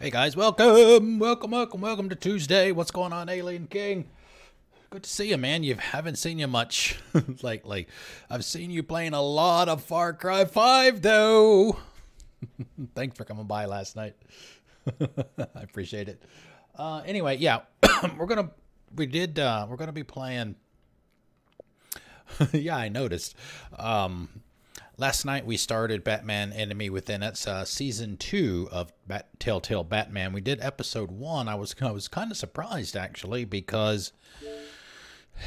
Hey guys, welcome to Tuesday. What's going on, Alien King? Good to see you, man. Haven't seen you much lately. I've seen you playing a lot of Far Cry 5, though. Thanks for coming by last night. I appreciate it. Anyway, yeah, we're gonna be playing. Yeah, I noticed. Last night we started Batman Enemy Within. It's season 2 of Telltale Batman. We did episode 1. I was kind of surprised actually, because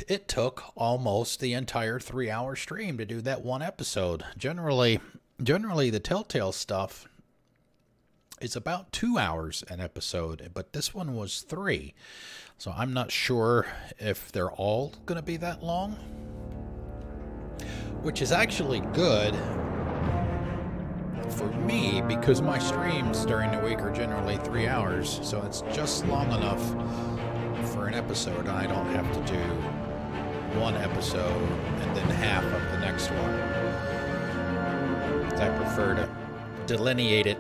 it took almost the entire 3-hour stream to do that one episode. Generally the Telltale stuff is about 2 hours an episode, but this one was 3. So I'm not sure if they're all going to be that long, which is actually good for me because my streams during the week are generally 3 hours, so it's just long enough for an episode, and I don't have to do one episode and then half of the next one. I prefer to delineate it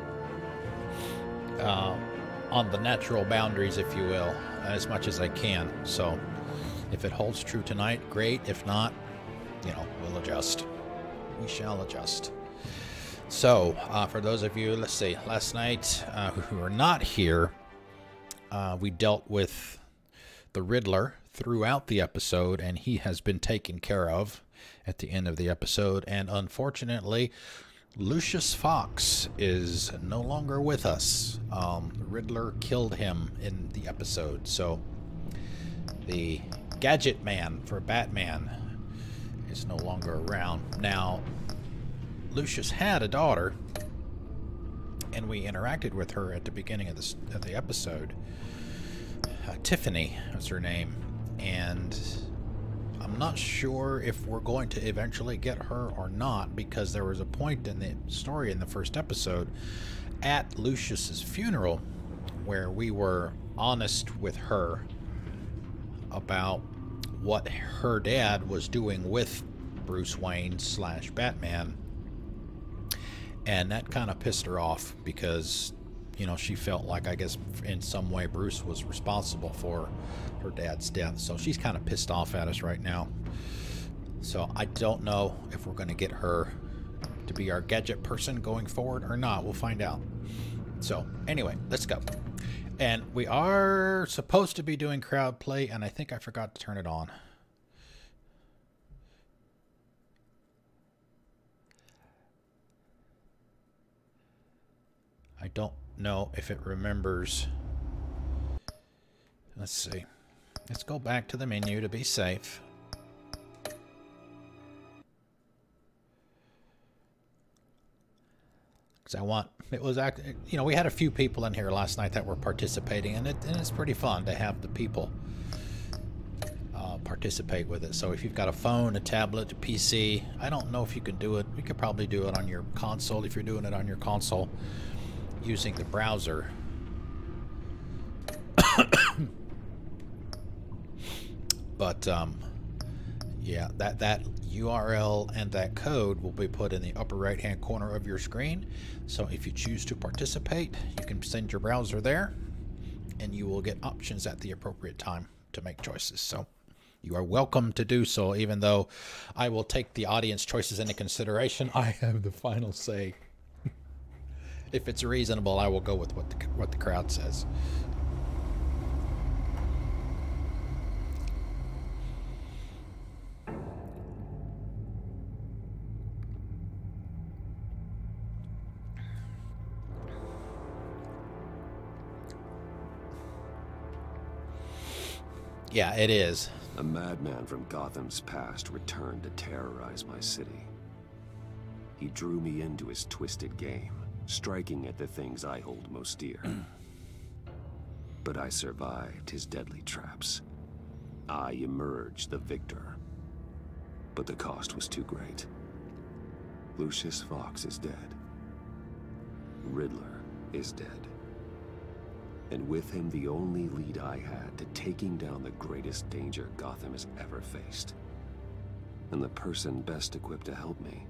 on the natural boundaries, if you will, as much as I can. So If it holds true tonight, great. If not, you know, we'll adjust. We shall adjust. So, for those of you, let's see, last night who were not here, we dealt with the Riddler throughout the episode, and he has been taken care of at the end of the episode. And unfortunately, Lucius Fox is no longer with us. The Riddler killed him in the episode. So the Gadget Man for Batman is no longer around. Now, Lucius had a daughter, and we interacted with her at the beginning of the episode. Tiffany was her name, and I'm not sure if we're going to eventually get her or not, because there was a point in the story in the first episode at Lucius's funeral where we were honest with her about what her dad was doing with Bruce Wayne / Batman, and that kind of pissed her off because, you know, she felt like, I guess, in some way Bruce was responsible for her dad's death. So she's kind of pissed off at us right now. So I don't know if we're going to get her to be our gadget person going forward or not. We'll find out. So anyway, let's go. And we are supposed to be doing crowd play, and I think I forgot to turn it on. I don't know if it remembers. Let's see. Let's go back to the menu to be safe. Because I want, it was, you know, we had a few people in here last night that were participating, and it's pretty fun to have the people participate with it. So if you've got a phone, a tablet, a PC, I don't know if you can do it. You could probably do it on your console if you're doing it on your console using the browser. But yeah, that URL and that code will be put in the upper right hand corner of your screen. So if you choose to participate, you can send your browser there, and you will get options at the appropriate time to make choices. So you are welcome to do so, even though I will take the audience choices into consideration. I have the final say. If it's reasonable, I will go with what the crowd says. Yeah, it is. A madman from Gotham's past returned to terrorize my city. He drew me into his twisted game, striking at the things I hold most dear. But I survived his deadly traps. I emerged the victor. But the cost was too great. Lucius Fox is dead. Riddler is dead. And with him, the only lead I had to taking down the greatest danger Gotham has ever faced. And the person best equipped to help me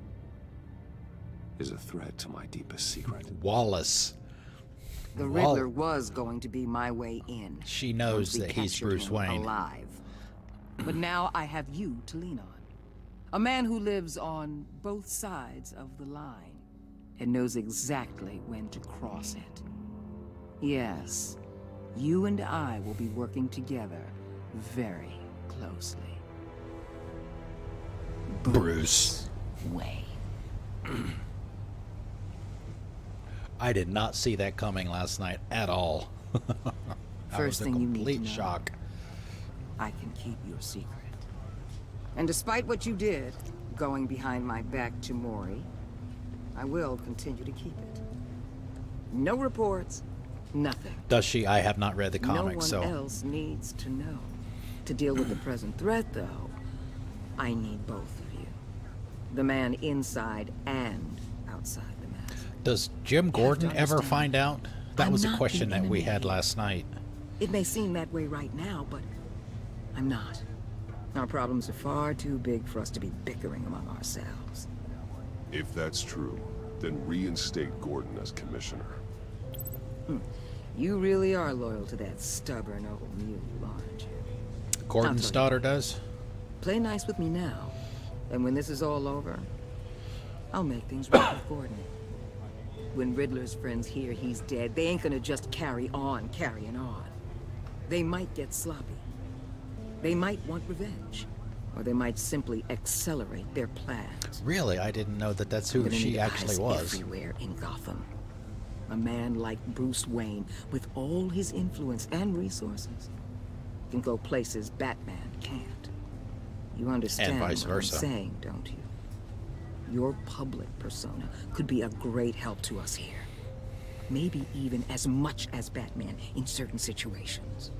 is a threat to my deepest secret. Wallace. The Riddler was going to be my way in. She knows that he's Bruce Wayne. Alive. But now I have you to lean on. A man who lives on both sides of the line and knows exactly when to cross it. Yes, you and I will be working together very closely. Bruce Wayne. I did not see that coming last night at all. First thing you need to know, complete shock. I can keep your secret. And despite what you did, going behind my back to Mori, I will continue to keep it. No reports, nothing. Does she? I have not read the comics, no one else needs to know. To deal with the present threat, though, I need both of you. The man inside and outside the mask. Does Jim Gordon ever find out? That was a question that we had last night. It may seem that way right now, but I'm not. Our problems are far too big for us to be bickering among ourselves. If that's true, then reinstate Gordon as commissioner. You really are loyal to that stubborn old mule, aren't you? Gordon's daughter does? Play nice with me now, and when this is all over, I'll make things right with Gordon. When Riddler's friends hear he's dead, they ain't gonna just carry on carrying on. They might get sloppy. They might want revenge. Or they might simply accelerate their plans. Really? I didn't know that that's who she actually was. Everywhere in Gotham. A man like Bruce Wayne, with all his influence and resources, can go places Batman can't. You understand what I'm saying, don't you? Your public persona could be a great help to us here. Maybe even as much as Batman in certain situations.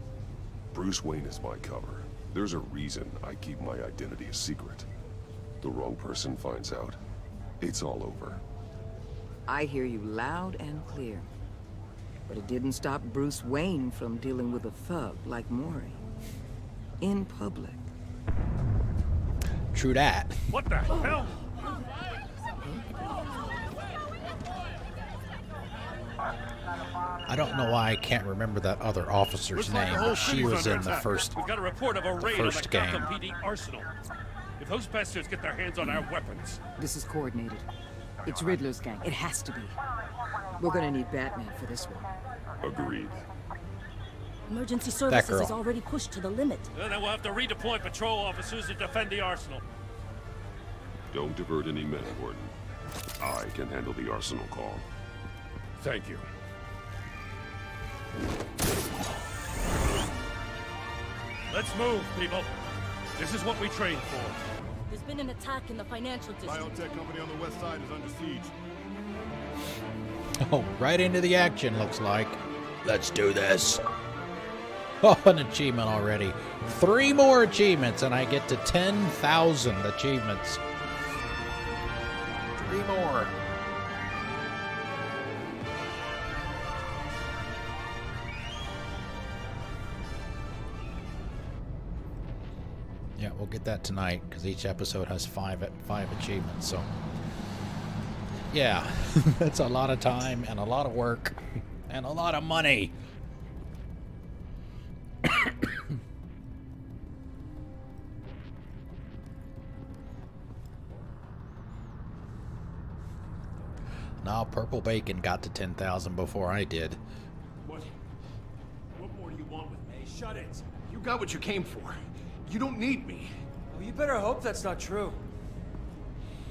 Bruce Wayne is my cover. There's a reason I keep my identity a secret. The wrong person finds out, it's all over. I hear you loud and clear. But it didn't stop Bruce Wayne from dealing with a thug like Mori. In public. True that. What the hell? I don't know why I can't remember that other officer's name, but she was in the first We've got a report of a raid on the game. Gotham PD arsenal. If those bastards get their hands on our weapons... This is coordinated. It's Riddler's gang. It has to be. We're gonna need Batman for this one. Agreed. Emergency services is already pushed to the limit. Then we'll have to redeploy patrol officers to defend the arsenal. Don't divert any men, Gordon. I can handle the arsenal call. Thank you. Let's move, people. This is what we trained for. There's been an attack in the financial district. Biotech company on the west side is under siege. Oh, right into the action, looks like. Let's do this. Oh, an achievement already. 3 more achievements, and I get to 10,000 achievements. 3 more. Yeah, we'll get that tonight, because each episode has 5 achievements, so... Yeah, that's a lot of time, and a lot of work, and a lot of money. Now, Purple Bacon got to 10,000 before I did. What more do you want with me? Shut it. You got what you came for. You don't need me. Well, you better hope that's not true.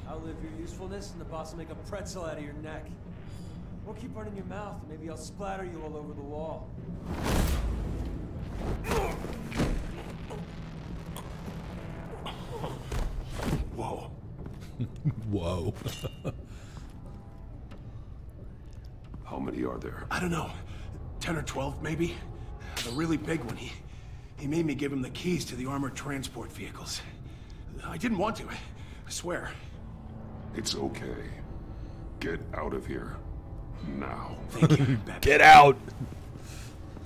I'll live your usefulness, and the boss will make a pretzel out of your neck. Or keep running your mouth, and maybe I'll splatter you all over the wall. Whoa. Whoa. How many are there? I don't know. 10 or 12, maybe? The really big one, he made me give him the keys to the armored transport vehicles. I didn't want to, I swear. It's okay. Get out of here. Now. Thank you, Batman. Get out!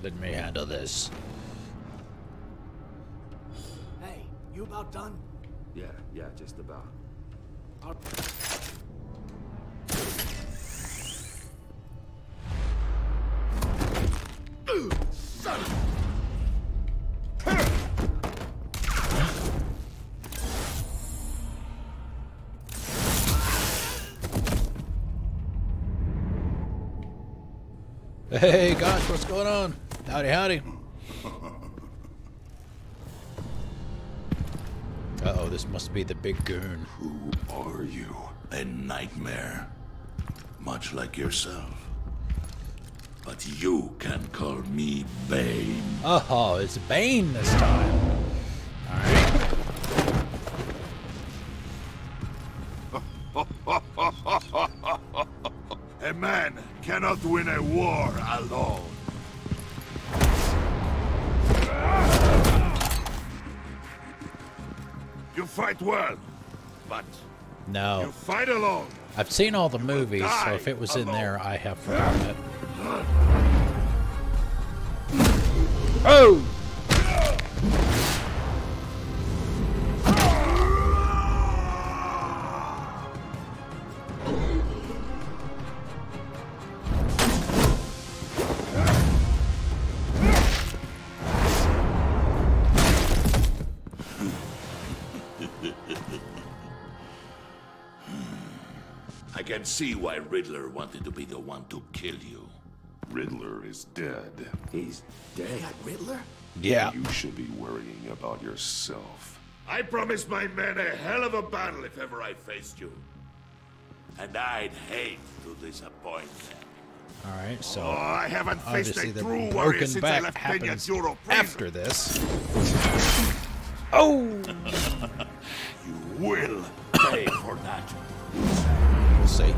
Let me handle this. Hey, you about done? Yeah, just about. Son of Hey, gosh, what's going on? Howdy, howdy. Uh-oh, this must be the big goon. Who are you? A nightmare, much like yourself. But you can call me Bane. Oh, it's Bane this time. Alright. A man cannot win a war alone. You fight well, but No. you fight alone. I've seen all the movies, so if it was in there, I have forgotten it. Oh! can see why Riddler wanted to be the one to kill you. Riddler is dead. He's dead. Riddler? Yeah. You should be worrying about yourself. I promised my men a hell of a battle if ever I faced you. And I'd hate to disappoint them. All right, so Oh, I haven't faced obviously a the true warrior broken since I back left happens Peña after this. Oh! You will pay for that. We'll see.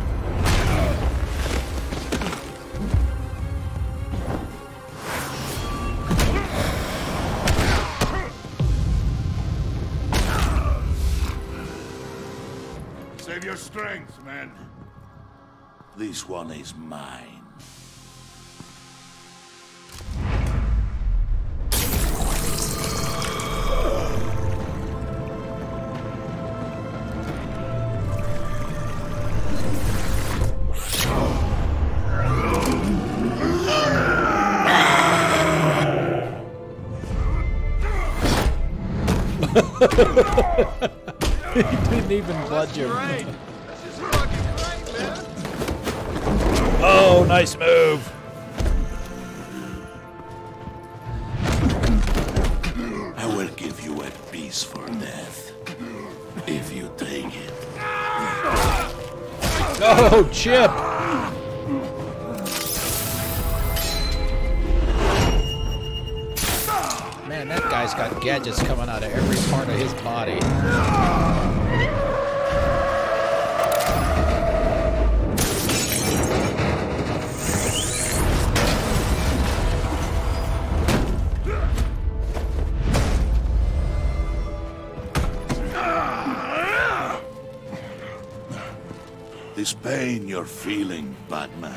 Save your strength, man. This one is mine. He didn't even budge him. Oh, nice move. I will give you a piece for death. If you take it. Oh, Chip. Man, that guy's got gadgets coming out of every part of his body. This pain you're feeling, Batman.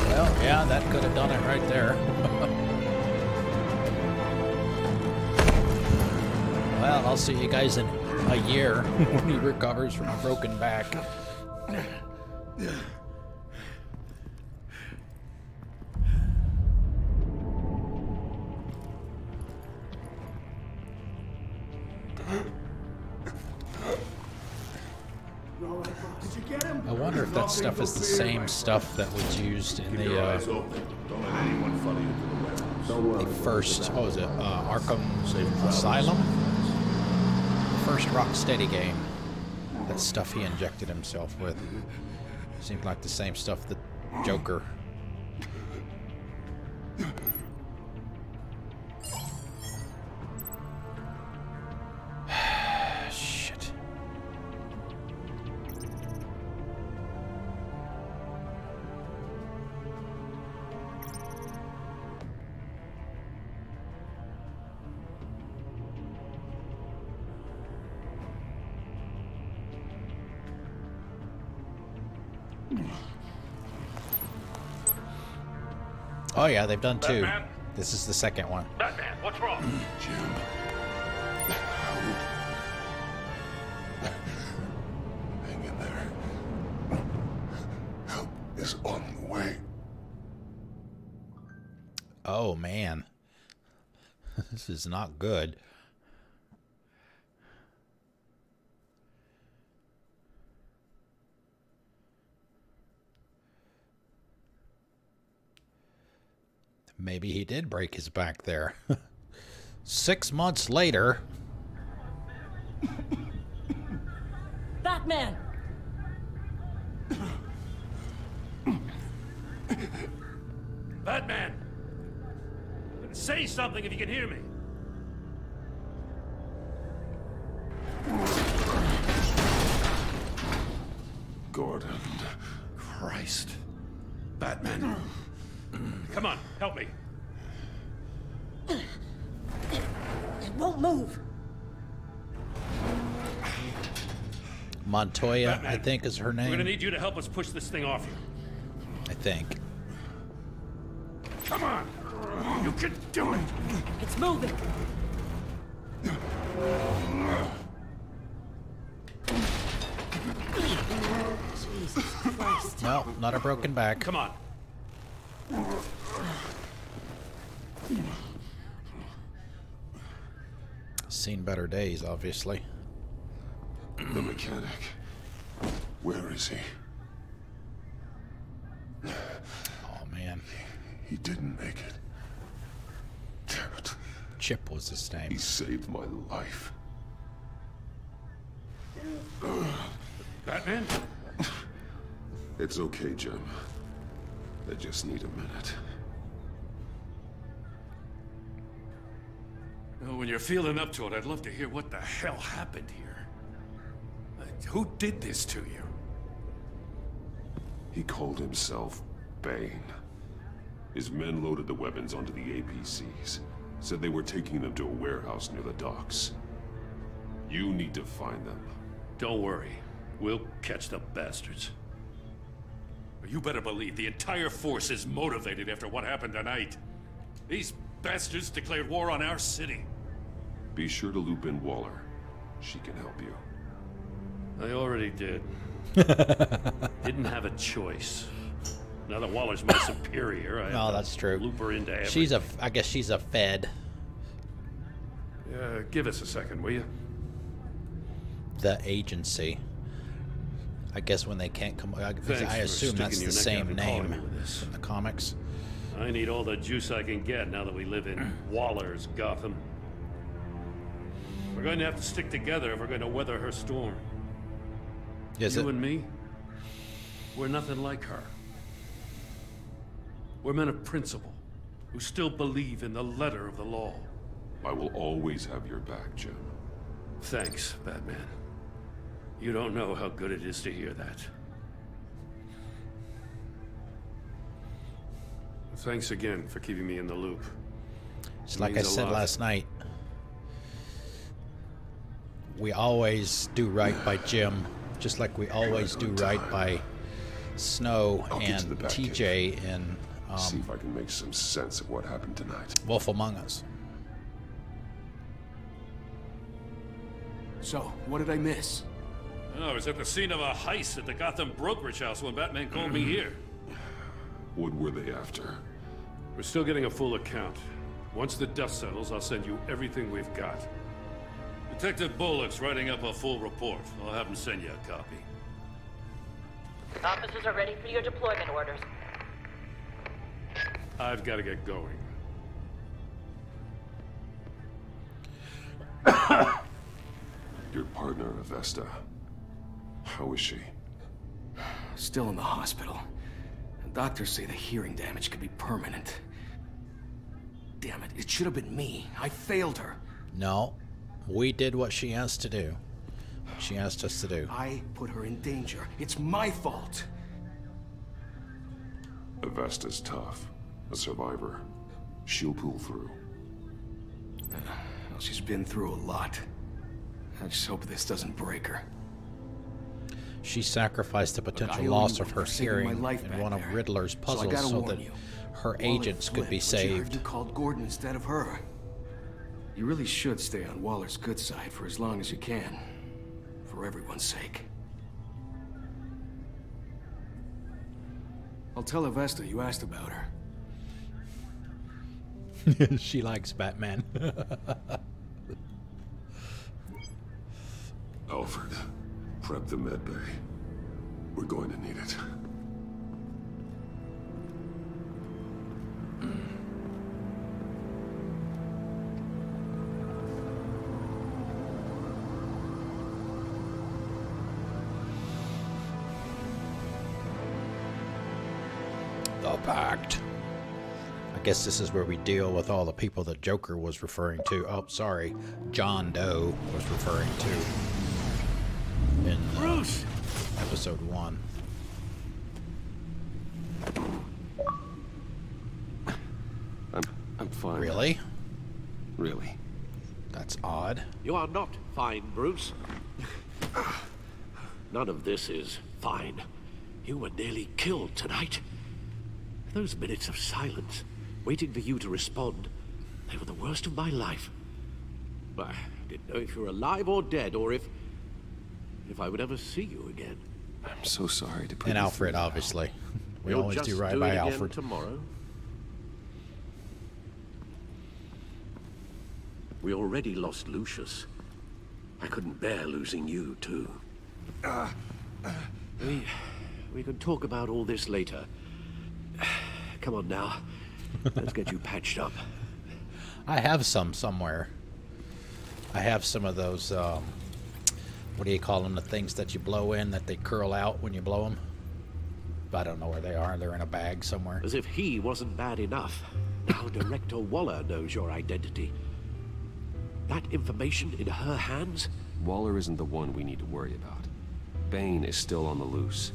Well, yeah, that could have done it right there. Well, I'll see you guys in a year when he recovers from a broken back. I wonder if that stuff is the same stuff that was used in the first, what was it, Arkham Asylum? First Rocksteady game. That stuff he injected himself with. Seemed like the same stuff that Joker. Shit. Oh yeah, they've done two. Batman? This is the second one. Batman, what's wrong? Jim. Hang in there. Help is on the way. Oh man. This is not good. Maybe he did break his back there. 6 months later. Batman! Batman! Say something if you can hear me. Gordon. Christ. Batman. Come on, help me. It won't move. Montoya, Batman, I think is her name. We're gonna need you to help us push this thing off you. I think. Come on! You can do it! It's moving. Jesus Christ. No, not a broken back. Come on. Seen better days, obviously. The mechanic. Where is he? Oh, man. He didn't make it. Damn it. Chip was his name. He saved my life. Batman? It's okay, Jim. I just need a minute. Well, when you're feeling up to it, I'd love to hear what the hell happened here. Who did this to you? He called himself Bane. His men loaded the weapons onto the APCs. Said they were taking them to a warehouse near the docks. You need to find them. Don't worry. We'll catch the bastards. You better believe the entire force is motivated after what happened tonight. These bastards declared war on our city. Be sure to loop in Waller. She can help you. I already did. Didn't have a choice. Now that Waller's my superior, I have that's true. Loop her into everything. I guess she's a Fed. Give us a second, will you? The agency. I guess when they can't come, I assume that's the same name in the comics. I need all the juice I can get now that we live in Waller's Gotham. We're going to have to stick together if we're going to weather her storm. You and me, we're nothing like her. We're men of principle, who still believe in the letter of the law. I will always have your back, Jim. Thanks, Batman. You don't know how good it is to hear that. Thanks again for keeping me in the loop. It's like I said last night. We always do right by Jim, just like we always do right by Snow and TJ and see if I can make some sense of what happened tonight. Wolf Among Us. So, what did I miss? I was at the scene of a heist at the Gotham brokerage house when Batman called me here. What were they after? We're still getting a full account. Once the dust settles, I'll send you everything we've got. Detective Bullock's writing up a full report. I'll have him send you a copy. Officers are ready for your deployment orders. I've got to get going. Your partner, Avesta. How is she? Still in the hospital. Doctors say the hearing damage could be permanent. Damn it, it should have been me. I failed her. No, we did what she asked to do. She asked us to do. I put her in danger. It's my fault. Avesta's tough. A survivor. She'll pull through. Well, she's been through a lot. I just hope this doesn't break her. She sacrificed the potential loss of her hearing in one of Riddler's puzzles so that her agents could be saved. You called Gordon instead of her. You really should stay on Waller's good side for as long as you can. For everyone's sake. I'll tell Avesta you asked about her. She likes Batman. Alfred, prep the med bay. We're going to need it. The Pact. I guess this is where we deal with all the people that Joker was referring to. Oh, sorry. John Doe was referring to in Bruce! episode 1. I'm fine. Really? Really? That's odd. You are not fine, Bruce. None of this is fine. You were nearly killed tonight. Those minutes of silence, waiting for you to respond, they were the worst of my life. I didn't know if you were alive or dead, or if I would ever see you again. I'm so sorry to put And Alfred, obviously. We You'll always just do right do by it again Alfred. tomorrow. We already lost Lucius. I couldn't bear losing you, too. We can talk about all this later. Come on now. Let's get you patched up. I have some somewhere. I have some of those, what do you call them? The things that you blow in that they curl out when you blow them. I don't know where they are. They're in a bag somewhere. As if he wasn't bad enough. Now Director Waller knows your identity. That information in her hands? Waller isn't the one we need to worry about. Bane is still on the loose,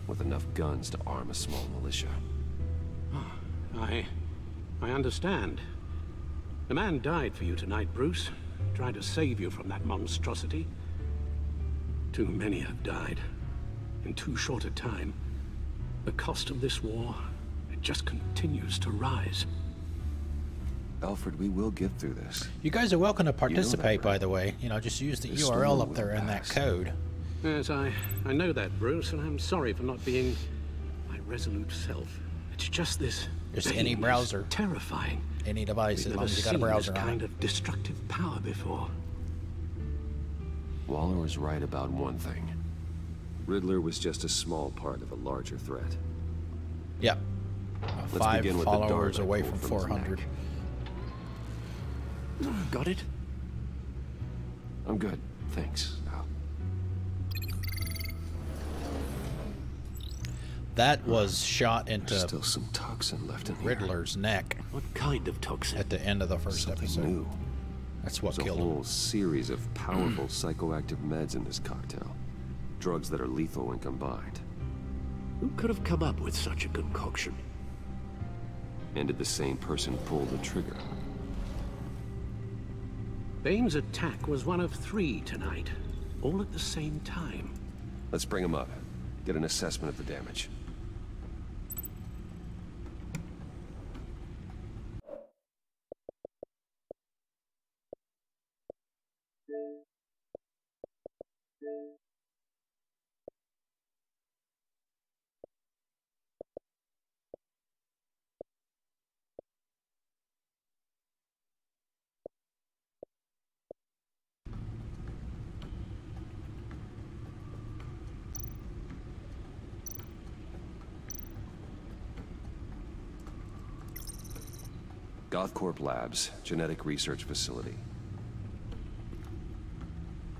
with enough guns to arm a small militia. I understand. The man died for you tonight, Bruce. Trying to save you from that monstrosity. Too many have died. In too short a time. The cost of this war, it just continues to rise. Alfred, we will get through this. You guys are welcome to participate, by the way. You know, just use the URL up there in that code. Yes, I know that, Bruce, and I'm sorry for not being my resolute self. It's just this. Just any browser. Terrifying. Any device, as long as you got a browser on it. This kind of destructive power before. Waller was right about one thing. Riddler was just a small part of a larger threat. Yep. 5 followers away from 400. Got it? I'm good, thanks. That was shot into still some toxin left in Riddler's neck. What kind of toxin? At the end of the first episode. New. That's what killed him. There's a whole him. series of powerful psychoactive meds in this cocktail. Drugs that are lethal when combined. Who could have come up with such a concoction? And did the same person pull the trigger? Bane's attack was one of 3 tonight, all at the same time. Let's bring him up. Get an assessment of the damage. Gothcorp Labs, genetic research facility.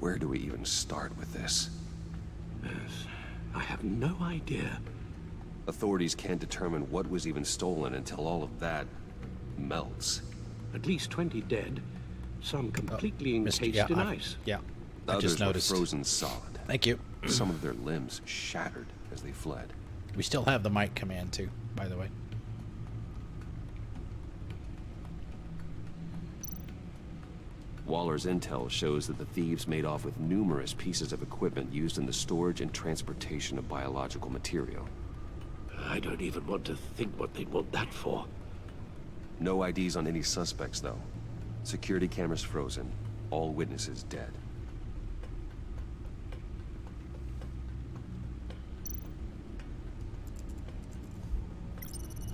Where do we even start with this? Yes, I have no idea. Authorities can't determine what was even stolen until all of that melts. At least 20 dead, some completely encased in ice. Yeah, I Others just noticed. Were frozen solid. Thank you. Some of their limbs shattered as they fled. We still have the mic command too, by the way. Waller's intel shows that the thieves made off with numerous pieces of equipment used in the storage and transportation of biological material. I don't even want to think what they'd want that for. No IDs on any suspects, though. Security cameras frozen. All witnesses dead.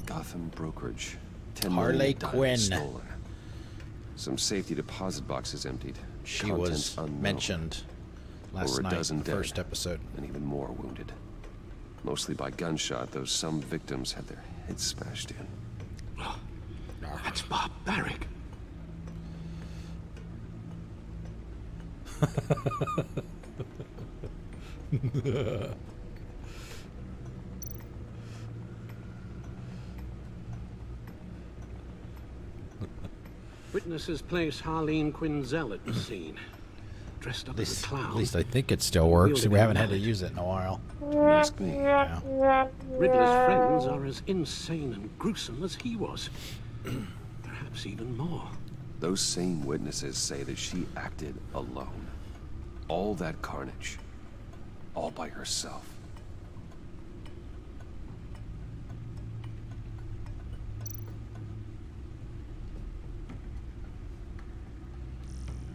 Gotham brokerage. 10 Harley Quinn. Stolen. Some safety deposit boxes emptied. She was mentioned last night in the first episode. And even more wounded. Mostly by gunshot, though some victims had their heads smashed in. Oh, that's barbaric. Witnesses place Harleen Quinzel at the scene. Dressed up as a clown. At least I think it still works. We haven't had to use it in a while. Ask me. Yeah. Riddler's friends are as insane and gruesome as he was. Perhaps even more. Those same witnesses say that she acted alone. All that carnage. All by herself.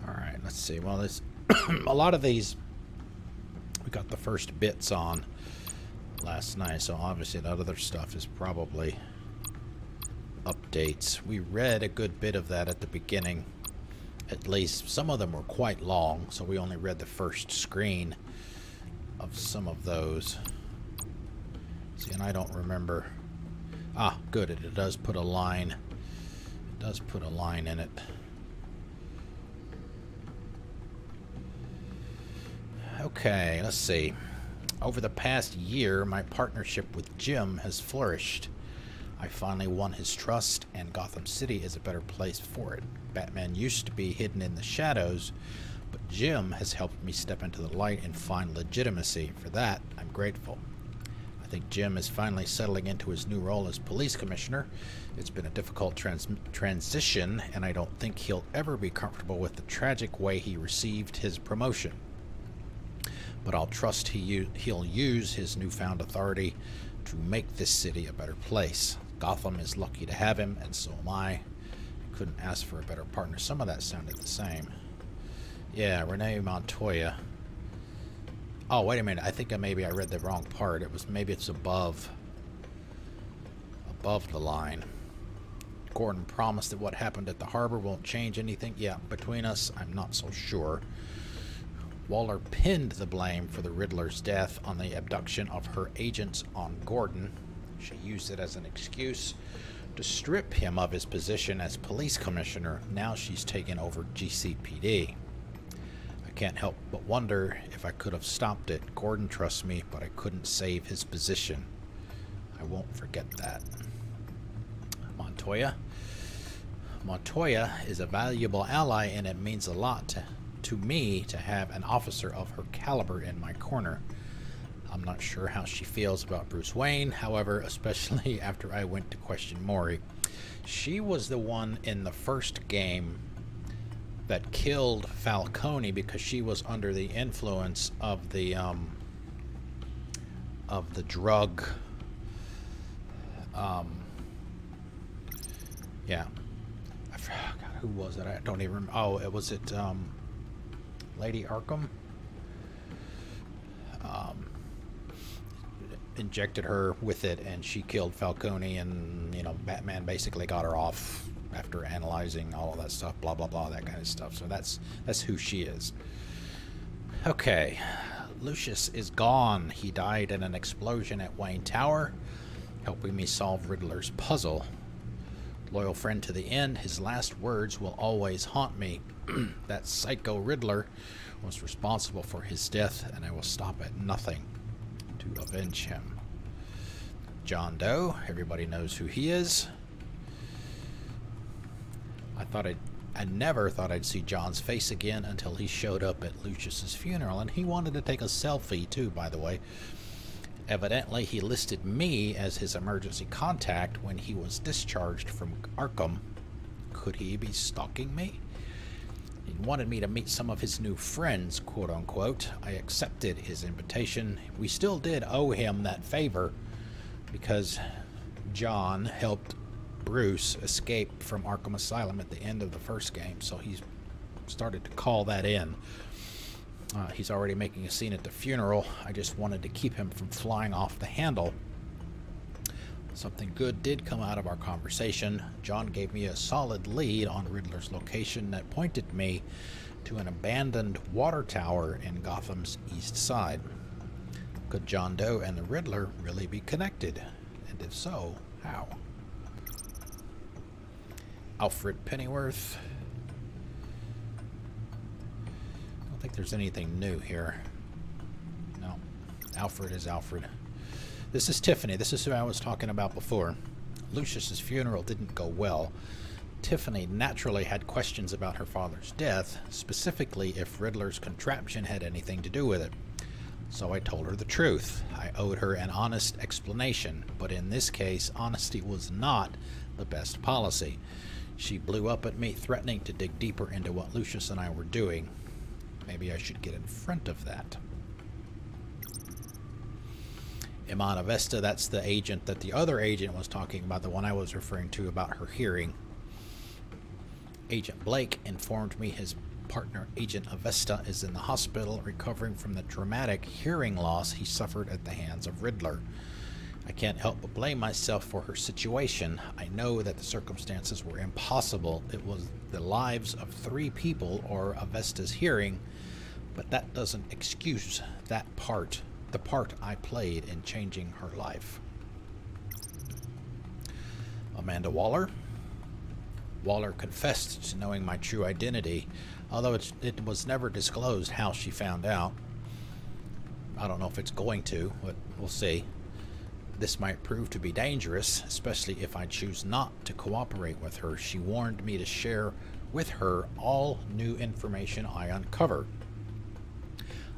Alright, let's see. Well, there's a lot of these we got the first bits on last night, so obviously that other stuff is probably updates. We read a good bit of that at the beginning At least some of them were quite long, so we only read the first screen of some of those. See, and I don't remember. Ah, good. It does put a line. It does put a line in it. Okay, let's see. Over the past year, my partnership with Jim has flourished. I finally won his trust, and Gotham City is a better place for it. Batman used to be hidden in the shadows, but Jim has helped me step into the light and find legitimacy. For that, I'm grateful. I think Jim is finally settling into his new role as police commissioner. It's been a difficult transition, and I don't think he'll ever be comfortable with the tragic way he received his promotion. But I'll trust he'll use his newfound authority to make this city a better place. Gotham is lucky to have him, and so am I. Couldn't ask for a better partner. Some of that sounded the same. Yeah, Renee Montoya. Oh, wait a minute. I think maybe I read the wrong part. Maybe it's above the line. Gordon promised that what happened at the harbor won't change anything. Yeah, between us, I'm not so sure. Waller pinned the blame for the Riddler's death on the abduction of her agents on Gordon. She used it as an excuse to strip him of his position as police commissioner. Now she's taken over GCPD. I can't help but wonder if I could have stopped it. Gordon trusts me, but I couldn't save his position. I won't forget that. Montoya. Montoya is a valuable ally, and it means a lot to me to have an officer of her caliber in my corner. I'm not sure how she feels about Bruce Wayne, however, especially after I went to question Mori. She was the one in the first game that killed Falcone because she was under the influence of the drug. Yeah. I forgot, who was it? I don't even remember. Oh, was it Lady Arkham? Injected her with it, and she killed Falcone, and, you know, Batman basically got her off after analyzing all of that stuff, blah, blah, blah, that kind of stuff. So that's who she is. Okay. Lucius is gone. He died in an explosion at Wayne Tower, helping me solve Riddler's puzzle. Loyal friend to the end, his last words will always haunt me. That psycho Riddler was responsible for his death, and I will stop at nothing to avenge him. John Doe, everybody knows who he is. I never thought I'd see John's face again until he showed up at Lucius's funeral, and he wanted to take a selfie too, by the way. Evidently, he listed me as his emergency contact when he was discharged from Arkham. Could he be stalking me? He wanted me to meet some of his new friends, quote-unquote. I accepted his invitation. We still did owe him that favor because John helped Bruce escape from Arkham Asylum at the end of the first game, so he's started to call that in. He's already making a scene at the funeral. I just wanted to keep him from flying off the handle. Something good did come out of our conversation. John gave me a solid lead on Riddler's location that pointed me to an abandoned water tower in Gotham's east side. Could John Doe and the Riddler really be connected? And if so, how? Alfred Pennyworth. I don't think there's anything new here. No. Alfred is Alfred. This is Tiffany. This is who I was talking about before. Lucius's funeral didn't go well. Tiffany naturally had questions about her father's death, specifically if Riddler's contraption had anything to do with it. So I told her the truth. I owed her an honest explanation, but in this case, honesty was not the best policy. She blew up at me, threatening to dig deeper into what Lucius and I were doing. Maybe I should get in front of that. Imana Vesta, that's the agent that the other agent was talking about, the one I was referring to about her hearing. Agent Blake informed me his partner, Agent Avesta, is in the hospital recovering from the dramatic hearing loss he suffered at the hands of Riddler. I can't help but blame myself for her situation. I know that the circumstances were impossible. It was the lives of 3 people or Avesta's hearing, but that doesn't excuse that part, the part I played in changing her life. Amanda Waller. Waller confessed to knowing my true identity, although it was never disclosed how she found out. I don't know if it's going to, but we'll see. This might prove to be dangerous, especially if I choose not to cooperate with her. She warned me to share with her all new information I uncover.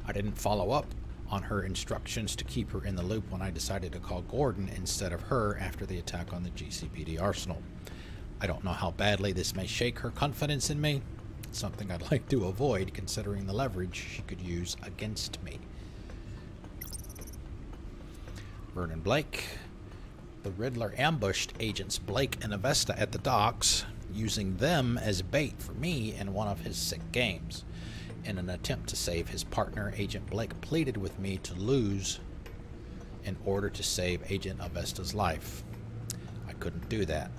I didn't follow up on her instructions to keep her in the loop when I decided to call Gordon instead of her after the attack on the GCPD arsenal. I don't know how badly this may shake her confidence in me. It's something I'd like to avoid considering the leverage she could use against me. Vernon Blake. The Riddler ambushed agents Blake and Avesta at the docks, using them as bait for me in one of his sick games. In an attempt to save his partner, Agent Blake pleaded with me to lose in order to save Agent Avesta's life. I couldn't do that.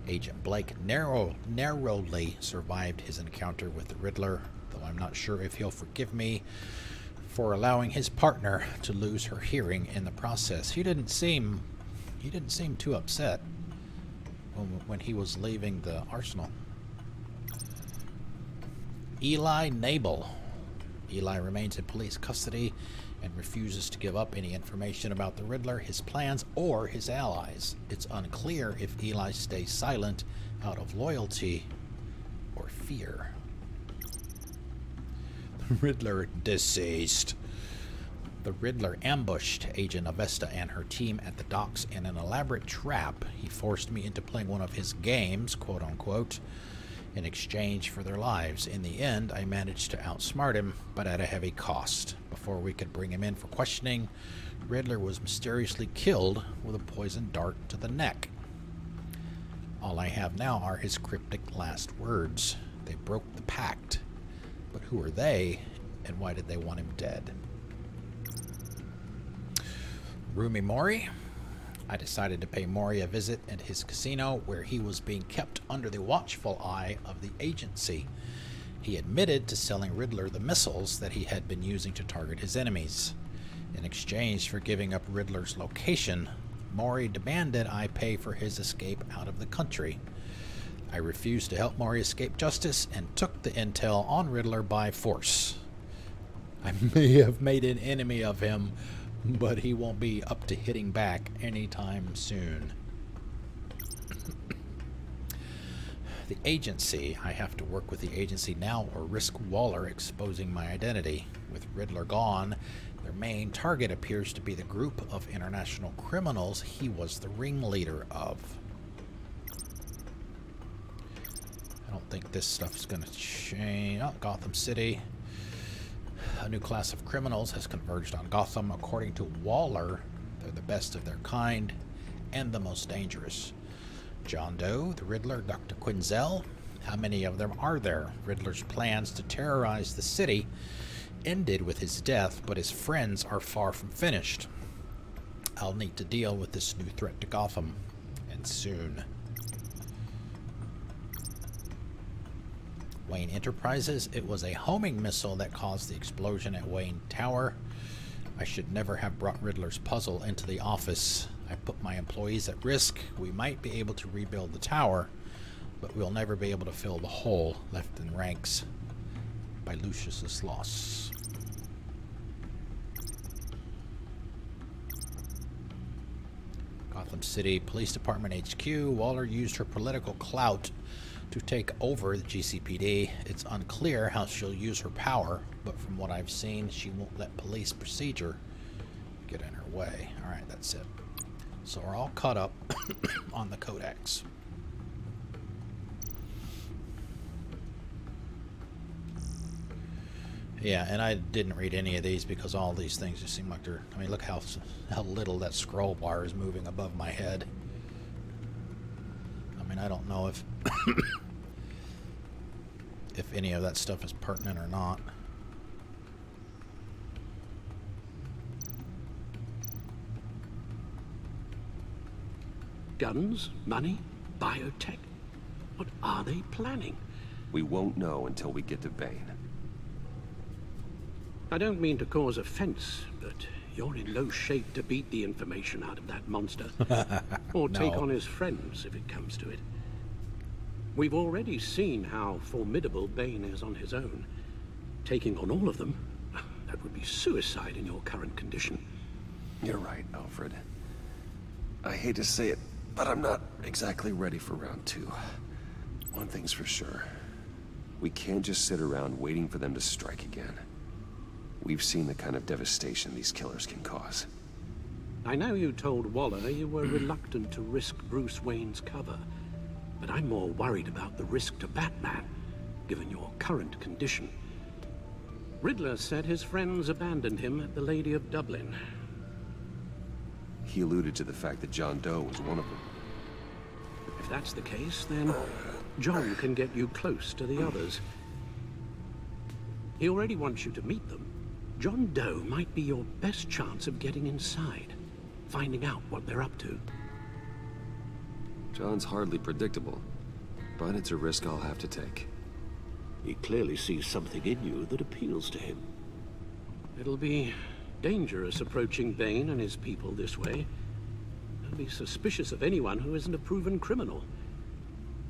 Agent Blake narrowly survived his encounter with the Riddler, though I'm not sure if he'll forgive me for allowing his partner to lose her hearing in the process. He didn't seem too upset when he was leaving the arsenal. Eli Nabel. Eli remains in police custody and refuses to give up any information about the Riddler, his plans, or his allies. It's unclear if Eli stays silent out of loyalty or fear. Riddler deceased. The Riddler ambushed Agent Avesta and her team at the docks in an elaborate trap. He forced me into playing one of his games, quote unquote, in exchange for their lives. In the end, I managed to outsmart him, but at a heavy cost. Before we could bring him in for questioning, Riddler was mysteriously killed with a poison dart to the neck. All I have now are his cryptic last words. They broke the pact. But who are they, and why did they want him dead? Rumi Mori. I decided to pay Mori a visit at his casino, where he was being kept under the watchful eye of the agency. He admitted to selling Riddler the missiles that he had been using to target his enemies. In exchange for giving up Riddler's location, Mori demanded I pay for his escape out of the country. I refused to help Mori escape justice and took the intel on Riddler by force. I may have made an enemy of him, but he won't be up to hitting back anytime soon. The agency. I have to work with the agency now or risk Waller exposing my identity. With Riddler gone, their main target appears to be the group of international criminals he was the ringleader of. I don't think this stuff's going to change. Oh, Gotham City. A new class of criminals has converged on Gotham. According to Waller, they're the best of their kind and the most dangerous. John Doe, the Riddler, Dr. Quinzel. How many of them are there? Riddler's plans to terrorize the city ended with his death, but his friends are far from finished. I'll need to deal with this new threat to Gotham, and soon. Wayne Enterprises. It was a homing missile that caused the explosion at Wayne Tower. I should never have brought Riddler's puzzle into the office. I put my employees at risk. We might be able to rebuild the tower, but we'll never be able to fill the hole left in ranks by Lucius's loss. Gotham City Police Department HQ. Waller used her political clout to take over the GCPD. It's unclear how she'll use her power, but from what I've seen, she won't let police procedure get in her way. Alright, that's it. So we're all caught up on the Codex. Yeah, and I didn't read any of these because all these things just seem like they're... I mean, look how little that scroll bar is moving above my head. I mean, I don't know if if any of that stuff is pertinent or not. Guns? Money? Biotech? What are they planning? We won't know until we get to Bane. I don't mean to cause offense, but you're in no shape to beat the information out of that monster. Or take on his friends, if it comes to it. We've already seen how formidable Bane is on his own. Taking on all of them, that would be suicide in your current condition. You're right, Alfred. I hate to say it, but I'm not exactly ready for round 2. One thing's for sure. We can't just sit around waiting for them to strike again. We've seen the kind of devastation these killers can cause. I know you told Waller you were reluctant to risk Bruce Wayne's cover, but I'm more worried about the risk to Batman, given your current condition. Riddler said his friends abandoned him at the Lady of Dublin. He alluded to the fact that John Doe was one of them. If that's the case, then John can get you close to the others. He already wants you to meet them. John Doe might be your best chance of getting inside, finding out what they're up to. John's hardly predictable, but it's a risk I'll have to take. He clearly sees something in you that appeals to him. It'll be dangerous approaching Bane and his people this way. They'll be suspicious of anyone who isn't a proven criminal.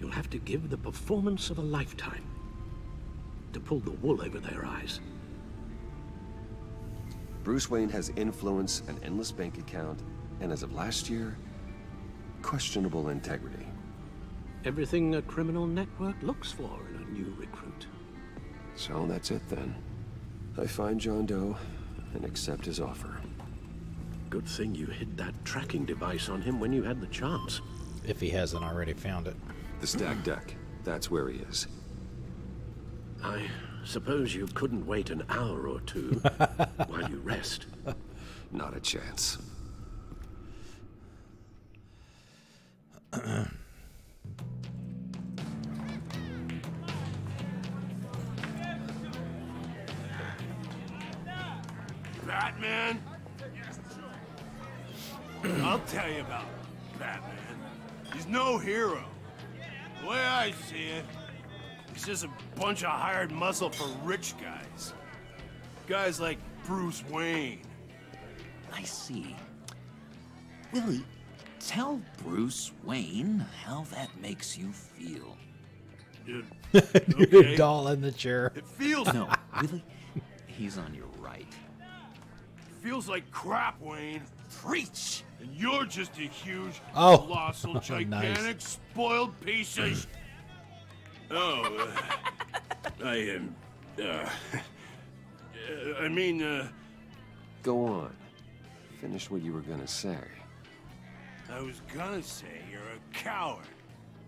You'll have to give the performance of a lifetime to pull the wool over their eyes. Bruce Wayne has influence, an endless bank account, and as of last year, questionable integrity. Everything a criminal network looks for in a new recruit. So that's it then. I find John Doe and accept his offer. Good thing you hid that tracking device on him when you had the chance. If he hasn't already found it. The stack deck. That's where he is. I suppose you couldn't wait an hour or two while you rest. Not a chance. Batman? I'll tell you about Batman. He's no hero. The way I see it, he's just a bunch of hired muscle for rich guys. Guys like Bruce Wayne. I see. Willie, tell Bruce Wayne how that makes you feel. Okay. Doll in the chair. It feels... No, Willie, he's on your right. Feels like crap, Wayne. Preach! And you're just a huge, colossal, gigantic, spoiled piece of... I am... I mean, Go on. Finish what you were gonna say. I was gonna say you're a coward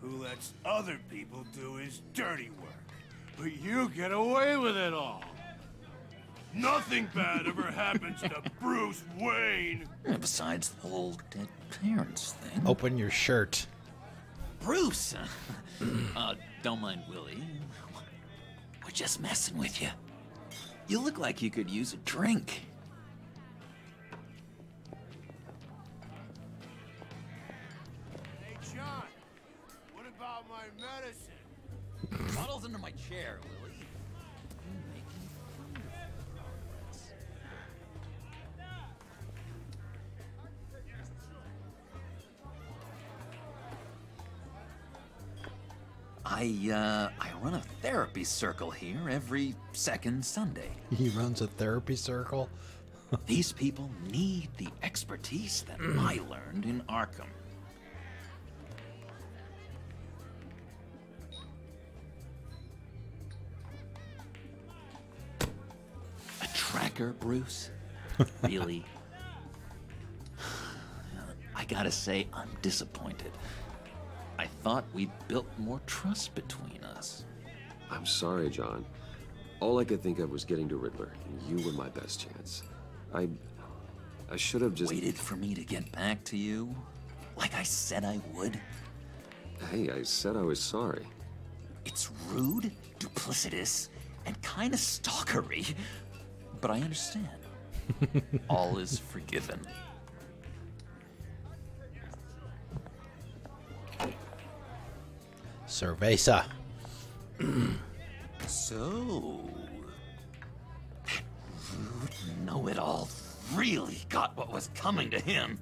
who lets other people do his dirty work. But you get away with it all. Nothing bad ever happens to Bruce Wayne. Besides the whole dead parents thing. Open your shirt. Bruce! Don't mind Willie. We're just messing with you. You look like you could use a drink. Hey, John, what about my medicine? Bottle's under my chair, Willie. I run a therapy circle here every second Sunday. He runs a therapy circle? These people need the expertise that I learned in Arkham. A tracker, Bruce? Really? I gotta say, I'm disappointed. I thought we built more trust between us. I'm sorry, John. All I could think of was getting to Riddler, and you were my best chance. I should have just... Waited for me to get back to you? Like I said I would? Hey, I said I was sorry. It's rude, duplicitous, and kinda stalkery. But I understand. All is forgiven. Cerveza. So, that rude know-it-all really got what was coming to him.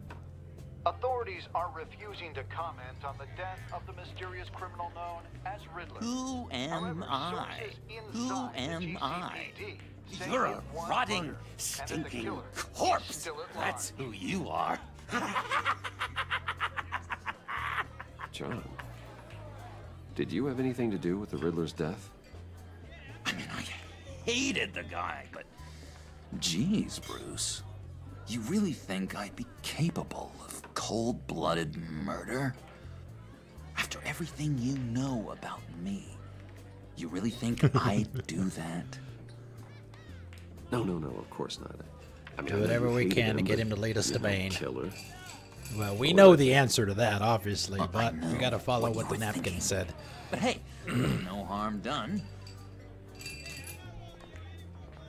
Authorities are refusing to comment on the death of the mysterious criminal known as Riddler. Who am I? Who am I? You're a rotting, stinking corpse. That's who you are. John, did you have anything to do with the Riddler's death? I mean, I hated the guy, but geez, Bruce. You really think I'd be capable of cold-blooded murder? After everything you know about me, you really think I'd do that? No, of course not. I mean, Do whatever we can to get him to lead us to Bane. Killer. Well, we know the answer to that, obviously, but we gotta follow what the napkin said. But hey, no harm done.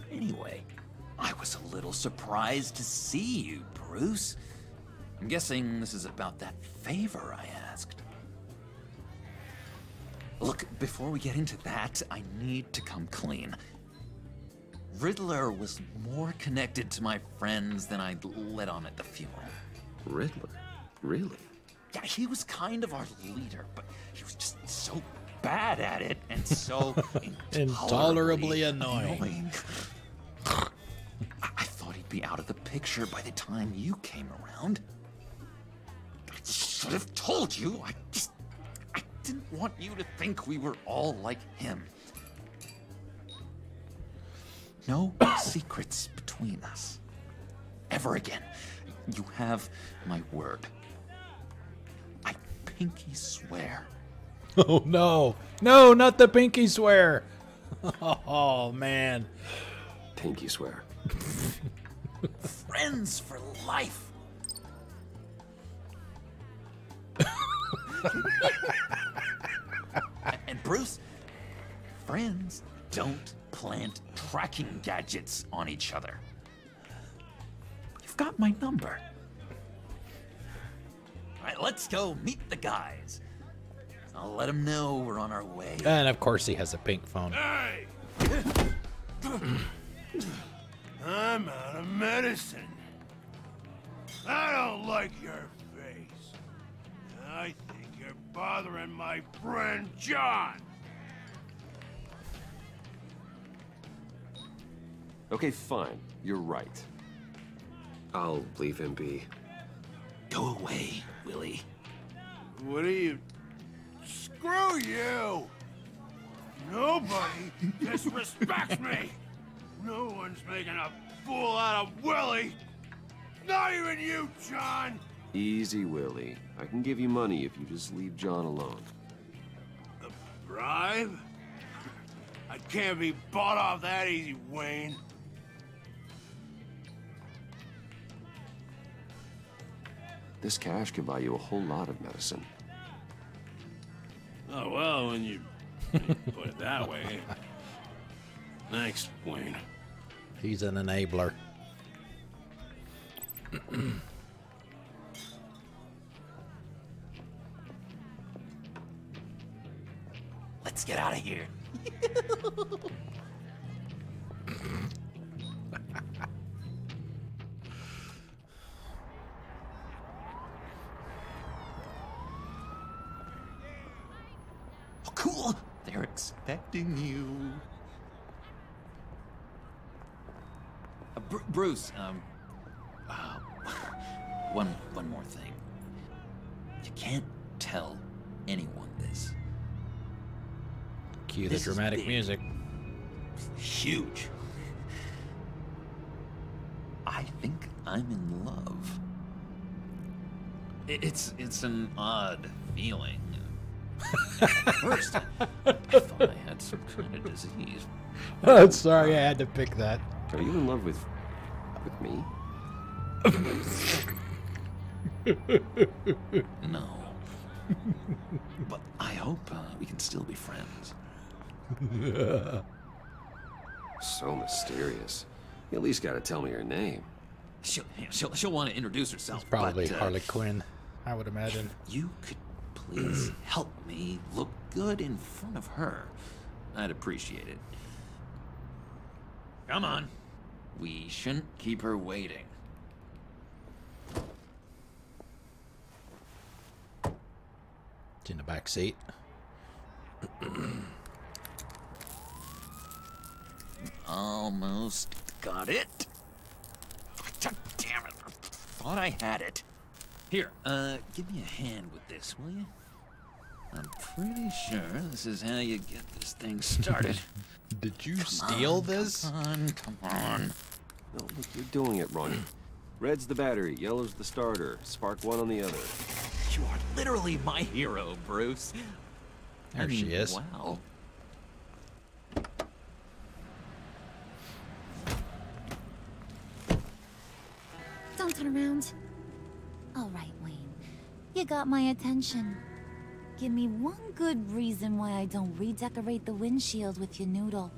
Anyway, I was a little surprised to see you, Bruce. I'm guessing this is about that favor I asked. Look, before we get into that, I need to come clean. Riddler was more connected to my friends than I'd let on at the funeral. Riddler? Really? Yeah, he was kind of our leader, but he was just so bad at it and so intolerably annoying. I thought he'd be out of the picture by the time you came around. I should have told you. I didn't want you to think we were all like him. No secrets between us. Ever again. You have my word. I pinky swear. Oh, no. No, not the pinky swear. Oh, man. Pinky swear. Friends for life. And Bruce, friends don't plant tracking gadgets on each other. You've got my number. All right, let's go meet the guys. I'll let them know we're on our way. And of course he has a pink phone. Hey! I'm out of medicine. I don't like your face. I think you're bothering my friend John. Okay, fine. You're right. I'll leave him be. Go away, Willie. What are you... Screw you! Nobody disrespects me! No one's making a fool out of Willie! Not even you, John! Easy, Willie. I can give you money if you just leave John alone. A bribe? I can't be bought off that easy, Wayne. This cash can buy you a whole lot of medicine. Oh, well, when you put it that way. Thanks, Wayne. He's an enabler. Let's get out of here. Oh, cool. They're expecting you. Bruce, one more thing. You can't tell anyone this. Cue the dramatic music. Huge. I think I'm in love. It's an odd feeling. At first, I thought I had some kind of disease. Oh, sorry, I had to pick that. Are you in love with me? No. But I hope we can still be friends. So mysterious. You at least gotta tell me her name. She'll want to introduce herself. It's probably but, Harley Quinn, I would imagine. If you could please help me look good in front of her, I'd appreciate it. Come on. We shouldn't keep her waiting. It's in the back seat. Almost got it. God damn it. I thought I had it. Here, give me a hand with this, will you? I'm pretty sure this is how you get this thing started. Did you steal this? Come on. No, look, you're doing it wrong. Red's the battery, yellow's the starter. Spark one on the other. You are literally my hero, Bruce. There she is. Wow. Don't turn around. All right, Wayne. You got my attention. Give me one good reason why I don't redecorate the windshield with your noodle.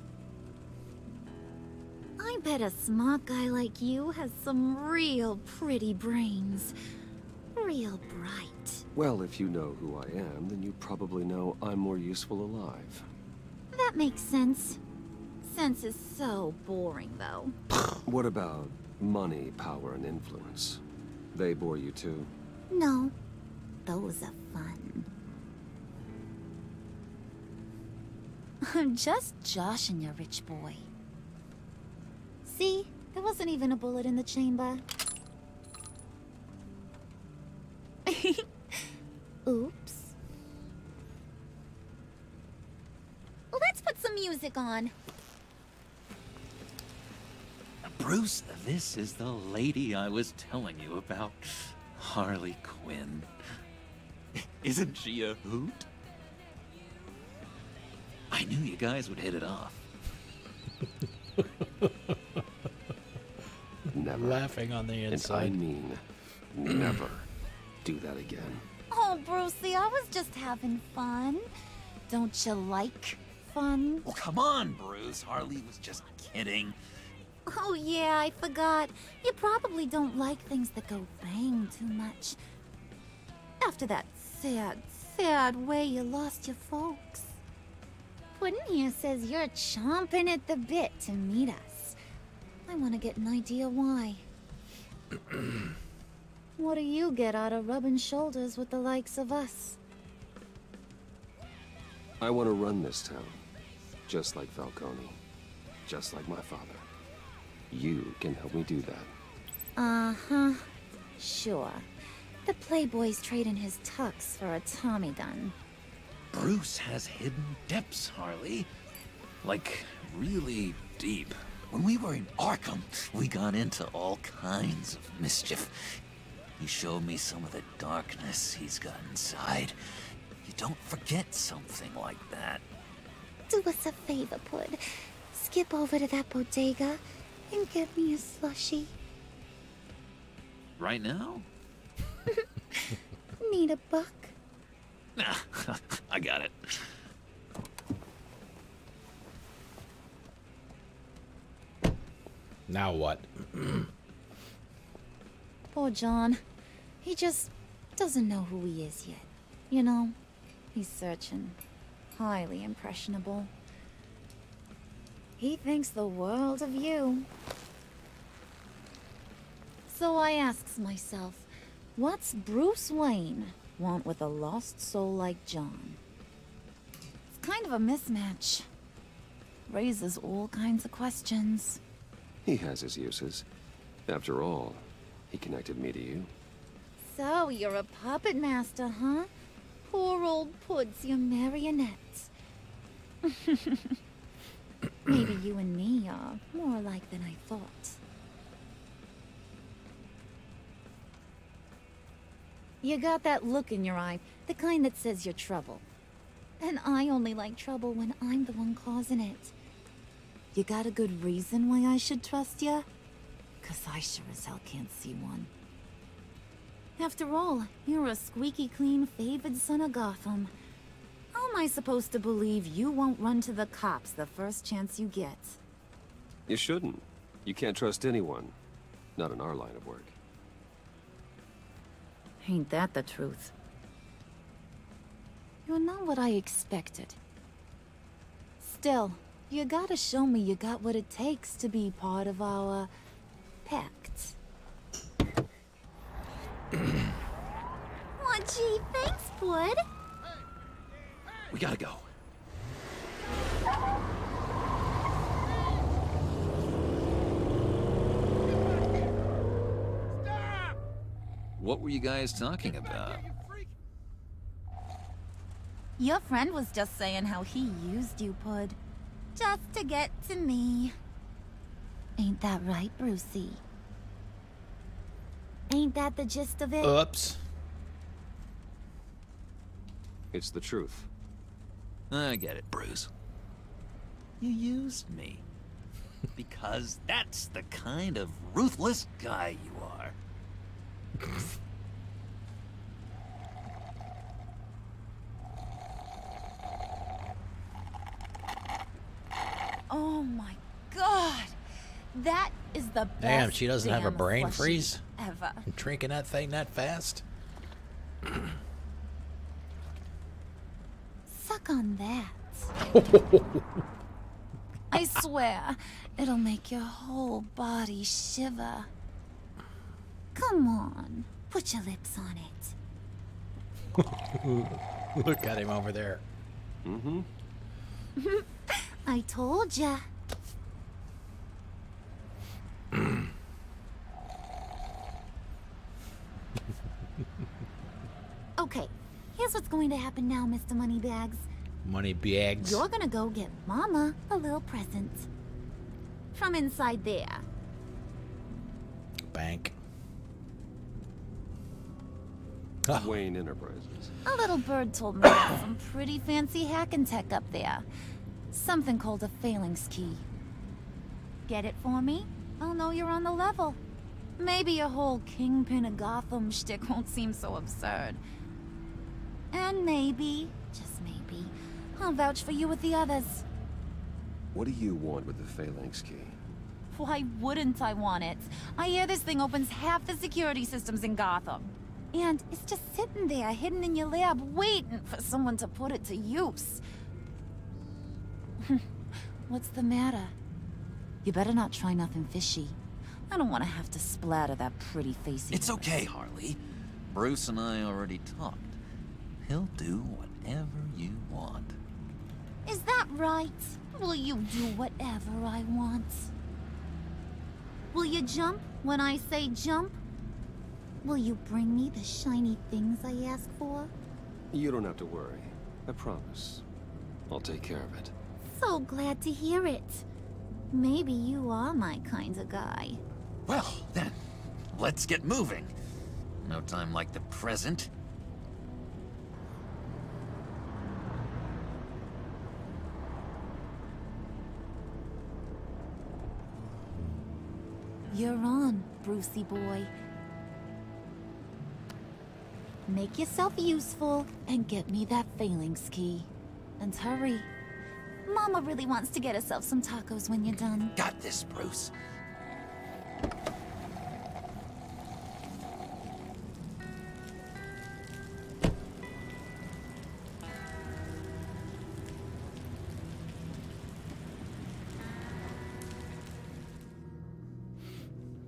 I bet a smart guy like you has some real pretty brains. Real bright. Well, if you know who I am, then you probably know I'm more useful alive. That makes sense. Sense is so boring, though. What about money, power, and influence? They bore you too? No. Those are fun. I'm just joshing you, rich boy. See? There wasn't even a bullet in the chamber. Oops. Let's put some music on. Bruce, this is the lady I was telling you about. Harley Quinn. Isn't she a hoot? I knew you guys would hit it off. Never. Laughing on the inside. And I mean, never do that again. Oh, Brucey, I was just having fun. Don't you like fun? Oh, come on, Bruce. Harley was just kidding. Oh, yeah, I forgot. You probably don't like things that go bang too much. After that sad, sad way you lost your folks. Puddin' here says you're chomping at the bit to meet us. I want to get an idea why. What do you get out of rubbing shoulders with the likes of us? I want to run this town. Just like Falcone. Just like my father. You can help me do that. Uh-huh. Sure. The Playboy's trading his tux for a Tommy gun. Bruce has hidden depths, Harley. Like, really deep. When we were in Arkham, we got into all kinds of mischief. He showed me some of the darkness he's got inside. You don't forget something like that. Do us a favor, Pud. Skip over to that bodega and get me a slushie. Right now? Need a buck? Nah, I got it. Now what? Poor John. He just doesn't know who he is yet. You know, he's searching. Highly impressionable. He thinks the world of you. So I asks myself, what's Bruce Wayne want with a lost soul like John? It's kind of a mismatch. Raises all kinds of questions. He has his uses. After all, he connected me to you. So you're a puppet master, huh? Poor old Pud's your marionette. Maybe you and me are more alike than I thought. You got that look in your eye, the kind that says you're trouble. And I only like trouble when I'm the one causing it. You got a good reason why I should trust you? 'Cause I sure as hell can't see one. After all, you're a squeaky clean favored son of Gotham. How am I supposed to believe you won't run to the cops the first chance you get? You shouldn't. You can't trust anyone. Not in our line of work. Ain't that the truth? You're not what I expected. Still, you gotta show me you got what it takes to be part of our... Pact. Aw, gee, thanks, bud. We gotta go. What were you guys talking about? Your friend was just saying how he used you, Pud. Just to get to me. Ain't that right, Brucey? Ain't that the gist of it? Oops. It's the truth. I get it, Bruce. You used me. Because that's the kind of ruthless guy you are. Oh my god! That is the best. Damn, she doesn't have a damn brain plushie freeze? ever. Drinking that thing that fast? Suck on that. I swear, it'll make your whole body shiver. Come on, put your lips on it. Look at him over there. Mm-hmm. I told ya. Okay, here's what's going to happen now, Mr. Moneybags. Moneybags. You're gonna go get Mama a little present. From inside there. Bank. Wayne Enterprises. A little bird told me there's some pretty fancy hacking tech up there. Something called a phalanx key. Get it for me? I'll know you're on the level. Maybe your whole Kingpin of Gotham shtick won't seem so absurd. And maybe, just maybe, I'll vouch for you with the others. What do you want with the phalanx key? Why wouldn't I want it? I hear this thing opens half the security systems in Gotham. And it's just sitting there, hidden in your lab, waiting for someone to put it to use. What's the matter? You better not try nothing fishy. I don't want to have to splatter that pretty face. It's okay, Harley. Bruce and I already talked. He'll do whatever you want. Is that right? Will you do whatever I want? Will you jump when I say jump? Will you bring me the shiny things I ask for? You don't have to worry. I promise. I'll take care of it. So glad to hear it. Maybe you are my kind of guy. Well, then, let's get moving. No time like the present. You're on, Brucey boy. Make yourself useful and get me that phalanx key. And hurry. Mama really wants to get herself some tacos when you're done. Got this, Bruce.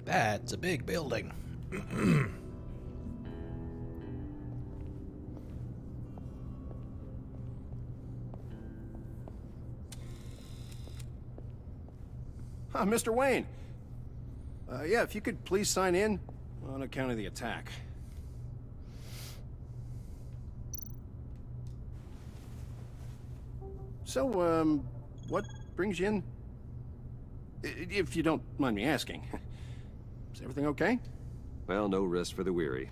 That's a big building. Mr. Wayne. Yeah, if you could please sign in on account of the attack. So, what brings you in? If you don't mind me asking. Is everything okay? Well, no rest for the weary.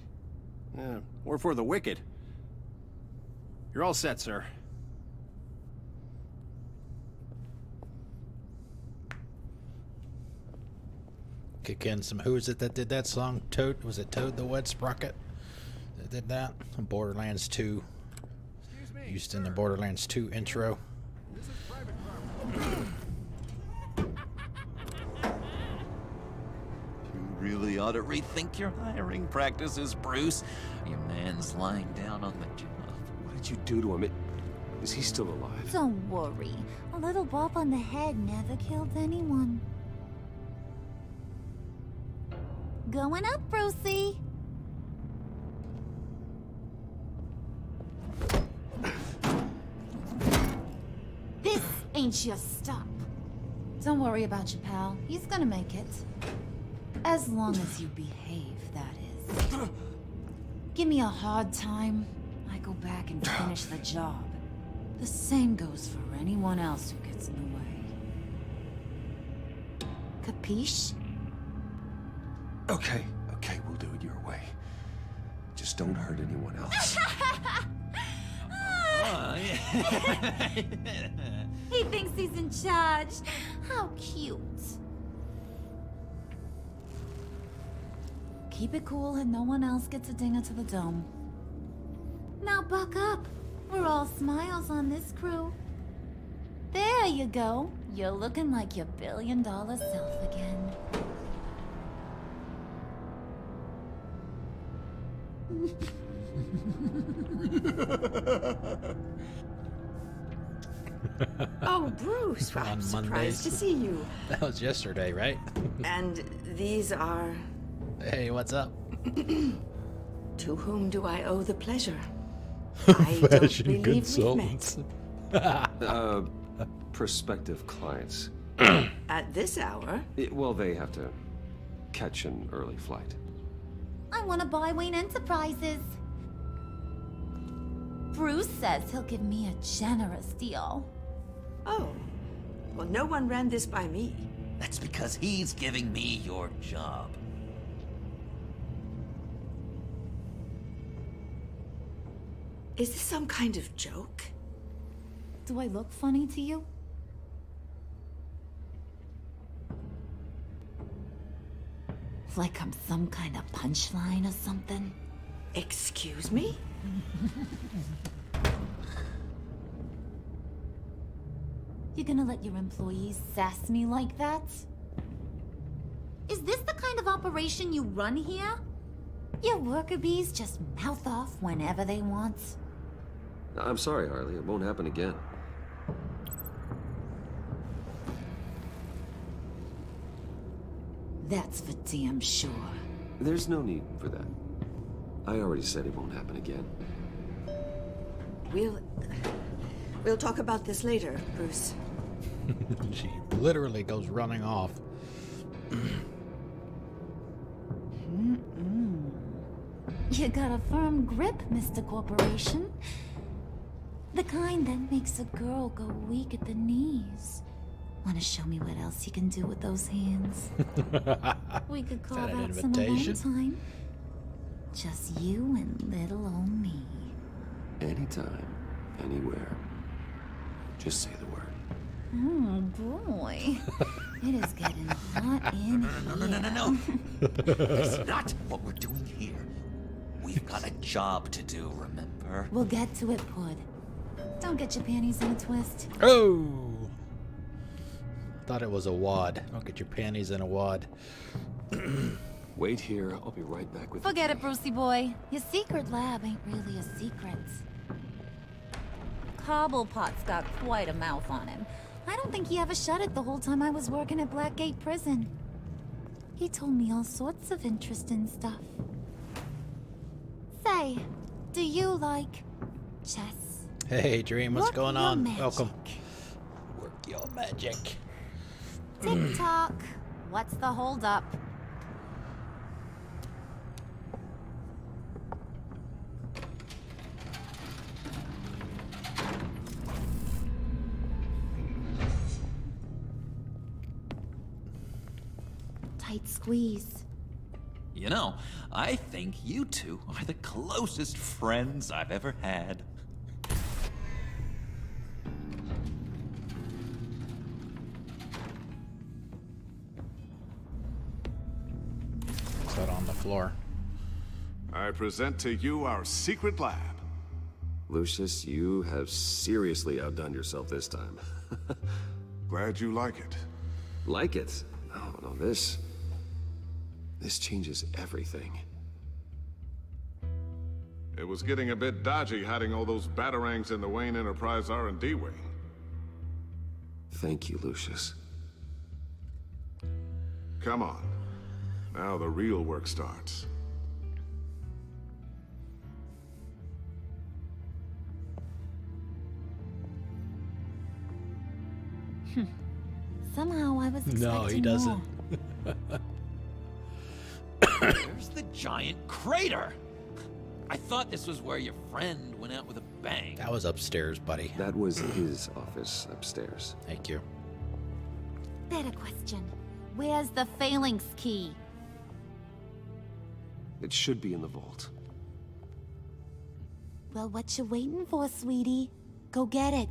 Or for the wicked. You're all set, sir. Kick in some. Who is it that did that song? Toad? Was it Toad the Wet Sprocket that did that? Borderlands 2. Used in the Borderlands 2 intro. You really ought to rethink your hiring practices, Bruce. Your man's lying down on the job. What did did you do to him? Is he still alive? Don't worry. A little bump on the head never killed anyone. Going up, Brucey. This ain't your stop. Don't worry about your pal. He's gonna make it. As long as you behave, that is. Give me a hard time, I go back and finish the job. The same goes for anyone else who gets in the way. Capiche? Okay, we'll do it your way. Just don't hurt anyone else. He thinks he's in charge. How cute. Keep it cool and no one else gets a dinger to the dome. Now buck up. We're all smiles on this crew. There you go. You're looking like your billion-dollar self again. Oh, Bruce, well, I'm surprised to see you. That was yesterday, right? And these are... Hey, what's up? To whom do I owe the pleasure? I don't believe we've met. Prospective clients. At this hour? Well, they have to catch an early flight. I want to buy Wayne Enterprises. Bruce says he'll give me a generous deal. Oh, well, no one ran this by me. That's because he's giving me your job. Is this some kind of joke? Do I look funny to you? Like I'm some kind of punchline or something? Excuse me? You gonna let your employees sass me like that? Is this the kind of operation you run here? Your worker bees just mouth off whenever they want? I'm sorry, Harley. It won't happen again. That's for damn sure. There's no need for that. I already said it won't happen again. We'll talk about this later, Bruce. She literally goes running off. You got a firm grip, Mr. Corporation. The kind that makes a girl go weak at the knees. Wanna show me what else you can do with those hands? We could carve out some alone time. Just you and little old me. Anytime, anywhere. Just say the word. Oh boy. It is getting hot in here. No. That's not what we're doing here. We've got a job to do, remember? We'll get to it, Pud. Don't get your panties in a twist. Oh! Thought it was a wad. Don't get your panties in a wad. Wait here. I'll be right back with Forget it, Brucey boy. Your secret lab ain't really a secret. Cobblepot's got quite a mouth on him. I don't think he ever shut it the whole time I was working at Blackgate Prison. He told me all sorts of interesting stuff. Say, do you like chess? Hey, Dream, what's going on? Magic. Welcome. Work your magic. Tick-tock. What's the holdup? Tight squeeze. You know, I think you two are the closest friends I've ever had. Set on the floor. I present to you our secret lab. Lucius, you have seriously outdone yourself this time. Glad you like it. Like it? No, this changes everything. It was getting a bit dodgy hiding all those batarangs in the Wayne Enterprise R&D wing. Thank you, Lucius. Come on. Now the real work starts. Somehow I was expecting No, he doesn't. There's the giant crater. I thought this was where your friend went out with a bang. That was upstairs, buddy. That was his office upstairs. Thank you. Better question. Where's the phalanx key? It should be in the vault. Well, what you waiting for, sweetie? Go get it.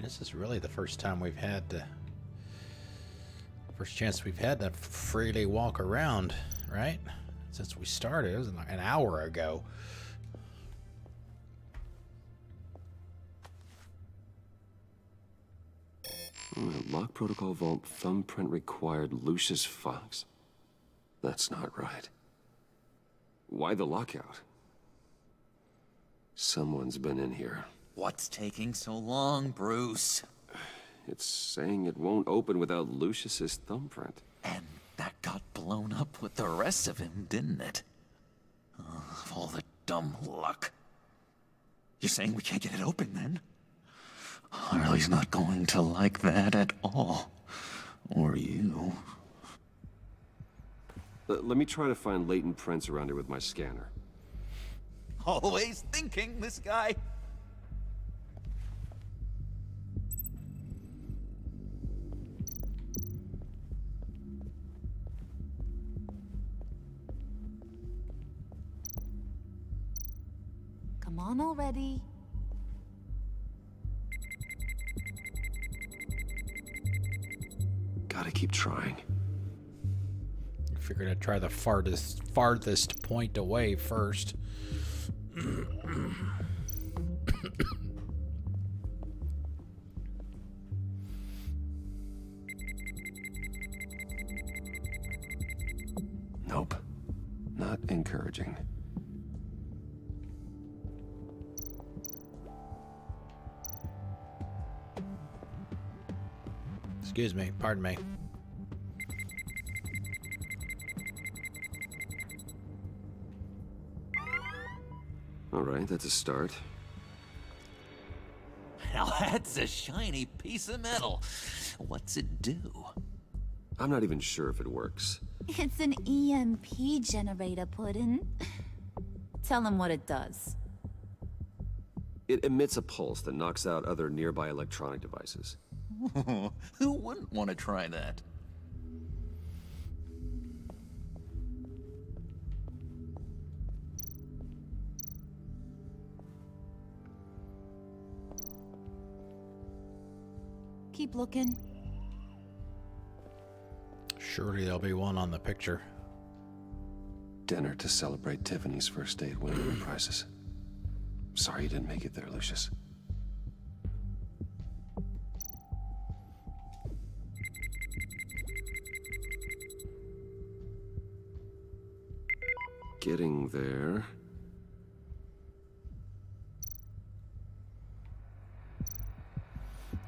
This is really the first time we've had first chance we've had to freely walk around, right? Since we started. It was like an hour ago. Lock protocol vault thumbprint required Lucius Fox. That's not right. Why the lockout? Someone's been in here. What's taking so long, Bruce? It's saying it won't open without Lucius's thumbprint. And that got blown up with the rest of him, didn't it? Of all the dumb luck. You're saying we can't get it open, then? Harley's not going to like that at all. Or you. Let me try to find latent prints around here with my scanner. Always thinking, this guy. Come on already. Gotta keep trying. Figured I'd try the farthest point away first. Nope. Not encouraging. Excuse me, pardon me. All right, that's a start. Now that's a shiny piece of metal. What's it do? I'm not even sure if it works. It's an EMP generator, Puddin'. Tell him what it does. It emits a pulse that knocks out other nearby electronic devices. Who wouldn't want to try that? Keep looking. Surely there'll be one on the picture. Dinner to celebrate Tiffany's first date winning the prizes. Sorry you didn't make it there, Lucius. Getting there.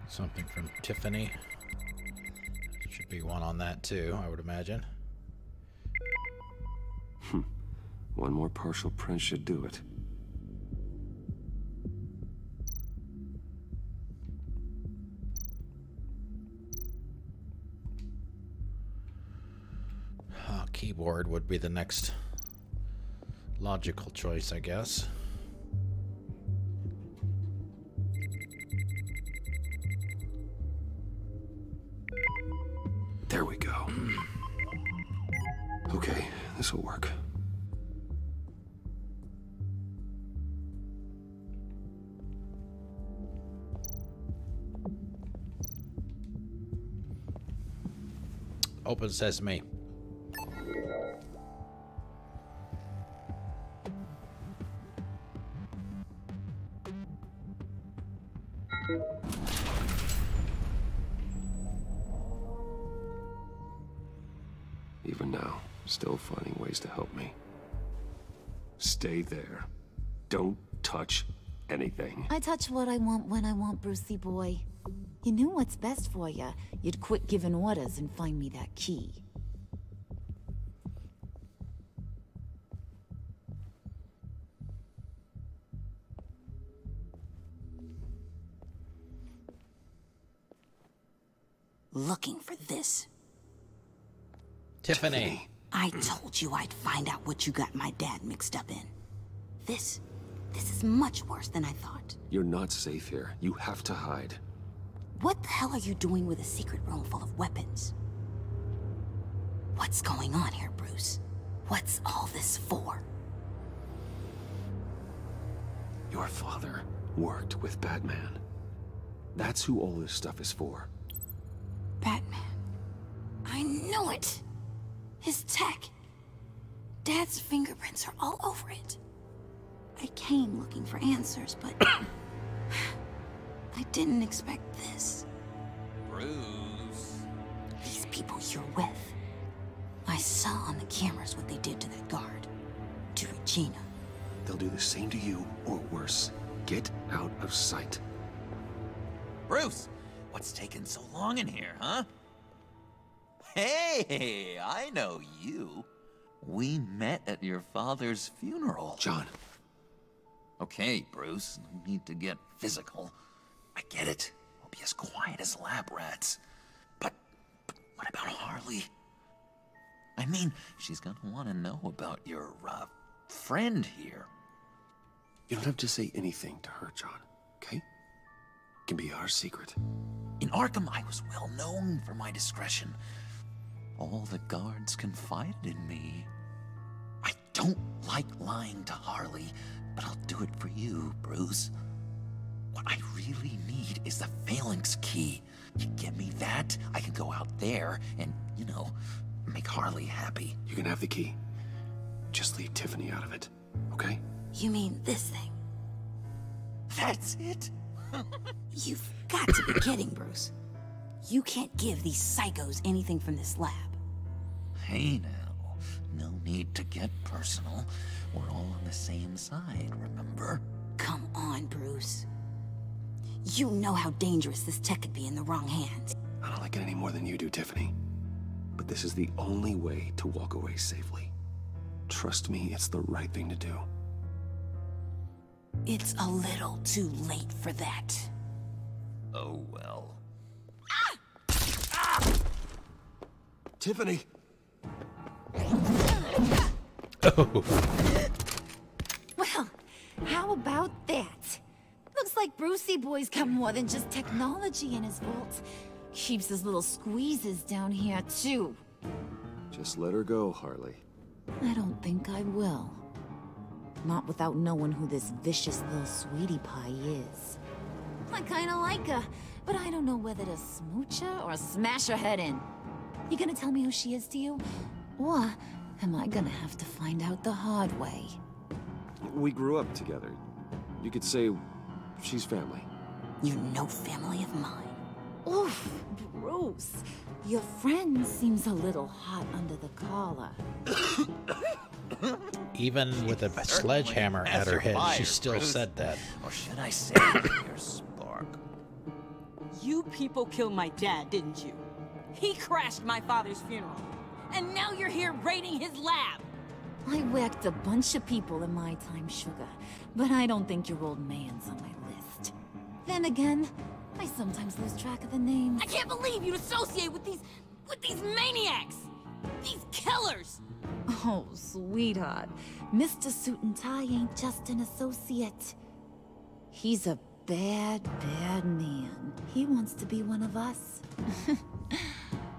Something from Tiffany. Should be one on that too, I would imagine. One more partial print should do it. Keyboard would be the next logical choice, I guess. There we go. Okay, this will work. Open sesame. Even now, still finding ways to help me. Stay there. Don't touch anything. I touch what I want when I want, Brucey boy. You knew what's best for you. You'd quit giving orders and find me that key. Looking for this. Tiffany. I told you I'd find out what you got my dad mixed up in. This is much worse than I thought. You're not safe here. You have to hide. What the hell are you doing with a secret room full of weapons? What's going on here, Bruce? What's all this for? Your father worked with Batman. That's who all this stuff is for. Batman. I knew it! His tech. Dad's fingerprints are all over it. I came looking for answers, but I didn't expect this. Bruce. These people you're with. I saw on the cameras what they did to that guard. To Regina. They'll do the same to you, or worse. Get out of sight. Bruce, what's taking so long in here, huh? Hey, I know you. We met at your father's funeral. John. Okay, Bruce, no need to get physical. I get it. We'll be as quiet as lab rats. But what about Harley? I mean, she's gonna want to know about your, friend here. You don't have to say anything to her, John, okay? It can be our secret. In Arkham, I was well known for my discretion. All the guards confided in me. I don't like lying to Harley, but I'll do it for you, Bruce. What I really need is the Phalanx key. You give me that, I can go out there and, you know, make Harley happy. You can have the key. Just leave Tiffany out of it, okay? You mean this thing? That's it? You've got to be kidding, Bruce. You can't give these psychos anything from this lab. Hey now, no need to get personal. We're all on the same side, remember? Come on, Bruce. You know how dangerous this tech could be in the wrong hands. I don't like it any more than you do, Tiffany. But this is the only way to walk away safely. Trust me, it's the right thing to do. It's a little too late for that. Oh well. Tiffany! Oh. Well, how about that? Looks like Brucey boy's got more than just technology in his vault. Keeps his little squeezes down here, too. Just let her go, Harley. I don't think I will. Not without knowing who this vicious little sweetie pie is. I kinda like her, but I don't know whether to smooch her or smash her head in. You gonna tell me who she is to you? Or am I gonna have to find out the hard way? We grew up together. You could say she's family. You're no family of mine. Oof, Bruce. Your friend seems a little hot under the collar. Even with a sledgehammer at her head, she still said that. Or should I say, your spark? You people killed my dad, didn't you? He crashed my father's funeral. And now you're here raiding his lab! I whacked a bunch of people in my time, Sugar. But I don't think your old man's on my list. Then again, I sometimes lose track of the names. I can't believe you'd associate with these maniacs! These killers! Oh, sweetheart. Mr. Suit and Tie ain't just an associate. He's a bad, bad man. He wants to be one of us.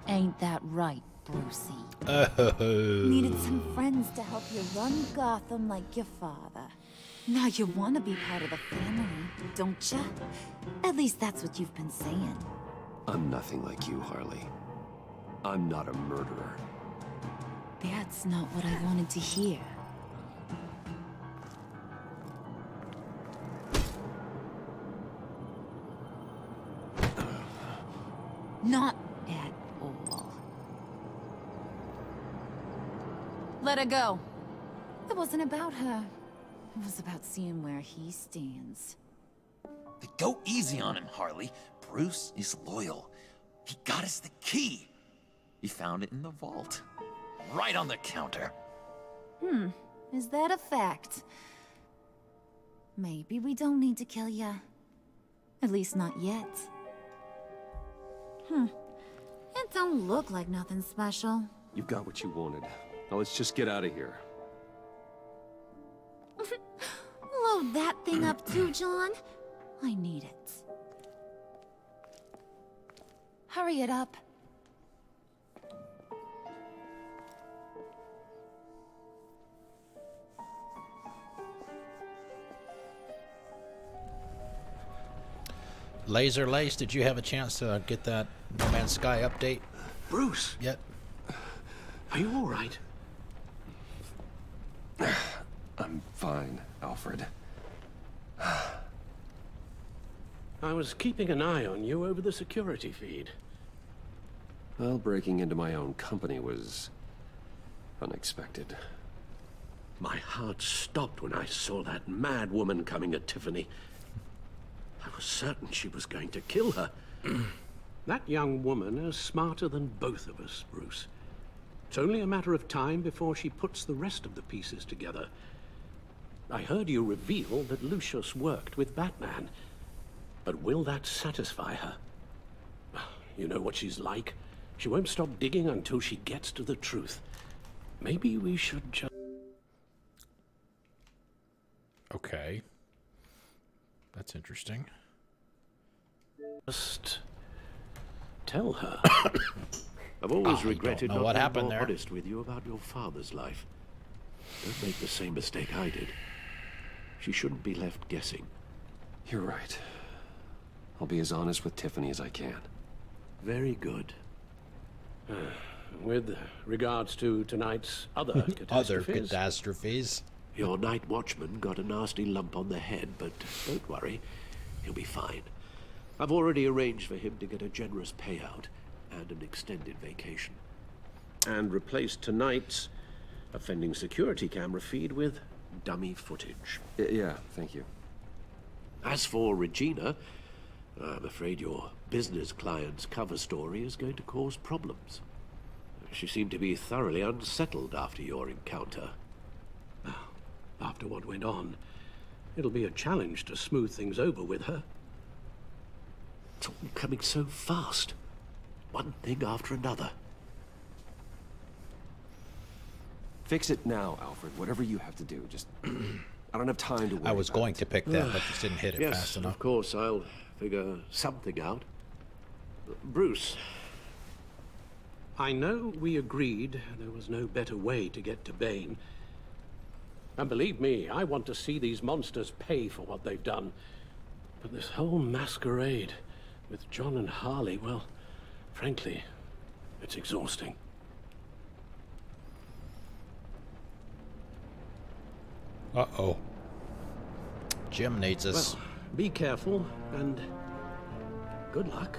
Ain't that right, Brucey? Oh. Needed some friends to help you run Gotham like your father. Now you want to be part of the family, don't ya? At least that's what you've been saying. I'm nothing like you, Harley. I'm not a murderer. That's not what I wanted to hear. Not at all. Let her go. It wasn't about her. It was about seeing where he stands. Go easy on him, Harley. Bruce is loyal. He got us the key. He found it in the vault. Right on the counter. Is that a fact? Maybe we don't need to kill ya. At least not yet. It don't look like nothing special. You got what you wanted. Now let's just get out of here. Load that thing up too, John. I need it. Hurry it up. Laser Lace, did you have a chance to get that No Man's Sky update? Bruce! Yet? Are you all right? I'm fine, Alfred. I was keeping an eye on you over the security feed. Well, breaking into my own company was unexpected. My heart stopped when I saw that mad woman coming at Tiffany. I was certain she was going to kill her. That young woman is smarter than both of us, Bruce. It's only a matter of time before she puts the rest of the pieces together. I heard you reveal that Lucius worked with Batman. But will that satisfy her? You know what she's like. She won't stop digging until she gets to the truth. Maybe we should just... Okay. That's interesting. Just tell her. I've always regretted not what being happened more there. honest with you about your father's life. Don't make the same mistake I did. She shouldn't be left guessing. You're right. I'll be as honest with Tiffany as I can. Very good. With regards to tonight's other catastrophes... Your night watchman got a nasty lump on the head, but don't worry. He'll be fine. I've already arranged for him to get a generous payout and an extended vacation. And replaced tonight's offending security camera feed with dummy footage. Yeah, thank you. As for Regina, I'm afraid your business client's cover story is going to cause problems. She seemed to be thoroughly unsettled after your encounter. After what went on, it'll be a challenge to smooth things over with her. It's all coming so fast. One thing after another. Fix it now, Alfred. Whatever you have to do. Just... I don't have time to worry I was about going it. to pick that, but just didn't hit it Yes, fast enough. of course, I'll figure something out. Bruce, I know we agreed there was no better way to get to Bane. And believe me, I want to see these monsters pay for what they've done. But this whole masquerade with John and Harley, well, frankly, it's exhausting. Uh-oh. Jim needs us. Well, be careful, and good luck.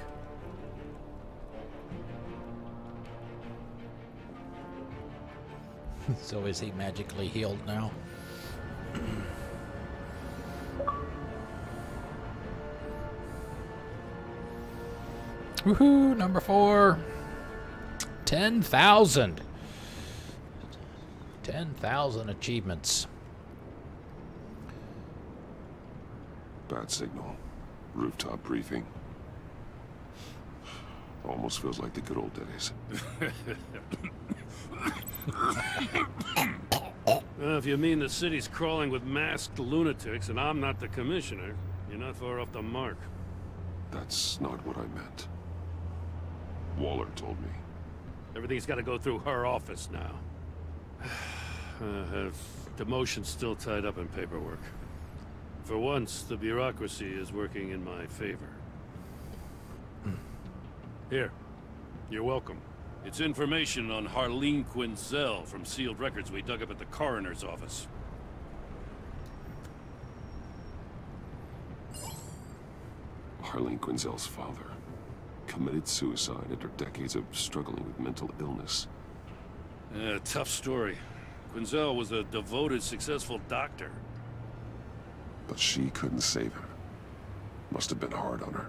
So is he magically healed now? Woohoo! Number 4. 10,000. 10,000 achievements. Bad signal. Rooftop briefing. Almost feels like the good old days. If you mean the city's crawling with masked lunatics and I'm not the commissioner, you're not far off the mark. That's not what I meant. Waller told me. Everything's got to go through her office now. Have demotion still tied up in paperwork. For once, the bureaucracy is working in my favor. Here, you're welcome. It's information on Harleen Quinzel from sealed records we dug up at the coroner's office. Harleen Quinzel's father committed suicide after decades of struggling with mental illness. Tough story. Quinzel was a devoted, successful doctor. But she couldn't save him. Must have been hard on her.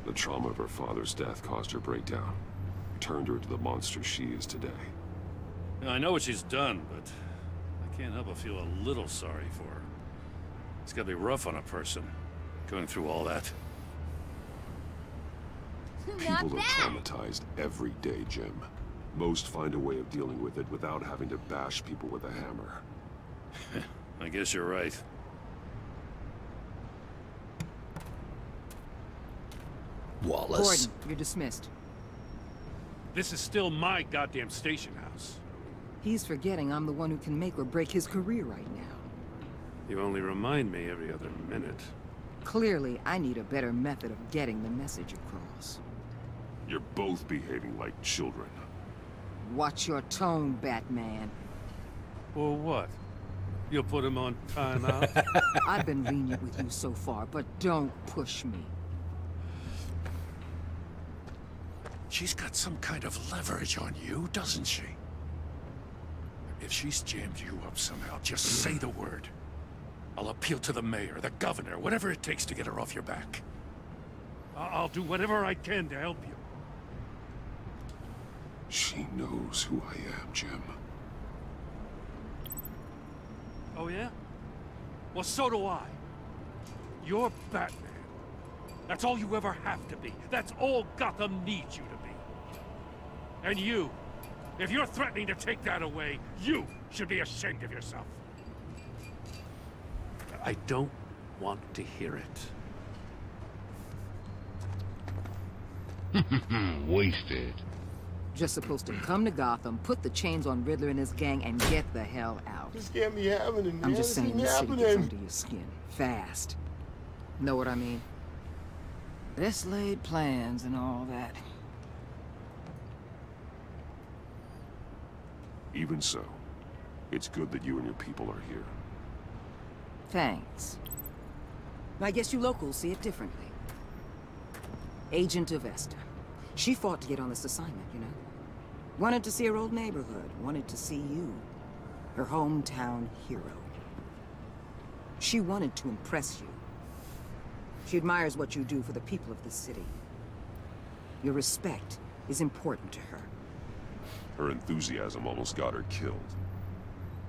The trauma of her father's death caused her breakdown. Turned her into the monster she is today. I know what she's done, but I can't help but feel a little sorry for her. It's gotta be rough on a person, going through all that. People are traumatized every day, Jim. Most find a way of dealing with it without having to bash people with a hammer. I guess you're right. Wallace. Gordon, you're dismissed. This is still my goddamn station house. He's forgetting I'm the one who can make or break his career right now. You only remind me every other minute. Clearly, I need a better method of getting the message across. You're both behaving like children. Watch your tone, Batman. Or what? You'll put him on timeout? I've been lenient with you so far, but don't push me. She's got some kind of leverage on you, doesn't she? If she's jammed you up somehow, just say the word. I'll appeal to the mayor, the governor, whatever it takes to get her off your back. I'll do whatever I can to help you. She knows who I am, Jim. Oh yeah? Well, so do I. You're Batman. That's all you ever have to be. That's all Gotham needs you to be. And you, if you're threatening to take that away, you should be ashamed of yourself. I don't want to hear it. Wasted. Just supposed to come to Gotham, put the chains on Riddler and his gang, and get the hell out. This can't be happening, man. I'm just saying the city gets happening. under your skin. Fast. Know what I mean? Best laid plans and all that. Even so, it's good that you and your people are here. Thanks. I guess you locals see it differently. Agent Avesta. She fought to get on this assignment, you know? Wanted to see her old neighborhood. Wanted to see you. Her hometown hero. She wanted to impress you. She admires what you do for the people of this city. Your respect is important to her. Her enthusiasm almost got her killed.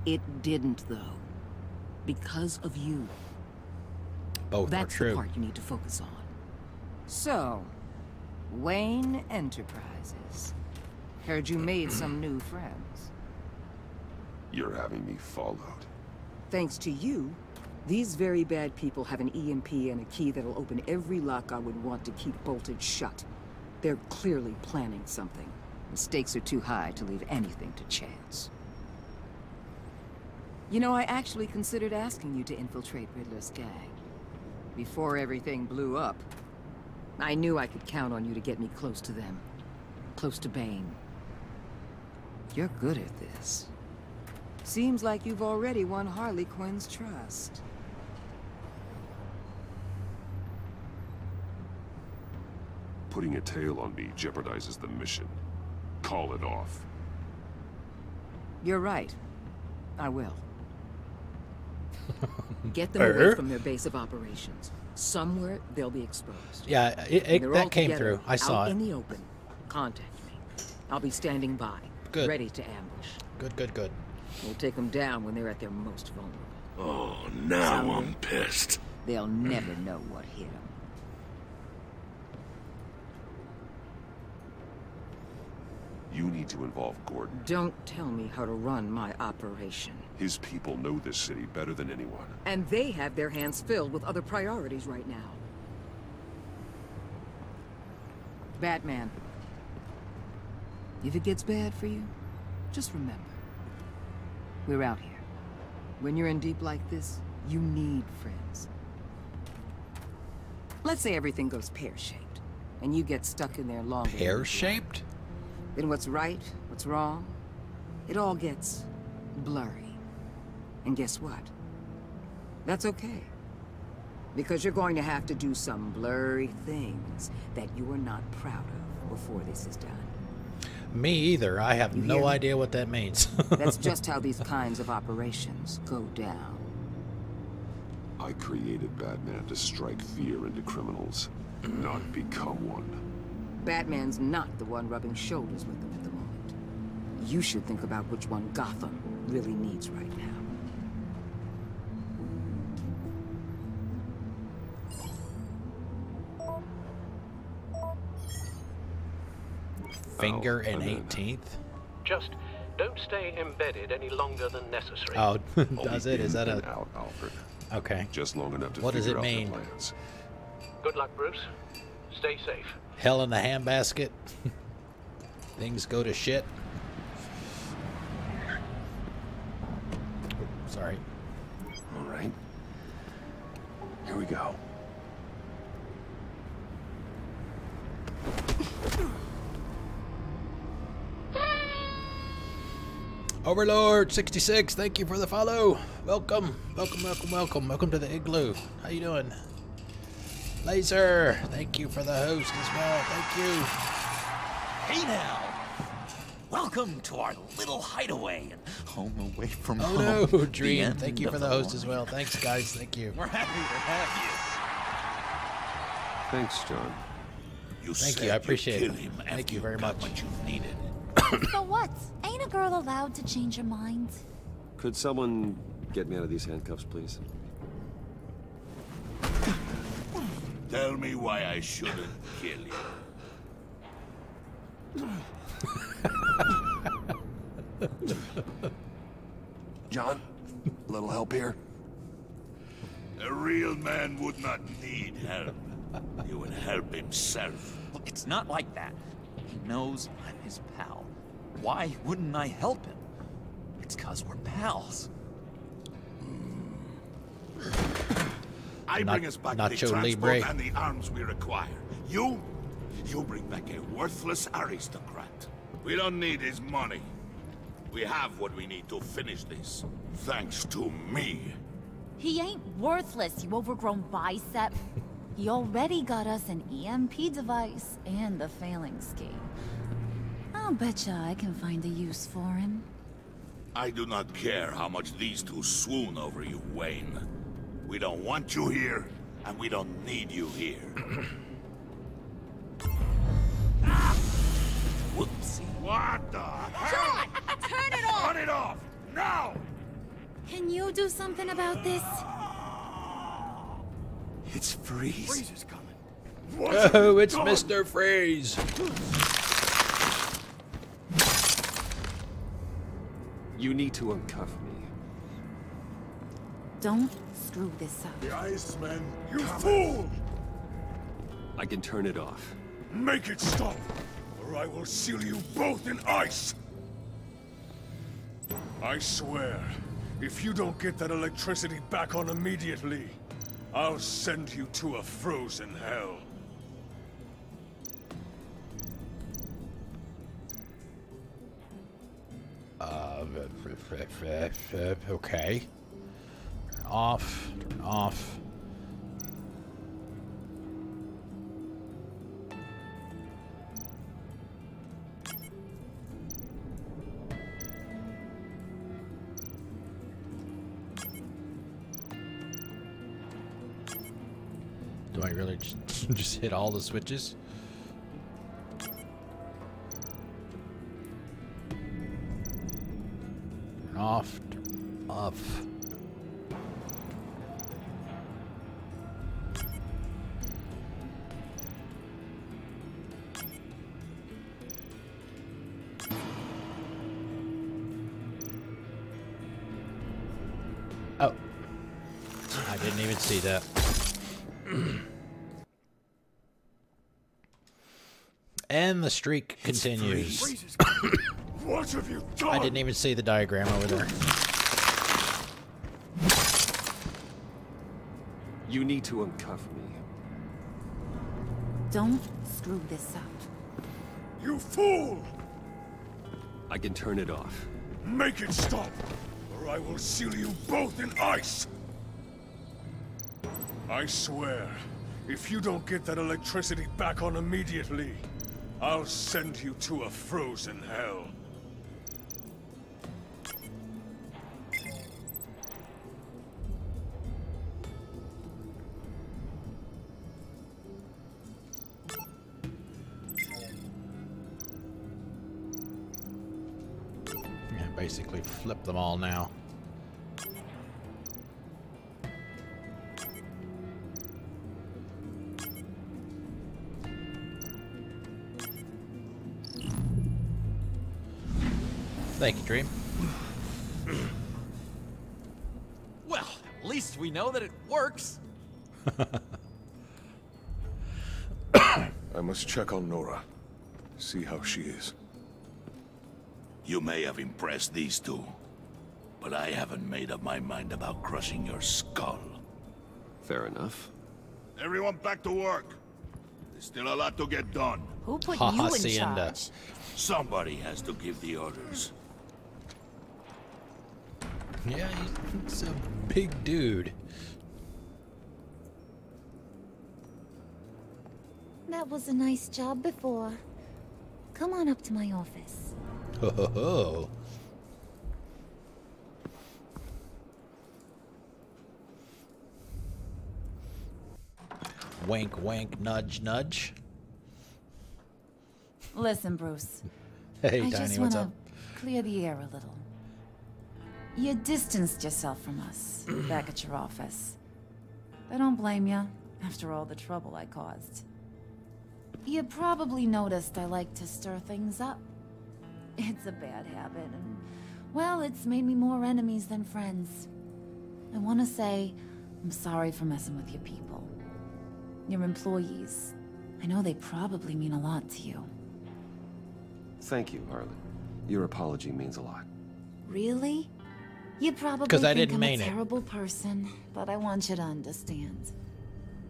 It didn't, though. Because of you. Both That's are true. the part you need to focus on. So, Wayne Enterprises. Heard you made some new friends. You're having me followed. Thanks to you, these very bad people have an EMP and a key that'll open every lock I would want to keep bolted shut. They're clearly planning something. The stakes are too high to leave anything to chance. You know, I actually considered asking you to infiltrate Riddler's gang. Before everything blew up, I knew I could count on you to get me close to them. Close to Bane. You're good at this. Seems like you've already won Harley Quinn's trust. Putting a tail on me jeopardizes the mission. Call it off. You're right. I will. Get them away from their base of operations. Somewhere they'll be exposed. Yeah, that came together, through. I saw out it. in the open. Contact me. I'll be standing by, Good. ready to ambush. Good, good, good. We'll take them down when they're at their most vulnerable. Oh, now I'm pissed. They'll never know what hit them. You need to involve Gordon. Don't tell me how to run my operation. His people know this city better than anyone. And they have their hands filled with other priorities right now. Batman. If it gets bad for you, just remember. We're out here. When you're in deep like this, you need friends. Let's say everything goes pear-shaped, and you get stuck in there longer. Pear-shaped? Then what's right, what's wrong, it all gets blurry. And guess what? That's okay. Because you're going to have to do some blurry things that you are not proud of before this is done. Me either. I have no idea what that means. That's just how these kinds of operations go down. I created Batman to strike fear into criminals, not become one. Batman's not the one rubbing shoulders with them at the moment. You should think about which one Gotham really needs right now. Finger and 18th? Just don't stay embedded any longer than necessary. Oh, does it? Is that a... out, Alfred. Okay. Just long enough to what does it figure out mean? their plans. Good luck, Bruce. Stay safe. Hell in the handbasket. Things go to shit. Sorry. All right. Here we go. Overlord 66, thank you for the follow. Welcome, welcome, welcome, welcome. Welcome to the igloo. How you doing? Laser, thank you for the host as well. Thank you. Hey now! Welcome to our little hideaway and home away from home. Oh no, The Dream, end thank you of for the host line. as well. Thanks guys, thank you. We're happy to have Thanks, John. You Thank said you, I appreciate you'd it. kill him Thank after you very got much. what you needed. So what? Ain't a girl allowed to change her mind? Could someone get me out of these handcuffs, please? Tell me why I shouldn't kill you. John, a little help here? A real man would not need help. He would help himself. Look, it's not like that. He knows I'm his pal. Why wouldn't I help him? It's 'cause we're pals. I bring us back the Nacho transport Libre. and the arms we require. You bring back a worthless aristocrat. We don't need his money. We have what we need to finish this. Thanks to me. He ain't worthless, you overgrown bicep. He already got us an EMP device and the phalanx key. I'll betcha I can find a use for him. I do not care how much these two swoon over you, Wayne. We don't want you here, and we don't need you here. Whoopsie. What the hell? John! Turn it off! Turn it off! Now! Can you do something about this? It's Freeze. Freeze is coming. Oh, it's Mr. Freeze. You need to uncuff me. Don't screw this up. The Iceman, you fool! I can turn it off. Make it stop, or I will seal you both in ice! I swear, if you don't get that electricity back on immediately, I'll send you to a frozen hell. Okay. Turn off, turn off. Do I really just hit all the switches? Turn off, turn off. Oh. I didn't even see that. And the streak continues. What have you done? I didn't even see the diagram over there. You need to uncuff me. Don't screw this up. You fool! I can turn it off. Make it stop, or I will seal you both in ice! I swear, if you don't get that electricity back on immediately, I'll send you to a frozen hell. Yeah, basically flip them all now. Thank you, Dream. Well, at least we know that it works. I must check on Nora. See how she is. You may have impressed these two, but I haven't made up my mind about crushing your skull. Fair enough. Everyone back to work. There's still a lot to get done. Who put you in charge? Somebody has to give the orders. Yeah, he's a big dude. That was a nice job before. Come on up to my office. Ho ho ho. Wink, wink, nudge, nudge. Listen, Bruce. Hey, I Tiny, just what's wanna up? clear the air a little. You distanced yourself from us back at your office. I don't blame you, after all the trouble I caused. You probably noticed I like to stir things up. It's a bad habit, and, well, it's made me more enemies than friends. I want to say I'm sorry for messing with your people. Your employees. I know they probably mean a lot to you. Thank you, Harley. Your apology means a lot. Really? You probably 'Cause I think didn't I'm mean a it. terrible person, but I want you to understand.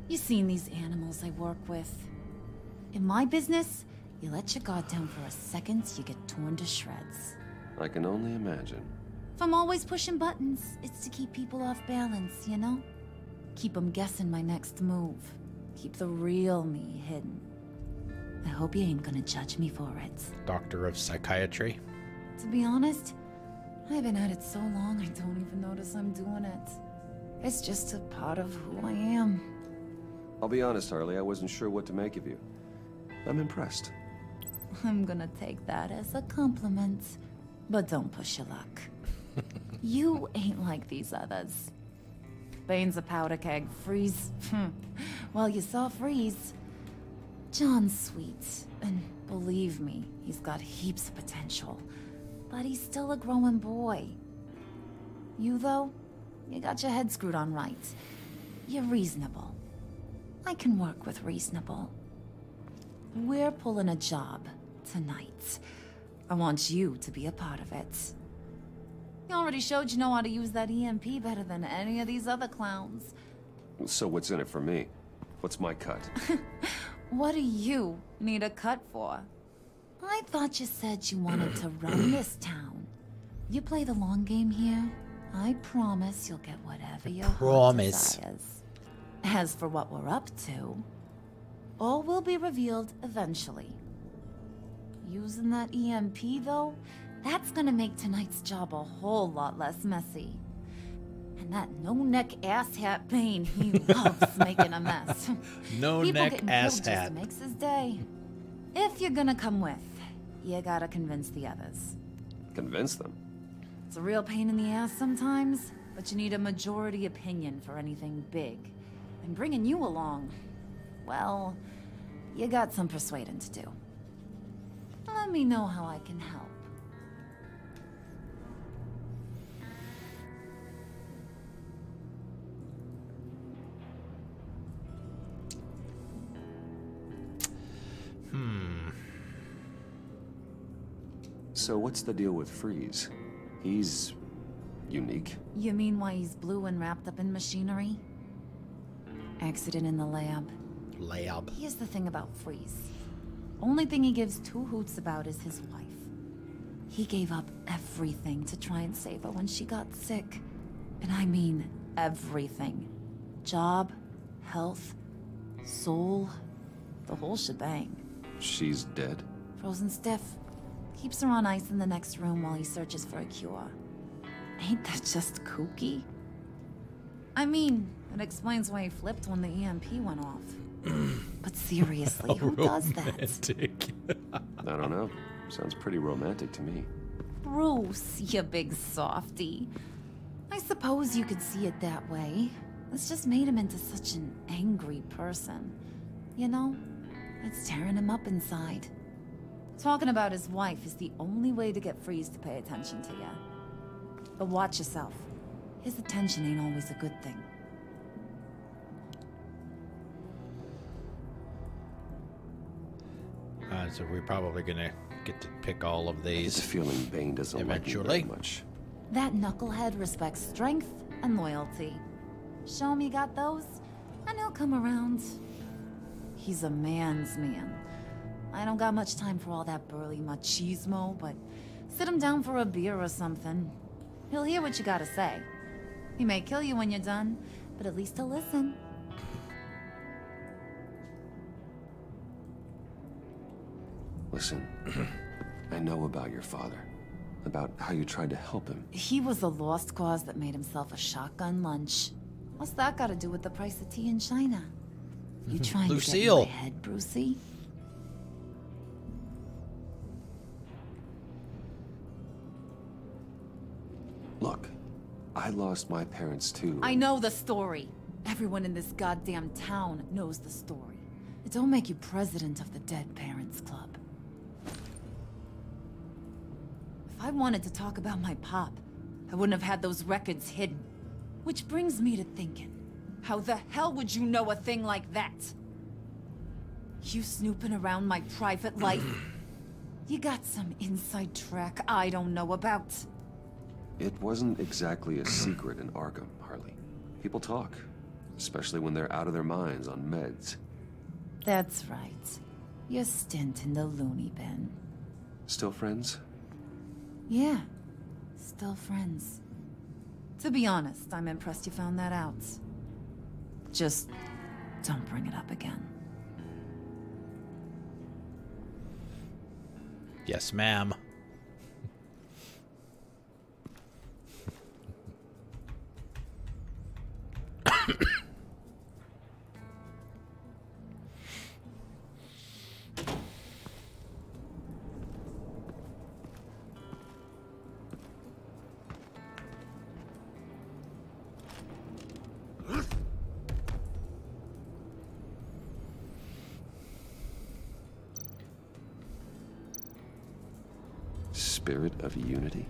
You seen these animals I work with. In my business, you let your guard down for a second, you get torn to shreds. I can only imagine. If I'm always pushing buttons, it's to keep people off balance, you know? Keep them guessing my next move. Keep the real me hidden. I hope you ain't gonna judge me for it. Doctor of Psychiatry. To be honest, I've been at it so long I don't even notice I'm doing it. It's just a part of who I am. I'll be honest, Harley, I wasn't sure what to make of you. I'm impressed. I'm gonna take that as a compliment. But don't push your luck. You ain't like these others. Bane's a powder keg. Freeze. Well, you saw Freeze. John's sweet. And believe me, he's got heaps of potential. But he's still a growing boy. You, though, you got your head screwed on right. You're reasonable. I can work with reasonable. We're pulling a job tonight. I want you to be a part of it. You already showed you know how to use that EMP better than any of these other clowns. So what's in it for me? What's my cut? What do you need a cut for? I thought you said you wanted to run this town. You play the long game here, I promise you'll get whatever your heart desires. As for what we're up to, all will be revealed eventually. Using that EMP, though, that's gonna make tonight's job a whole lot less messy. And that no-neck asshat Bane, he loves making a mess. No-neck asshat. Just makes his day. If you're gonna come with, you gotta convince the others. Convince them? It's a real pain in the ass sometimes, but you need a majority opinion for anything big. And bringing you along, well, you got some persuading to do. Let me know how I can help. So what's the deal with Freeze? He's unique? You mean why he's blue and wrapped up in machinery? Accident in the lab. Here's the thing about Freeze. Only thing he gives two hoots about is his wife. He gave up everything to try and save her when she got sick. And I mean everything. Job, health, soul, the whole shebang. She's dead? Frozen stiff. Keeps her on ice in the next room while he searches for a cure. Ain't that just kooky? I mean, it explains why he flipped when the EMP went off. But seriously, who does that? I don't know. Sounds pretty romantic to me. Bruce, you big softy. I suppose you could see it that way. It's just made him into such an angry person. You know, it's tearing him up inside. Talking about his wife is the only way to get Freeze to pay attention to you. But watch yourself. His attention ain't always a good thing. So we're probably gonna get to pick all of these. It's a feeling Bane doesn't eventually. like me very much. That knucklehead respects strength and loyalty. Show him you got those, and he'll come around. He's a man's man. I don't got much time for all that burly machismo, but sit him down for a beer or something. He'll hear what you gotta say. He may kill you when you're done, but at least he'll listen. Listen, I know about your father. About how you tried to help him. He was a lost cause that made himself a shotgun lunch. What's that got to do with the price of tea in China? You trying to get in my head, Brucey? Look, I lost my parents too. I know the story. Everyone in this goddamn town knows the story. It don't make you president of the Dead Parents Club. If I wanted to talk about my pop, I wouldn't have had those records hidden. Which brings me to thinking, how the hell would you know a thing like that? You snooping around my private life? You got some inside track I don't know about. It wasn't exactly a secret in Arkham, Harley. People talk, especially when they're out of their minds on meds. That's right. Your stint in the loony bin. Still friends? Yeah, still friends. To be honest, I'm impressed you found that out. Just don't bring it up again. Yes, ma'am. Spirit of unity?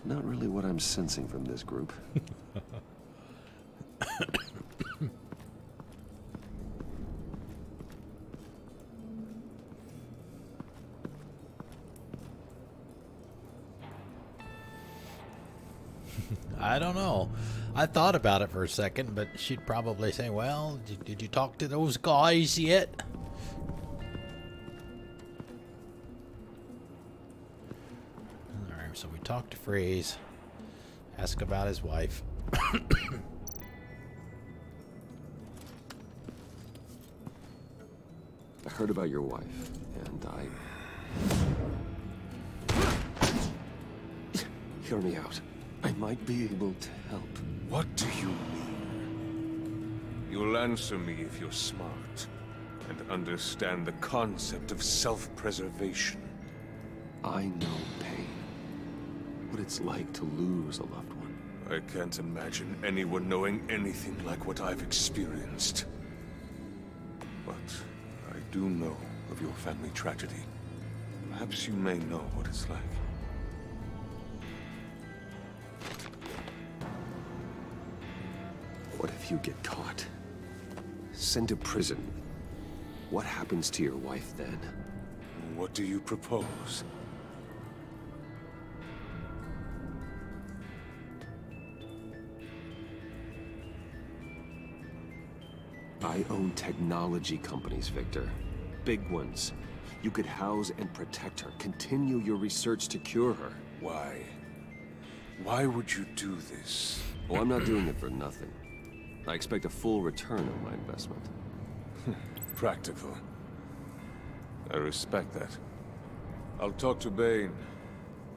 Not really what I'm sensing from this group. I don't know. I thought about it for a second, but she'd probably say, well, did you talk to those guys yet? Alright, so we talked to Freeze. Ask about his wife. I heard about your wife, and hear me out. I might be able to help. What do you mean? You'll answer me if you're smart and understand the concept of self-preservation. I know pain. What it's like to lose a loved one. I can't imagine anyone knowing anything like what I've experienced. But I do know of your family tragedy. Perhaps you may know what it's like. What if you get caught? Sent to prison. What happens to your wife then? What do you propose? I own technology companies, Victor. Big ones. You could house and protect her. Continue your research to cure her. Why? Why would you do this? Oh, I'm not doing it for nothing. I expect a full return on my investment. Practical. I respect that. I'll talk to Bane.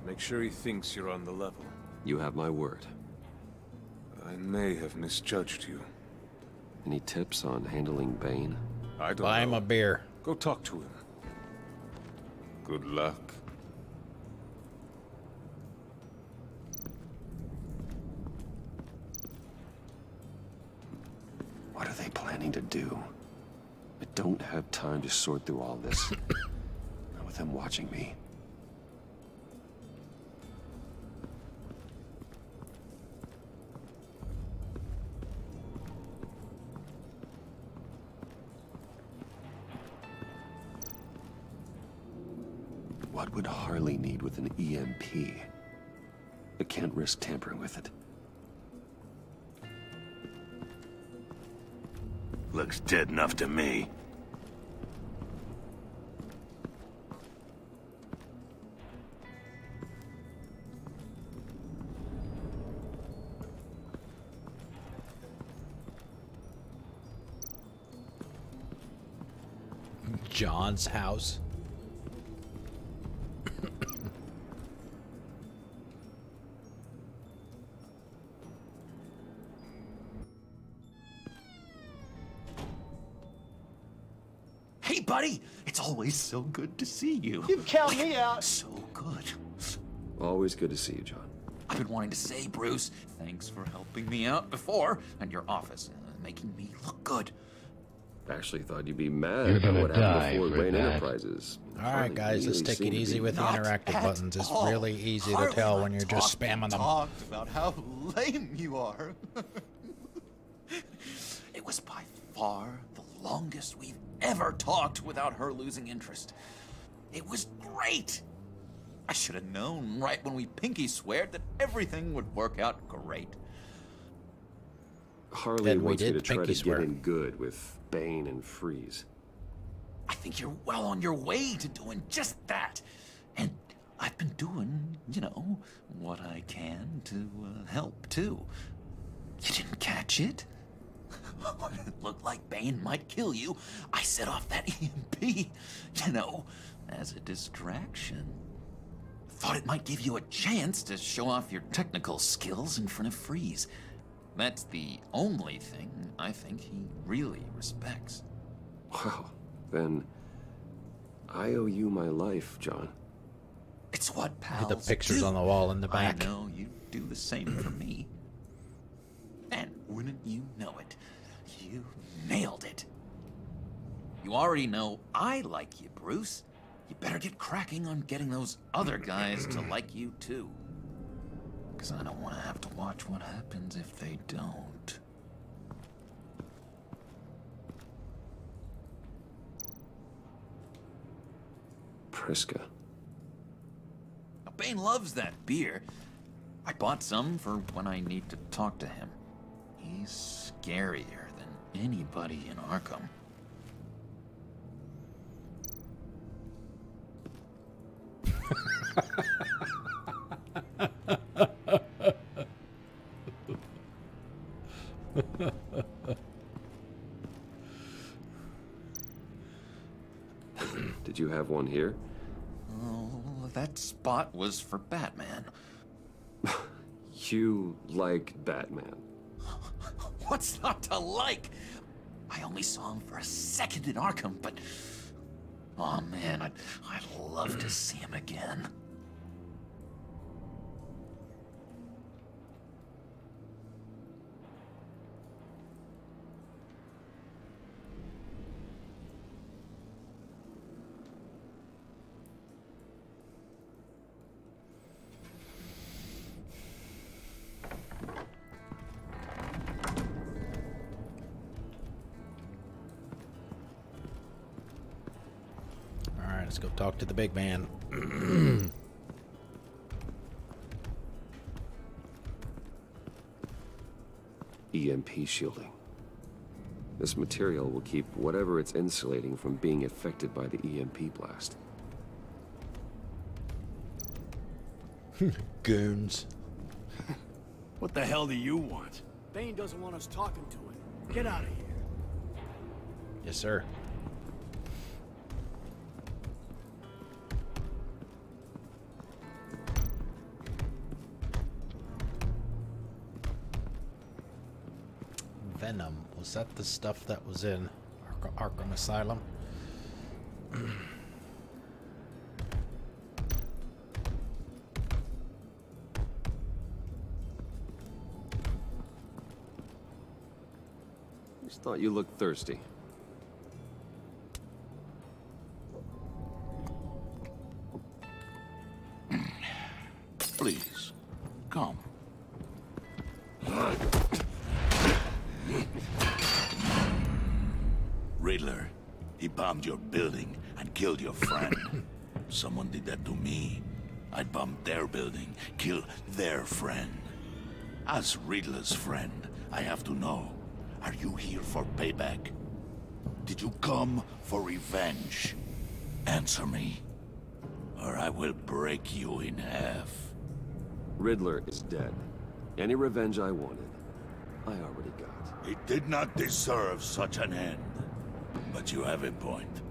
Make sure he thinks you're on the level. You have my word. I may have misjudged you. Any tips on handling Bane? I don't Buy know. him a beer. Go talk to him. Good luck. What are they planning to do? I don't have time to sort through all this. Not with them watching me. What would Harley need with an EMP? I can't risk tampering with it. Looks dead enough to me. John's house. Hey, buddy! It's always so good to see you. You count me out. So good. Always good to see you, John. I've been wanting to say, Bruce, thanks for helping me out before, and your office, making me look good. Actually thought you'd be mad You're about gonna what die happened before for Wayne that. Enterprises. Alright guys, let's take it easy with the interactive buttons. It's really easy to tell when you're just spamming them. Talked about how lame you are. It was by far the longest we've ever talked without her losing interest. It was great. I should have known right when we pinky sweared that everything would work out great. Harley Then we wants me did to try pinky to swear. get in good with Bane and Freeze. I think you're well on your way to doing just that. And I've been doing, you know, what I can to help, too. You didn't catch it? When it looked like Bane might kill you, I set off that EMP, you know, as a distraction. Thought it might give you a chance to show off your technical skills in front of Freeze. That's the only thing I think he really respects. Wow. Then I owe you my life, John. It's what Look pals at the pictures do. on the wall in the back. I know you do the same for me. And wouldn't you know it, you nailed it. You already know I like you, Bruce. You better get cracking on getting those other guys to like you too. Because I don't want to have to watch what happens if they don't. Priska. Now, Bane loves that beer. I bought some for when I need to talk to him. He's scarier than anybody in Arkham. Did you have one here? Oh, that spot was for Batman. You like Batman. What's not to like? I only saw him for a second in Arkham, but... oh man, I'd love to see him again. Alright, let's go talk to the big man. EMP shielding. This material will keep whatever it's insulating from being affected by the EMP blast. Goons. What the hell do you want? Bane doesn't want us talking to him. Get out of here. Yes, sir. Venom. Was that the stuff that was in Arkham Asylum? Just thought you looked thirsty. Please, come. Riddler, he bombed your building and killed your friend. Someone did that to me. I'd bomb their building, kill their friend. As Riddler's friend, I have to know, are you here for payback? Did you come for revenge? Answer me, or I will break you in half. Riddler is dead. Any revenge I wanted, I already got. He did not deserve such an end. But you have a point.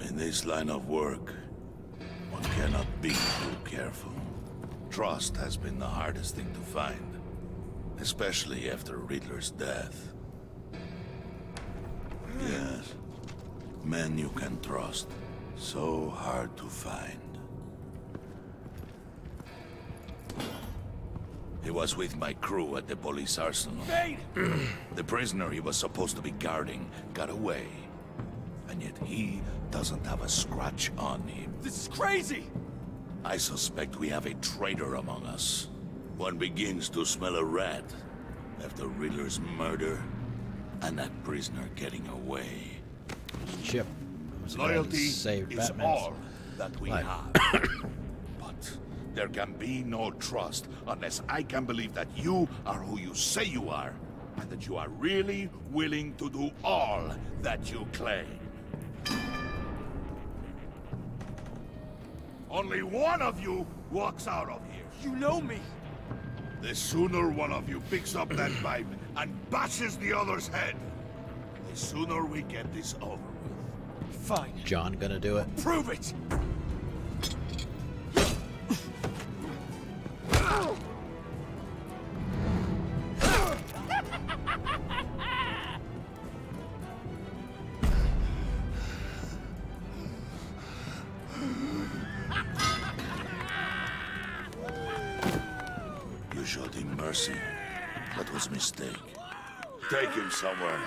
In this line of work, one cannot be too careful. Trust has been the hardest thing to find, especially after Riddler's death. Yes, men you can trust, so hard to find. He was with my crew at the police arsenal. The prisoner he was supposed to be guarding got away. And yet he doesn't have a scratch on him. This is crazy! I suspect we have a traitor among us. One begins to smell a rat after Riddler's murder and that prisoner getting away. Chip. Loyalty saved is Batman's all that we life. have. But there can be no trust unless I can believe that you are who you say you are, and that you are really willing to do all that you claim. Only one of you walks out of here. You know me. The sooner one of you picks up that pipe and bashes the other's head, the sooner we get this over with. Fine. John gonna do it? Prove it! You showed him mercy. That was a mistake. Take him somewhere.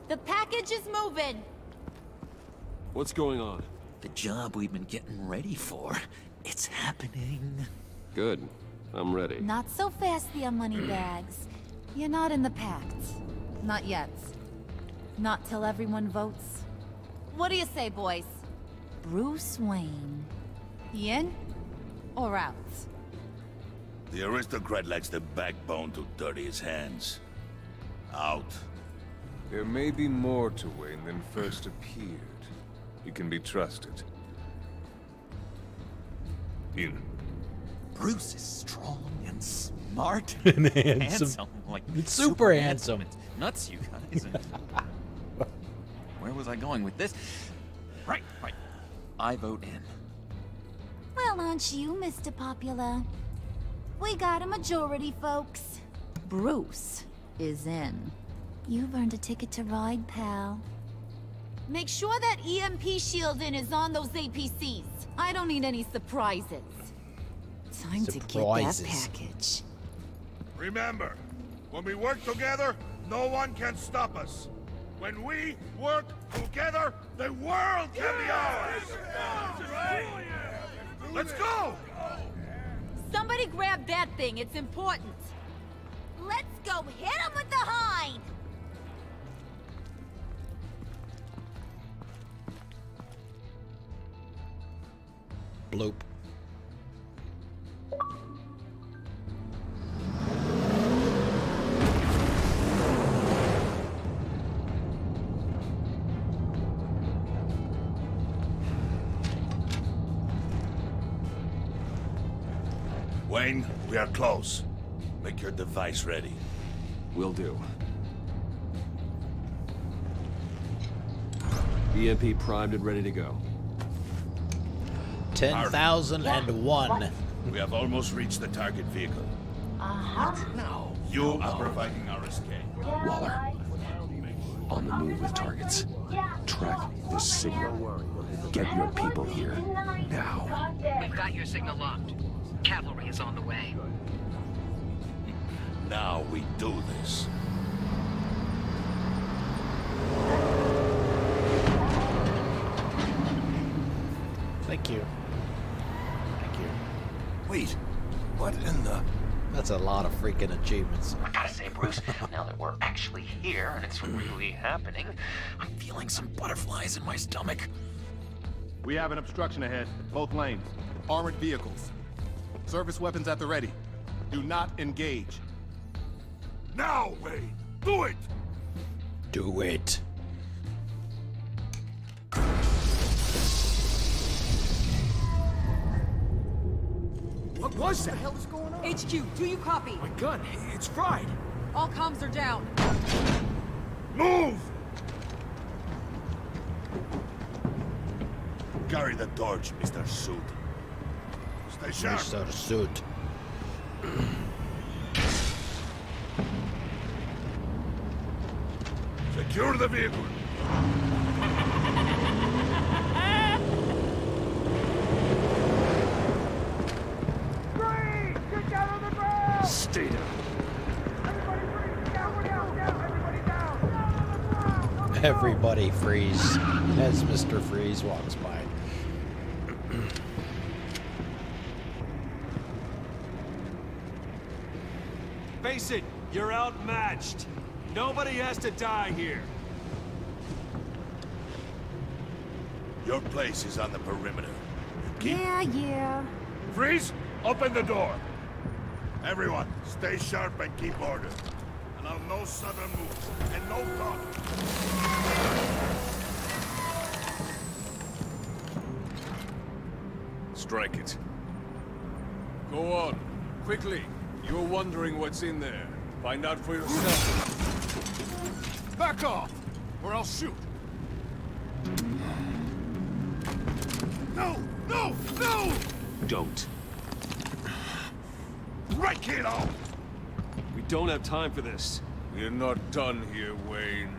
The package is moving. What's going on? The job we've been getting ready for. It's happening. Good. I'm ready. Not so fast, the Moneybags. You're not in the Pact. Not yet. Not till everyone votes. What do you say, boys? Bruce Wayne. In or out? The aristocrat lacks the backbone to dirty his hands. Out. There may be more to Wayne than first appeared. He can be trusted. In. Bruce is strong and smart And handsome. Like It's super handsome. It's nuts, you guys. Where was I going with this? Right. I vote in. Well, aren't you, Mr. Popular? We got a majority, folks. Bruce is in. You've earned a ticket to ride, pal. Make sure that EMP shielding is on those APCs. I don't need any surprises. Time to get that package. Remember, when we work together, no one can stop us. When we work together, the world can be ours! Let's go! Somebody grab that thing, it's important. Let's go hit him with the hind! Bloop. Wayne, we are close. Make your device ready. Will do. EMP primed and ready to go. 10,001. We have almost reached the target vehicle. No. You are providing our escape. Waller. On the move with targets. Track this signal. Get your people here. Now. We've got your signal locked. Cavalry is on the way. Now we do this. Thank you. Thank you. Wait, what in the... That's a lot of freaking achievements. I gotta say, Bruce, now that we're actually here and it's really happening, I'm feeling some butterflies in my stomach. We have an obstruction ahead, both lanes. Armored vehicles. Service weapons at the ready. Do not engage. Now, Wayne! Do it! Do it. What was that? What the hell is going on? HQ, do you copy? My gun, it's fried. All comms are down. Move! Carry the torch, Mr. Suit. Stay sharp. Mr. Suit. Secure the vehicle. Stay down. Everybody freeze as Mr. Freeze walks by. Face it, you're outmatched. Nobody has to die here. Your place is on the perimeter. Yeah. Freeze! Open the door! Everyone, stay sharp and keep order. Allow no sudden moves, and no talking. Strike it. Go on. Quickly. You're wondering what's in there. Find out for yourself. Back off, or I'll shoot. No! No! No! Don't. Right, kiddo! We don't have time for this. We're not done here, Wayne.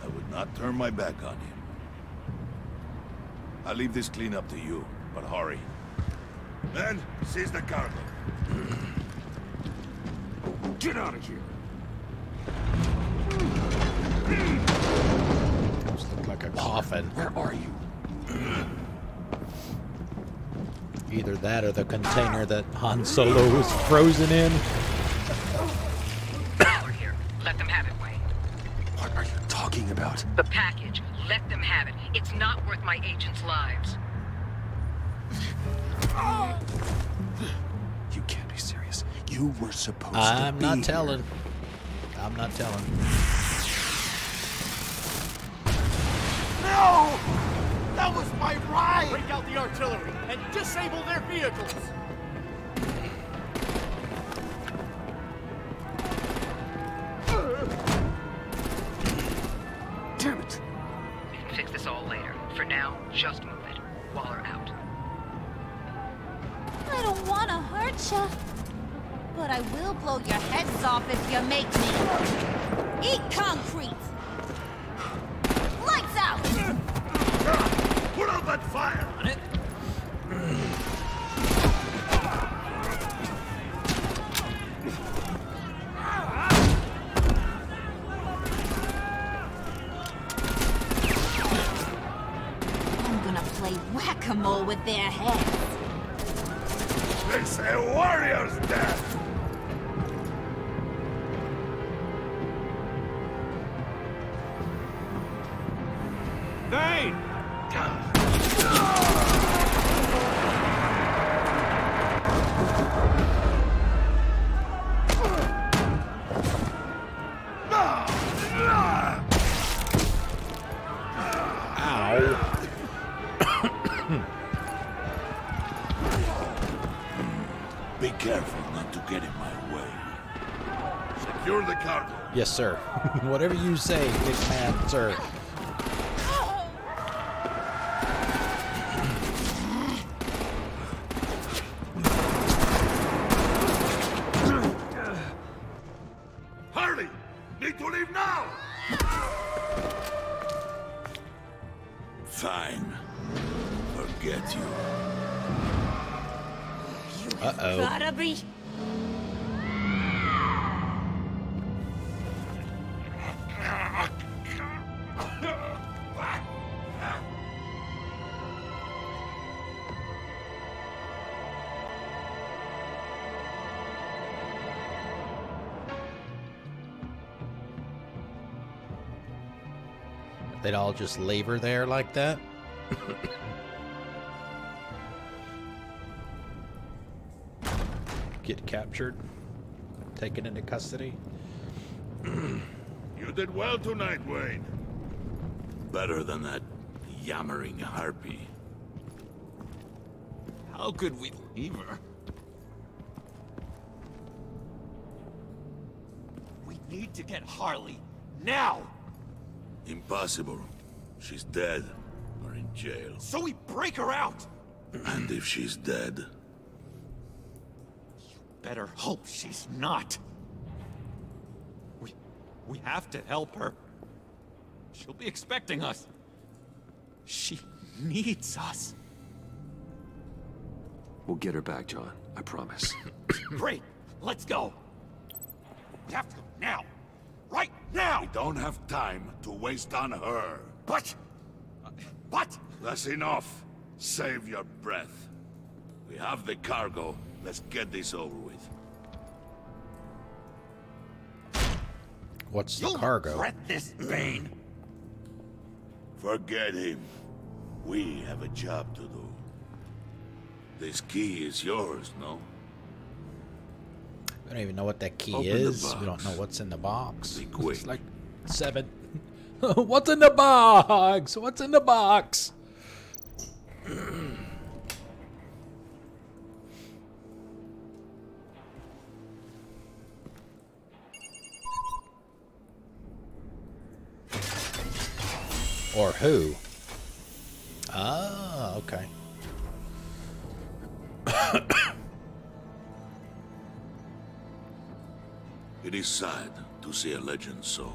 I would not turn my back on him. I'll leave this clean up to you, but hurry. Then, seize the cargo. Get out of here. Those look like a coffin. Where are you? Either that or the container that Han Solo was frozen in. We're here. Let them have it, Wayne. What are you talking about? The package. Let them have it. It's not worth my agents' lives. You can't be serious. You were supposed to be I'm not here. telling. I'm not telling. No! That was my ride! Break out the artillery and disable their vehicles! Damn it! We can fix this all later. For now, just move it. Waller out. I don't want to hurt you, but I will blow your heads off if you make me. Eat concrete! Lights out! Put out that fire! On it. I'm gonna play whack-a-mole with their heads. It's a warrior's death! Vane! Be careful not to get in my way. Secure the cargo. Yes, sir. Whatever you say, big man, sir. Fine. Forget you. Uh-oh. Gotta be. They'd all just leave her there like that? Get captured, taken into custody. You did well tonight, Wayne. Better than that yammering harpy. How could we leave her? We need to get Harley, now! Impossible. She's dead, or in jail. So we break her out! And if she's dead? Better hope she's not. We have to help her. She'll be expecting us. She needs us. We'll get her back, John. I promise. Great. Let's go. We have to go now. Right now! We don't have time to waste on her. But... That's enough. Save your breath. We have the cargo. Let's get this over with. What's the cargo? Regret this, Bane. Forget him. We have a job to do. This key is yours, no? We don't even know what that key Open the is. box. We don't know what's in the box. Be quick. It's like 7. What's in the box? What's in the box? Or who? Ah, okay. It is sad to see a legend so,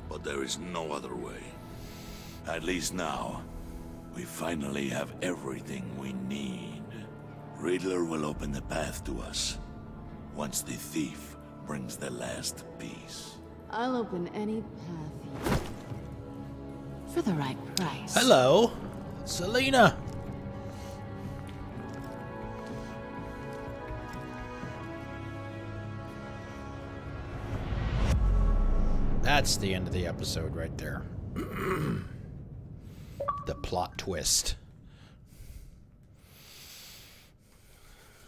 but there is no other way. At least now, we finally have everything we need. Riddler will open the path to us, once the thief brings the last piece. I'll open any path for the right price. Hello, Selena. That's the end of the episode right there. The plot twist.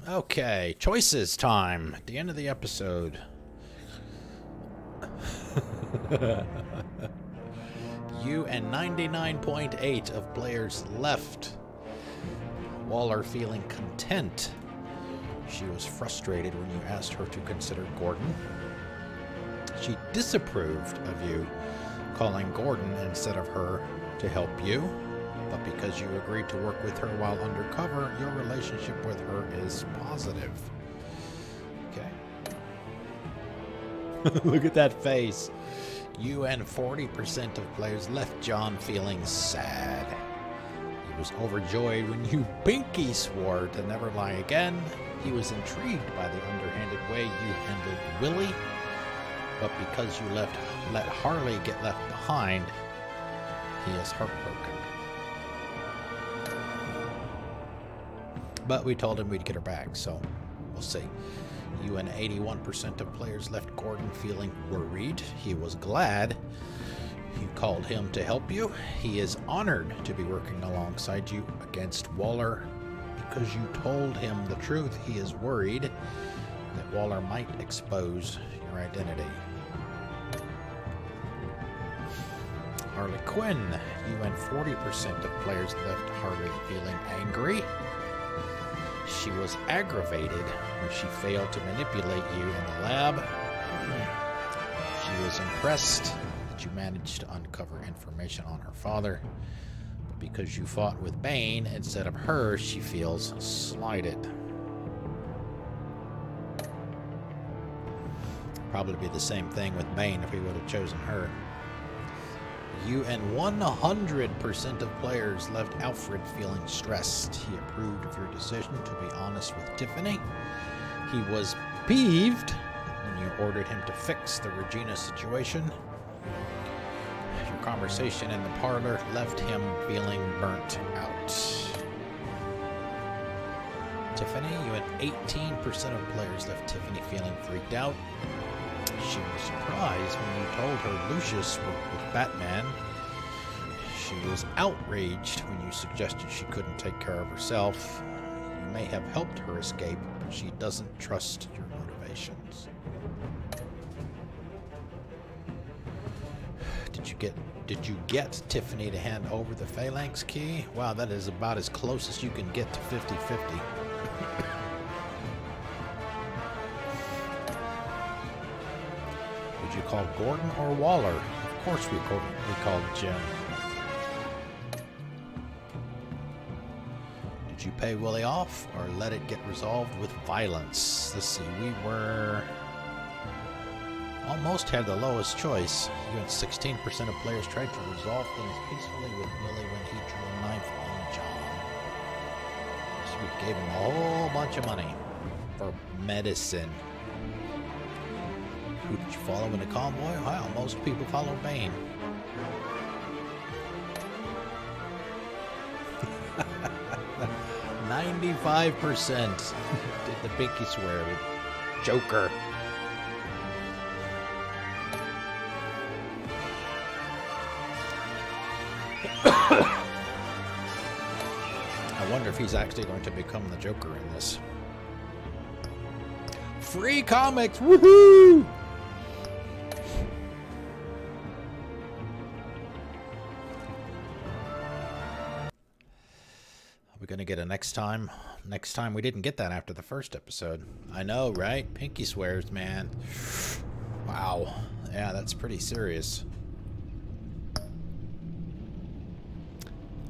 Okay, choices time. At the end of the episode. You and 99.8 of players left. Waller feeling content. She was frustrated when you asked her to consider Gordon. She disapproved of you calling Gordon instead of her to help you, but because you agreed to work with her while undercover, your relationship with her is positive. Okay. Look at that face. You and 40% of players left John feeling sad. He was overjoyed when you pinky swore to never lie again. He was intrigued by the underhanded way you handled Willie. But because you let Harley get left behind, he is heartbroken. But we told him we'd get her back, so we'll see. You and 81% of players left Gordon feeling worried. He was glad you called him to help you. He is honored to be working alongside you against Waller. Because you told him the truth, he is worried that Waller might expose your identity. Harley Quinn. You and 40% of players left Harley feeling angry. She was aggravated when she failed to manipulate you in the lab. She was impressed that you managed to uncover information on her father. But because you fought with Bane instead of her, she feels slighted. Probably be the same thing with Bane if we would have chosen her. you and 100% of players left Alfred feeling stressed. He approved of your decision to be honest with Tiffany. He was peeved when you ordered him to fix the Regina situation. Your conversation in the parlor left him feeling burnt out. Tiffany, you and 18% of players left Tiffany feeling freaked out. She was surprised when you told her Lucius worked with Batman. She was outraged when you suggested she couldn't take care of herself. You may have helped her escape, but she doesn't trust your motivations. Did you get Tiffany to hand over the Phalanx key? Wow, that is about as close as you can get to 50-50. Did you call Gordon or Waller? Of course we called Jim. Did you pay Willie off or let it get resolved with violence? Let's see, we were... almost had the lowest choice. You and 16% of players tried to resolve things peacefully with Willie when he drew a knife on John. So we gave him a whole bunch of money for medicine. Who did you follow in the convoy? Wow, most people followed Bane. "95% did the pinky swear with Joker. I wonder if he's actually going to become the Joker in this. Free comics! Woohoo! Are we going to get a next time? Next time we didn't get that after the first episode. I know, right? Pinky swears, man. Wow. Yeah, that's pretty serious.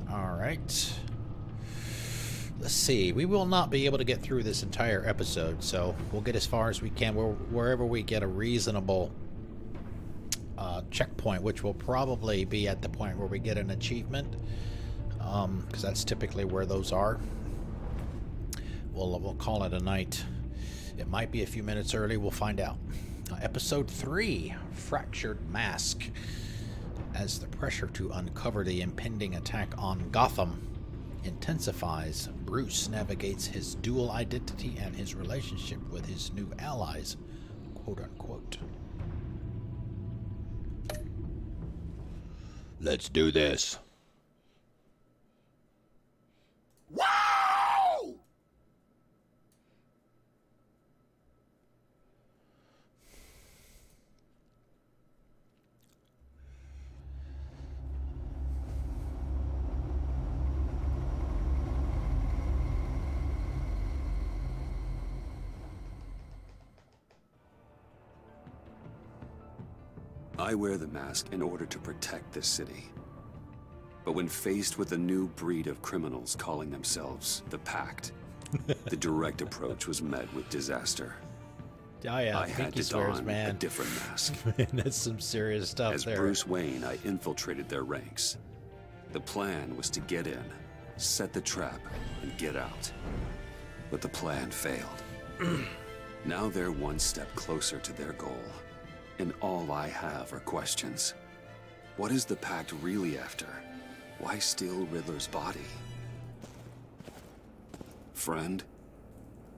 Alright. Let's see. We will not be able to get through this entire episode, so we'll get as far as we can wherever we get a reasonable checkpoint, which will probably be at the point where we get an achievement, because that's typically where those are. We'll call it a night. It might be a few minutes early. We'll find out. Episode 3, Fractured Mask. As the pressure to uncover the impending attack on Gotham intensifies, Bruce navigates his dual identity and his relationship with his new allies, quote unquote. Let's do this. Wow! I wear the mask in order to protect the city. But when faced with a new breed of criminals calling themselves the Pact, the direct approach was met with disaster. Oh yeah, I had to don a different mask. That's some serious stuff. As Bruce Wayne, I infiltrated their ranks. The plan was to get in, set the trap, and get out. But the plan failed. Now they're one step closer to their goal. And all I have are questions. What is the Pact really after? Why steal Riddler's body? Friend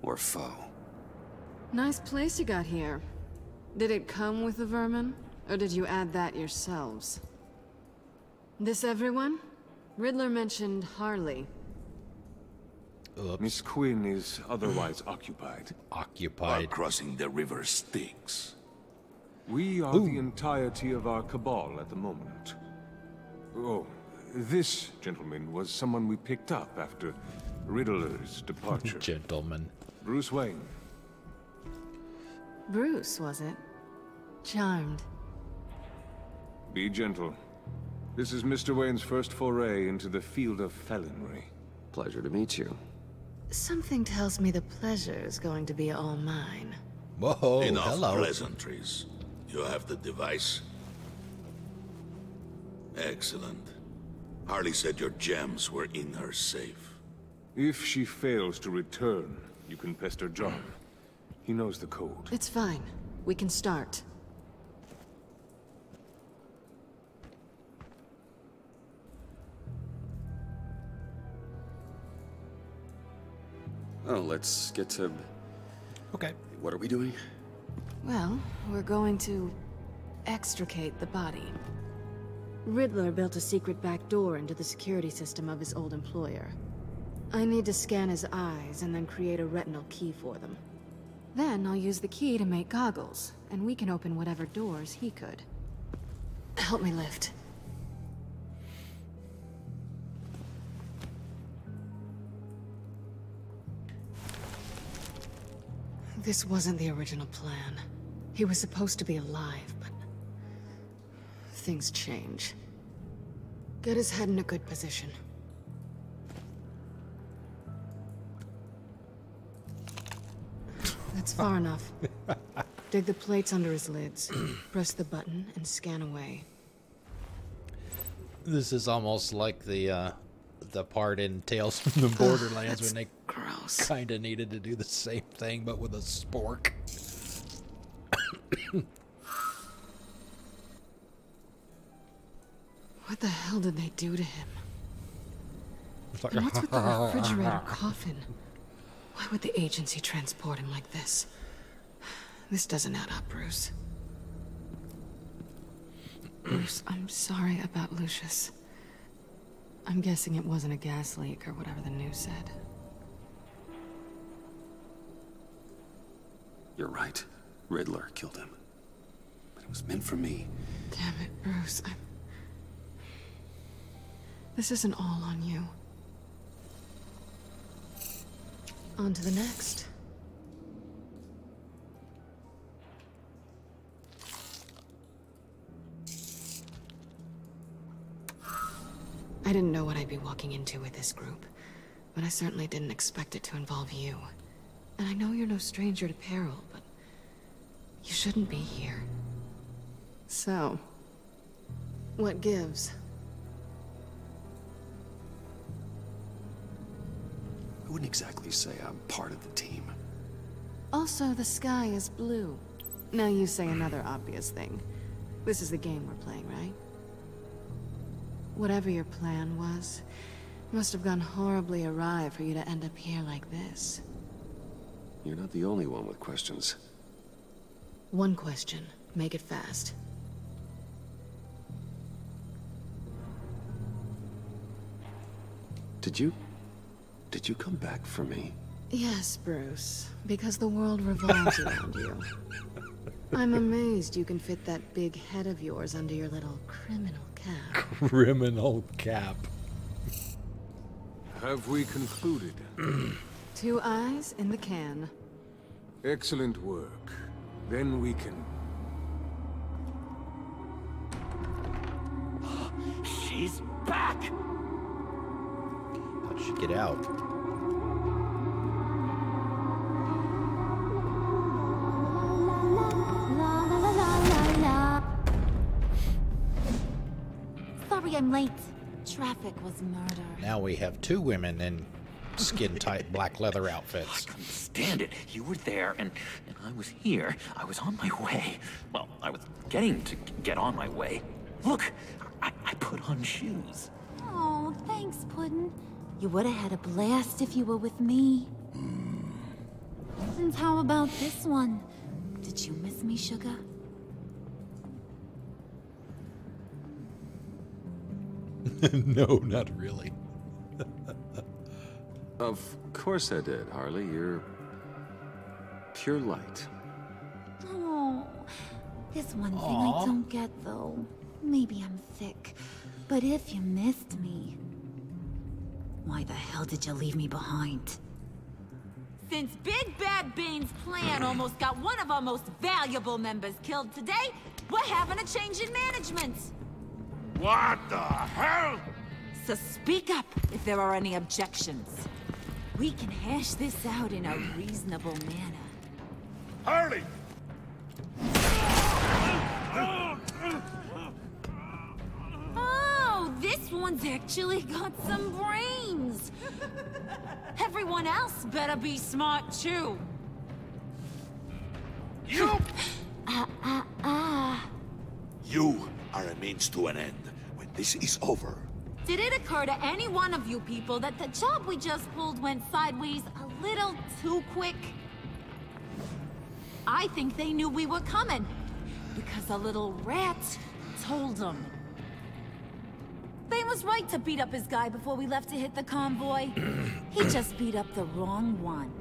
or foe? Nice place you got here. Did it come with the vermin? Or did you add that yourselves? This everyone? Riddler mentioned Harley. Oops. Miss Quinn is otherwise occupied. While crossing the river Styx. We are the entirety of our cabal at the moment. Oh, this gentleman was someone we picked up after Riddler's departure. Gentleman. Bruce Wayne. Bruce, was it? Charmed. Be gentle. This is Mr. Wayne's first foray into the field of felonry. Pleasure to meet you. Something tells me the pleasure is going to be all mine. Whoa, Enough hello. pleasantries. You have the device? Excellent. Harley said your gems were in her safe. If she fails to return, you can pester John. He knows the code. It's fine. We can start. Oh, let's get to... Okay. What are we doing? Well, we're going to extricate the body. Riddler built a secret back door into the security system of his old employer. I need to scan his eyes and then create a retinal key for them. Then I'll use the key to make goggles, and we can open whatever doors he could. Help me lift. This wasn't the original plan. He was supposed to be alive, but things change. Get his head in a good position. That's far enough. Dig the plates under his lids. Press the button and scan away. This is almost like the part in Tales from the Borderlands when they kind of needed to do the same thing, but with a spork. What the hell did they do to him? Like, and what's with the refrigerator coffin? Why would the agency transport him like this? This doesn't add up, Bruce. Bruce, I'm sorry about Lucius. I'm guessing it wasn't a gas leak or whatever the news said. You're right. Riddler killed him. But it was meant for me. Damn it, Bruce. This isn't all on you. On to the next. I didn't know what I'd be walking into with this group, but I certainly didn't expect it to involve you. And I know you're no stranger to peril, but you shouldn't be here. So, what gives? I wouldn't exactly say I'm part of the team. Also, the sky is blue. Now you say another obvious thing. This is the game we're playing, right? Whatever your plan was, must have gone horribly awry for you to end up here like this. You're not the only one with questions. One question. Make it fast. Did you come back for me? Yes, Bruce. Because the world revolves around you. I'm amazed you can fit that big head of yours under your little criminal cap. Criminal cap. Have we concluded? 2 eyes in the can. Excellent work. Then we can... She's back! How'd she get out? Sorry I'm late. Traffic was murder. Now we have 2 women in skin-tight black leather outfits. I couldn't stand it. You were there, and I was here. I was on my way. Well, I was getting to get on my way. Look, I put on shoes. Oh, thanks, Puddin'. You would have had a blast if you were with me. And how about this one? Did you miss me, sugar? No, not really. Of course I did, Harley. You're pure light. Oh, there's one thing I don't get, though. Maybe I'm thick, but if you missed me, why the hell did you leave me behind? Since Big Bad Bane's plan almost got one of our most valuable members killed today, we're having a change in management. What the hell? So speak up if there are any objections. We can hash this out in a reasonable manner. Harley! Ah! This one's actually got some brains. Everyone else better be smart too. You! You are a means to an end. When this is over, Did it occur to any one of you people that the job we just pulled went sideways a little too quick? I think they knew we were coming, because a little rat told them. They was right to beat up his guy before we left to hit the convoy. He just beat up the wrong one.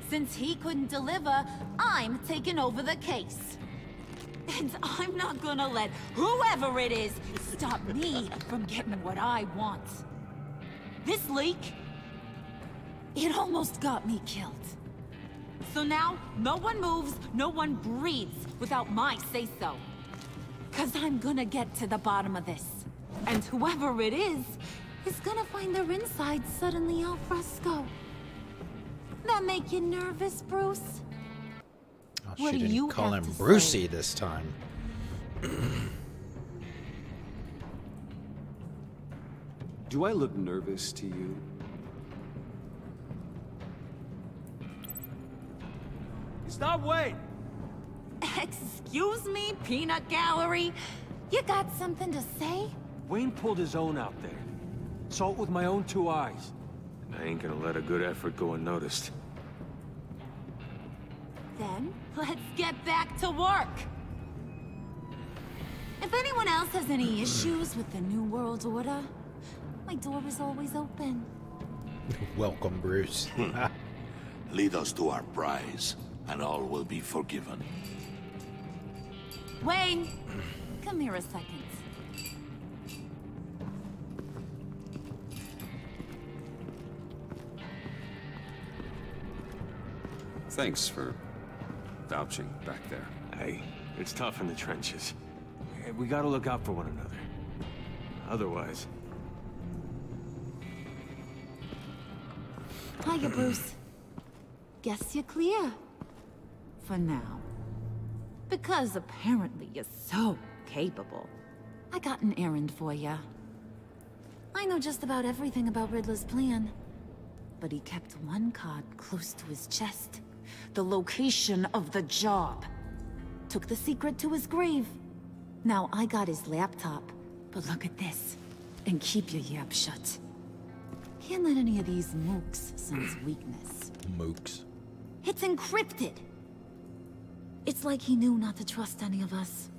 Since he couldn't deliver, I'm taking over the case. And I'm not gonna let whoever it is stop me from getting what I want. This leak, it almost got me killed. So now, no one moves, no one breathes without my say-so. 'Cause I'm gonna get to the bottom of this. And whoever it is gonna find their inside suddenly al fresco. That make you nervous, Bruce? Oh, What she do didn't you call have him to Brucey say? this time. Do I look nervous to you? Stop, wait! Excuse me, peanut gallery? You got something to say? Wayne pulled his own out there. Saw it with my own 2 eyes. I ain't gonna let a good effort go unnoticed. Then, let's get back to work. If anyone else has any issues with the New World Order, my door is always open. Welcome, Bruce. lead us to our prize, and all will be forgiven. Wayne, come here a second. Thanks for vouching back there. Hey, it's tough in the trenches. We gotta look out for one another. Otherwise... Hiya, Bruce. Guess you're clear. For now. Because apparently you're so capable. I got an errand for you. I know just about everything about Riddler's plan. But he kept one card close to his chest. The location of the job. Took the secret to his grave. Now I got his laptop. But look at this. And keep your yap shut. Can't let any of these mooks sense weakness. Mooks. It's encrypted. It's like he knew not to trust any of us.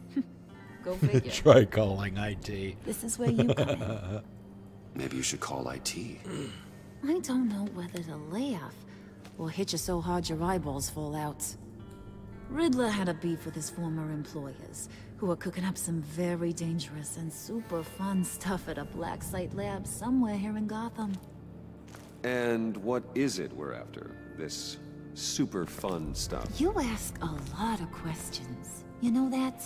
Go figure. Try calling IT. This is where you come in. Maybe you should call IT. I don't know whether to laugh or hit you so hard your eyeballs fall out. Riddler had a beef with his former employers, who were cooking up some very dangerous and super fun stuff at a black site lab somewhere here in Gotham. And what is it we're after? This super fun stuff? You ask a lot of questions. You know that?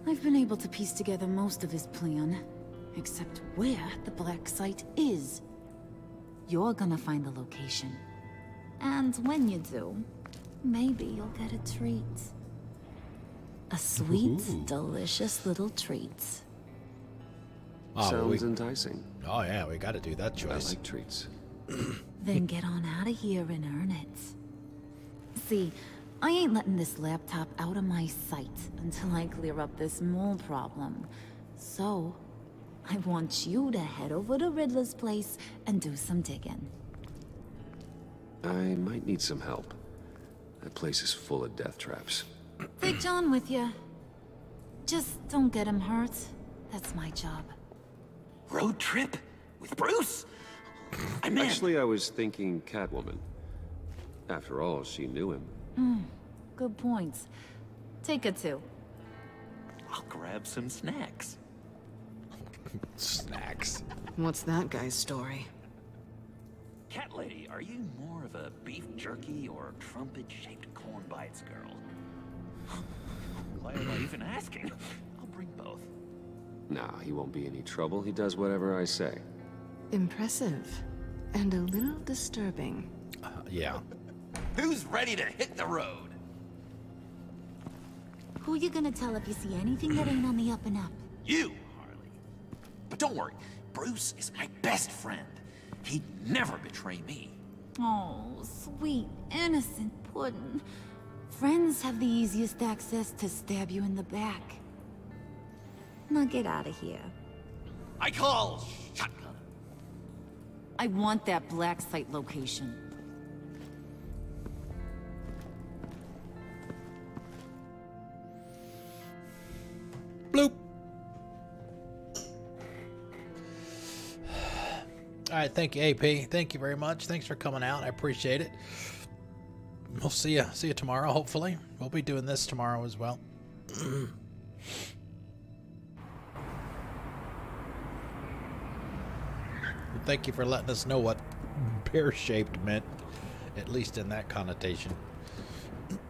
I've been able to piece together most of his plan, except where the black site is. You're gonna find the location. And when you do, maybe you'll get a treat. A sweet, delicious little treat. Oh, Sounds enticing. Oh yeah, we gotta do that choice. I like treats. Then get on out of here and earn it. See, I ain't letting this laptop out of my sight until I clear up this mole problem. So, I want you to head over to Riddler's place and do some digging. I might need some help. That place is full of death traps. Take John with you. Just don't get him hurt. That's my job. Road trip? With Bruce? I'm in. Actually, I was thinking Catwoman. After all, she knew him. Good points. Take it too. I'll grab some snacks. Snacks. What's that guy's story? Cat lady, are you more of a beef jerky or trumpet-shaped corn bites girl? Why am I even asking? I'll bring both. Nah, he won't be any trouble. He does whatever I say. Impressive. And a little disturbing. Yeah. Who's ready to hit the road? Who you gonna tell if you see anything that ain't on the up and up? You, But don't worry, Bruce is my best friend. He'd never betray me. Oh, sweet, innocent Puddin'. Friends have the easiest access to stab you in the back. Now get out of here. I call shotgun. I want that black site location. Bloop. All right, thank you, AP. Thank you very much. Thanks for coming out. I appreciate it. We'll see you tomorrow, hopefully. We'll be doing this tomorrow as well. Thank you for letting us know what pear-shaped meant, at least in that connotation.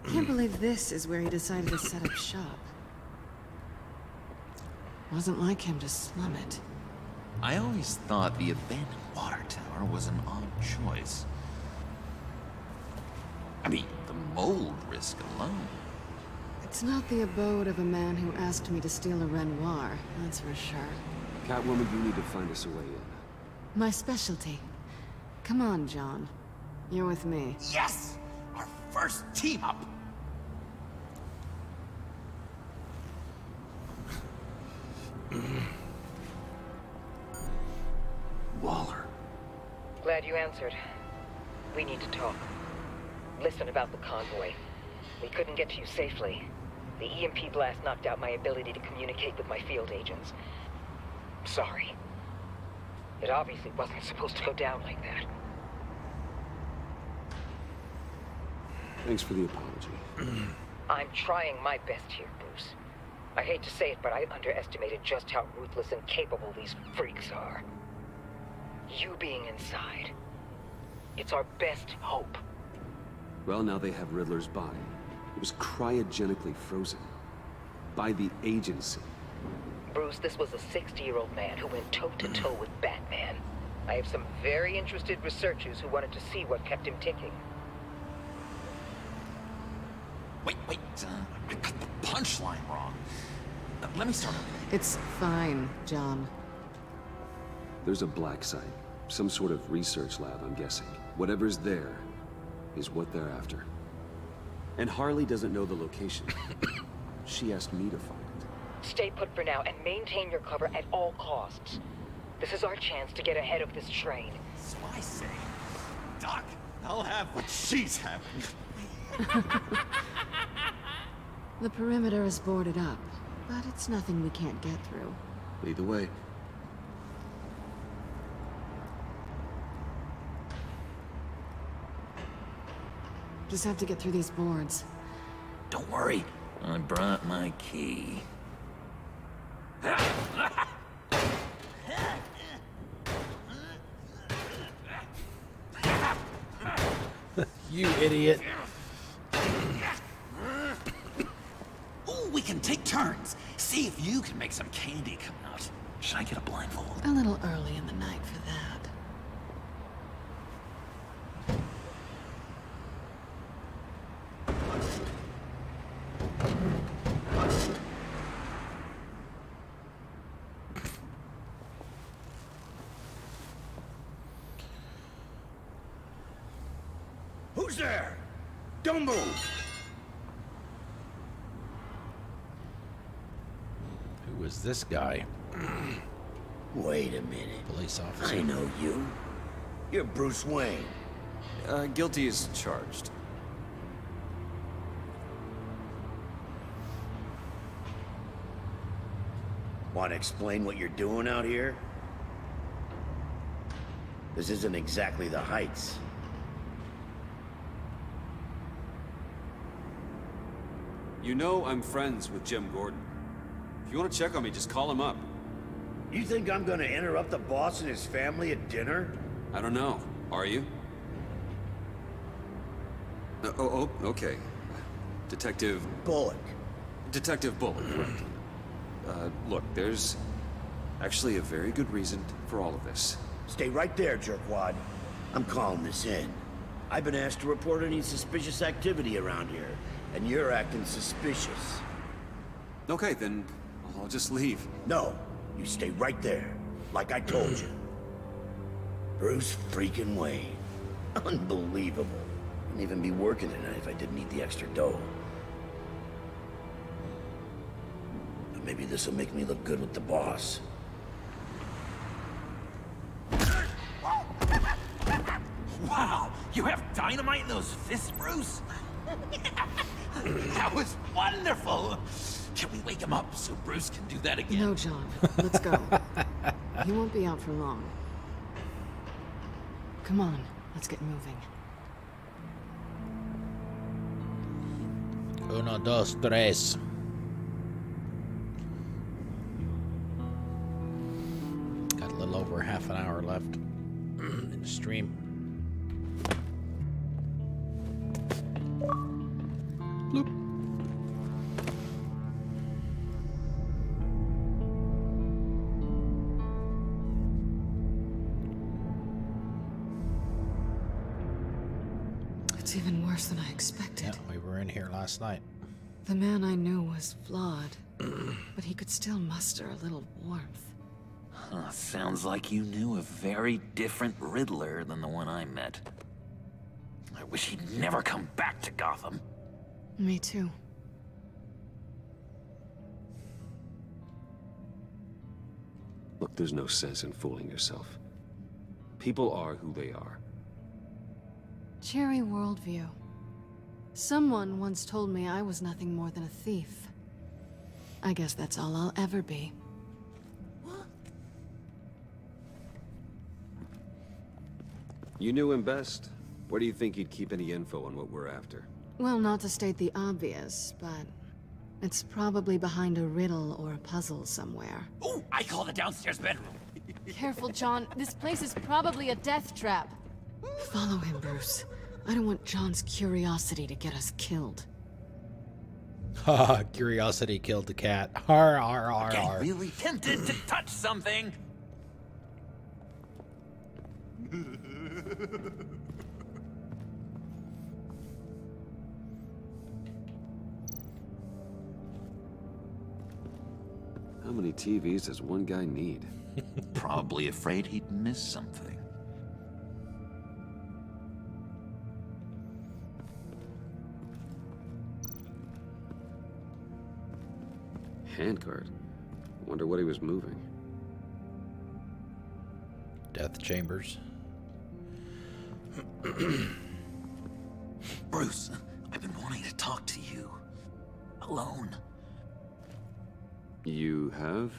Can't believe this is where he decided to set up shop. Wasn't like him to slum it. I always thought the abandoned water tower was an odd choice. I mean, the mold risk alone. It's not the abode of a man who asked me to steal a Renoir, that's for sure. Catwoman, you need to find us a way in. My specialty. Come on, John. You're with me. Yes! Our first team up! Waller. Glad you answered. We need to talk. Listen about the convoy. We couldn't get to you safely. The EMP blast knocked out my ability to communicate with my field agents. Sorry. It obviously wasn't supposed to go down like that. Thanks for the apology. I'm trying my best here, Bruce. I hate to say it, but I underestimated just how ruthless and capable these freaks are. You being inside, it's our best hope. Well, now they have Riddler's body. It was cryogenically frozen. By the agency. Bruce, this was a 60-year-old man who went toe-to-toe with Batman. I have some very interested researchers who wanted to see what kept him ticking. Wait, I got the punchline wrong. Let me start over. It's fine, John. There's a black site. Some sort of research lab, I'm guessing. Whatever's there is what they're after. And Harley doesn't know the location. She asked me to find it. Stay put for now and maintain your cover at all costs. This is our chance to get ahead of this train. So I say, Doc, I'll have what she's having. The perimeter is boarded up, but it's nothing we can't get through. Lead the way. Just have to get through these boards. Don't worry, I brought my key. You idiot. Ooh, we can take turns. See if you can make some candy come out. Should I get a blindfold? A little early in the night for that. Who's there? Don't move! Who is this guy? Wait a minute. Police officer. I know you. You're Bruce Wayne. Guilty as charged. Want to explain what you're doing out here? This isn't exactly the Heights. You know I'm friends with Jim Gordon. If you want to check on me, just call him up. You think I'm gonna interrupt the boss and his family at dinner? I don't know. Are you? Okay. Detective... Bullock. Detective Bullock, correct. Look, there's actually a very good reason for all of this. Stay right there, jerkwad. I'm calling this in. I've been asked to report any suspicious activity around here, and you're acting suspicious. Okay, then I'll just leave. No, you stay right there. like I told you. Bruce freaking Wayne. Unbelievable. Wouldn't even be working tonight if I didn't need the extra dough. But maybe this'll make me look good with the boss. Wow, you have dynamite in those fists, Bruce? That was wonderful. Can we wake him up so Bruce can do that again? No, John. Let's go. He won't be out for long. Come on, let's get moving. 1, 2, 3. Got a little over half an hour left in the stream. Bloop. It's even worse than I expected. Yeah, we were in here last night. The man I knew was flawed, but he could still muster a little warmth. Huh, sounds like you knew a very different Riddler than the one I met. I wish he'd never come back to Gotham. Me too. Look, there's no sense in fooling yourself. People are who they are. Cherry worldview. Someone once told me I was nothing more than a thief. I guess that's all I'll ever be. You knew him best. Where do you think he'd keep any info on what we're after? Well, not to state the obvious, but it's probably behind a riddle or a puzzle somewhere. Ooh, I call the downstairs bedroom. Careful, John. This place is probably a death trap. Follow him, Bruce. I don't want John's curiosity to get us killed. Haha, curiosity killed the cat. Har, har, har, Getting har. really tempted to touch something. How many TVs does one guy need? Probably afraid he'd miss something. Handcart. Wonder what he was moving. Death chambers. Bruce, I've been wanting to talk to you. Alone. You have?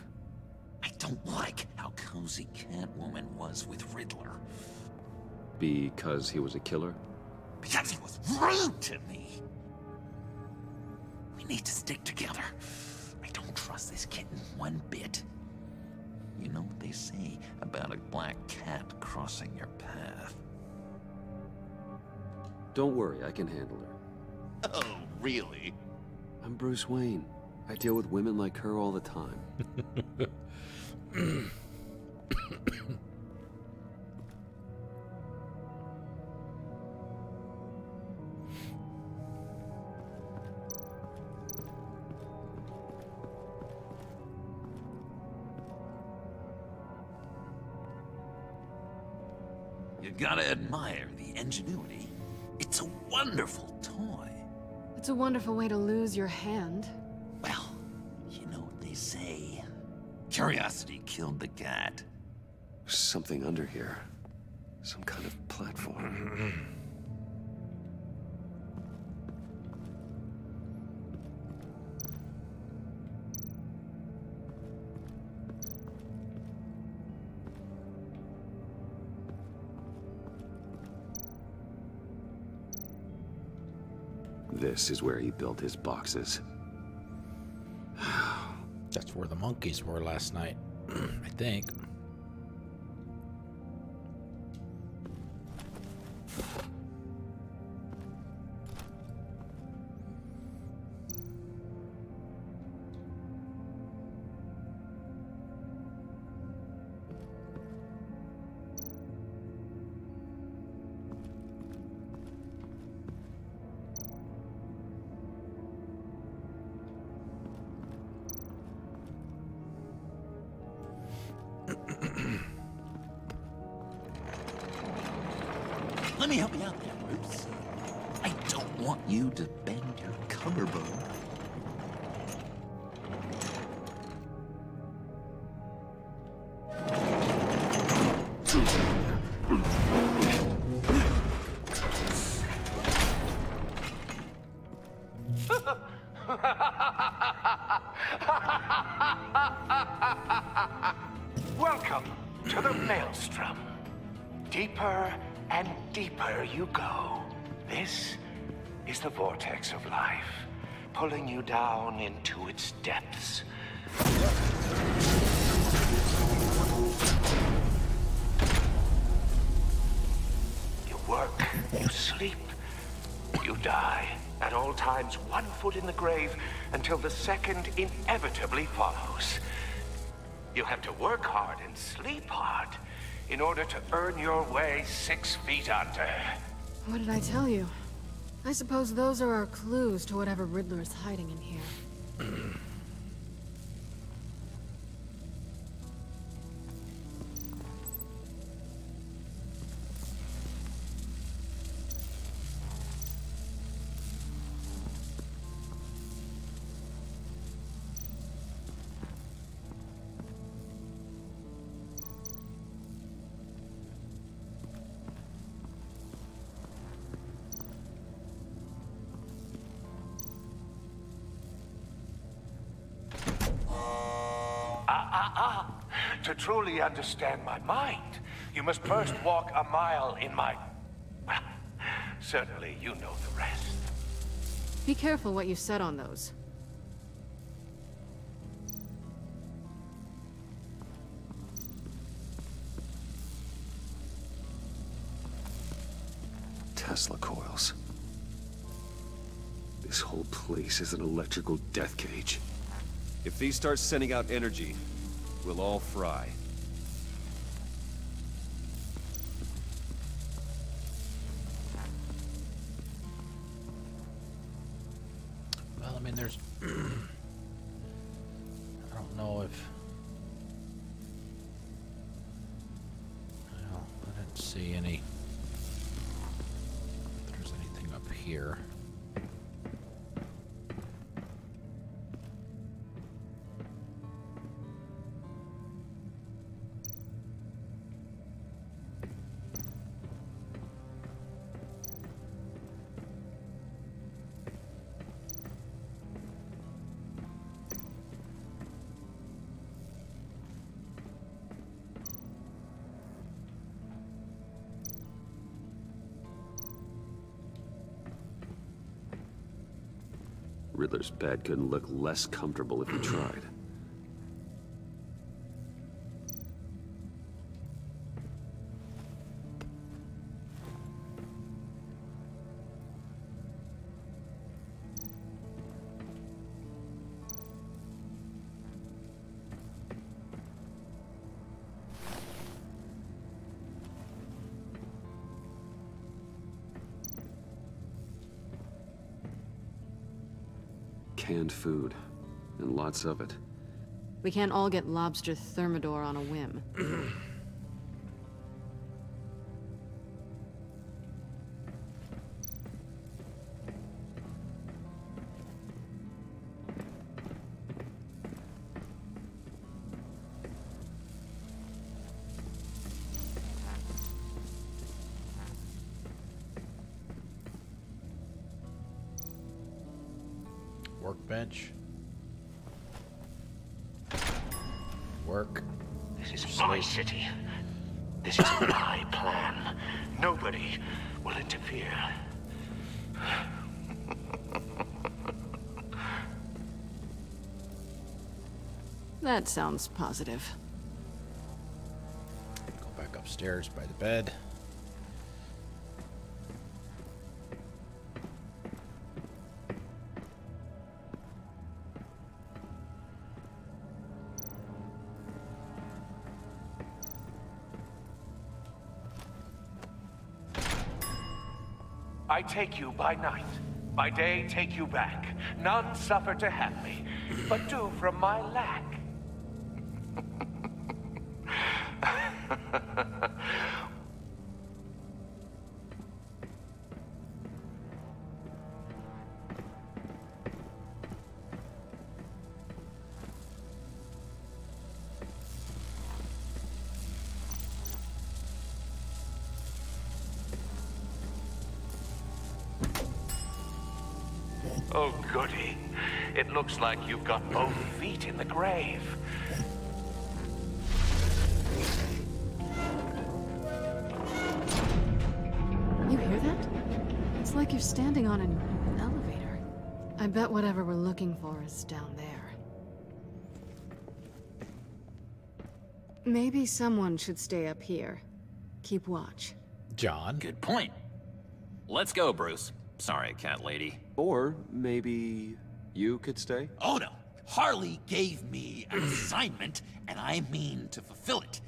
I don't like how cozy Catwoman was with Riddler. Because he was a killer? Because he was rude to me. We need to stick together. I don't trust this kitten one bit. You know what they say about a black cat crossing your path? Don't worry, I can handle her. Oh, really? I'm Bruce Wayne. I deal with women like her all the time. You gotta admire the ingenuity. It's a wonderful toy. It's a wonderful way to lose your hand. Well, you know what they say. Curiosity killed the cat. There's something under here. Some kind of platform. This is where he built his boxes. That's where the monkeys were last night, I think. Let me help you out there, Bruce. I don't want you to bend your collarbone. Welcome to the Maelstrom. Deeper and deeper you go. This is the vortex of life, pulling you down into its depths. You work, you sleep, you die. At all times, one foot in the grave until the second inevitably follows. You have to work hard and sleep hard in order to earn your way 6 feet under. What did I tell you? I suppose those are our clues to whatever Riddler is hiding in here. To truly understand my mind, you must first walk a mile in my... Well, certainly you know the rest. Be careful what you said on those. Tesla coils. This whole place is an electrical death cage. If these start sending out energy, we'll all fry. Well, I mean, there's... I don't know if... Well, I didn't see any... If there's anything up here. Riddler's bed couldn't look less comfortable if he tried. Canned food, and lots of it. We can't all get lobster thermidor on a whim. Workbench. Work. This is my city. This is my plan. Nobody will interfere. That sounds positive. Go back upstairs by the bed. I take you by night. By day, take you back. None suffer to have me, but do from my lack. Oh, goody. It looks like you've got both feet in the grave. You hear that? It's like you're standing on an elevator. I bet whatever we're looking for is down there. Maybe someone should stay up here. Keep watch. John? Good point. Let's go, Bruce. Sorry, cat lady. Or maybe you could stay? Oh no! Harley gave me an assignment, and I mean to fulfill it.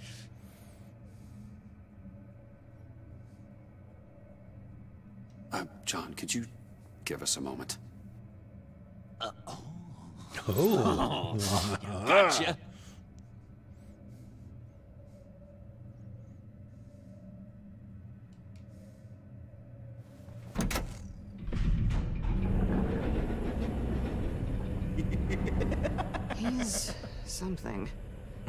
John, could you give us a moment? Oh, gotcha. He's something.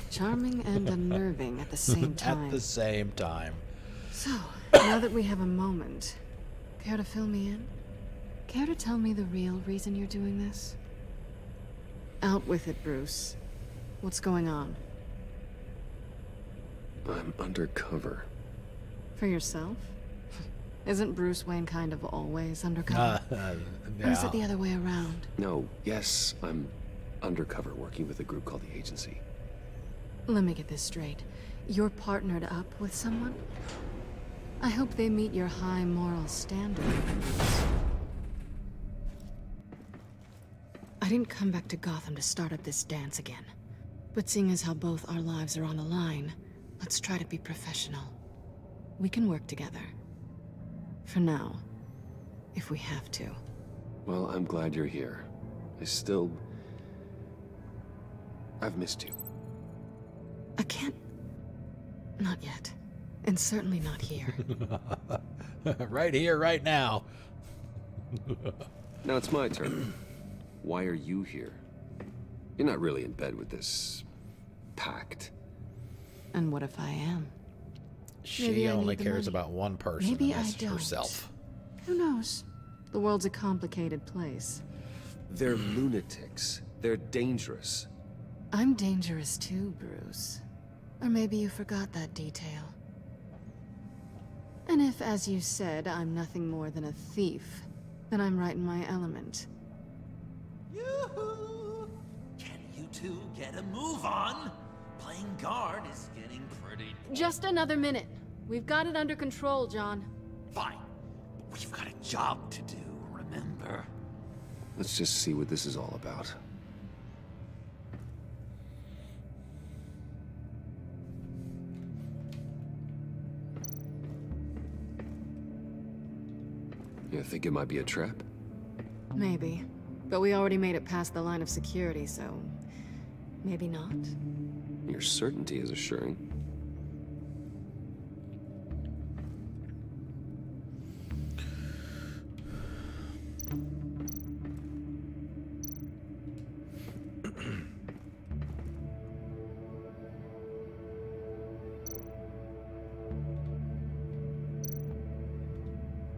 Charming and unnerving at the same time. At the same time. So, now that we have a moment, care to fill me in? Care to tell me the real reason you're doing this? Out with it, Bruce. What's going on? I'm undercover. For yourself? Isn't Bruce Wayne kind of always undercover? Or is it the other way around? No, yes, I'm undercover working with a group called the Agency. Let me get this straight. You're partnered up with someone? I hope they meet your high moral standard. I didn't come back to Gotham to start up this dance again. But seeing as how both our lives are on the line, let's try to be professional. We can work together. For now. If we have to. Well, I'm glad you're here. I've missed you. I can't... Not yet. And certainly not here. Right here, right now. Now it's my turn. Why are you here? You're not really in bed with this... Pact. And what if I am? She only cares about one person, Maybe and that's I don't. herself. Who knows? The world's a complicated place. They're lunatics. They're dangerous. I'm dangerous too, Bruce. Or maybe you forgot that detail. And if, as you said, I'm nothing more than a thief, then I'm right in my element. Yoo-hoo! Can you two get a move on? Playing guard is getting pretty... Just another minute. We've got it under control, John. Fine. But we've got a job to do, remember? Let's just see what this is all about. You think it might be a trap? Maybe. But we already made it past the line of security, so... maybe not. Your certainty is assuring.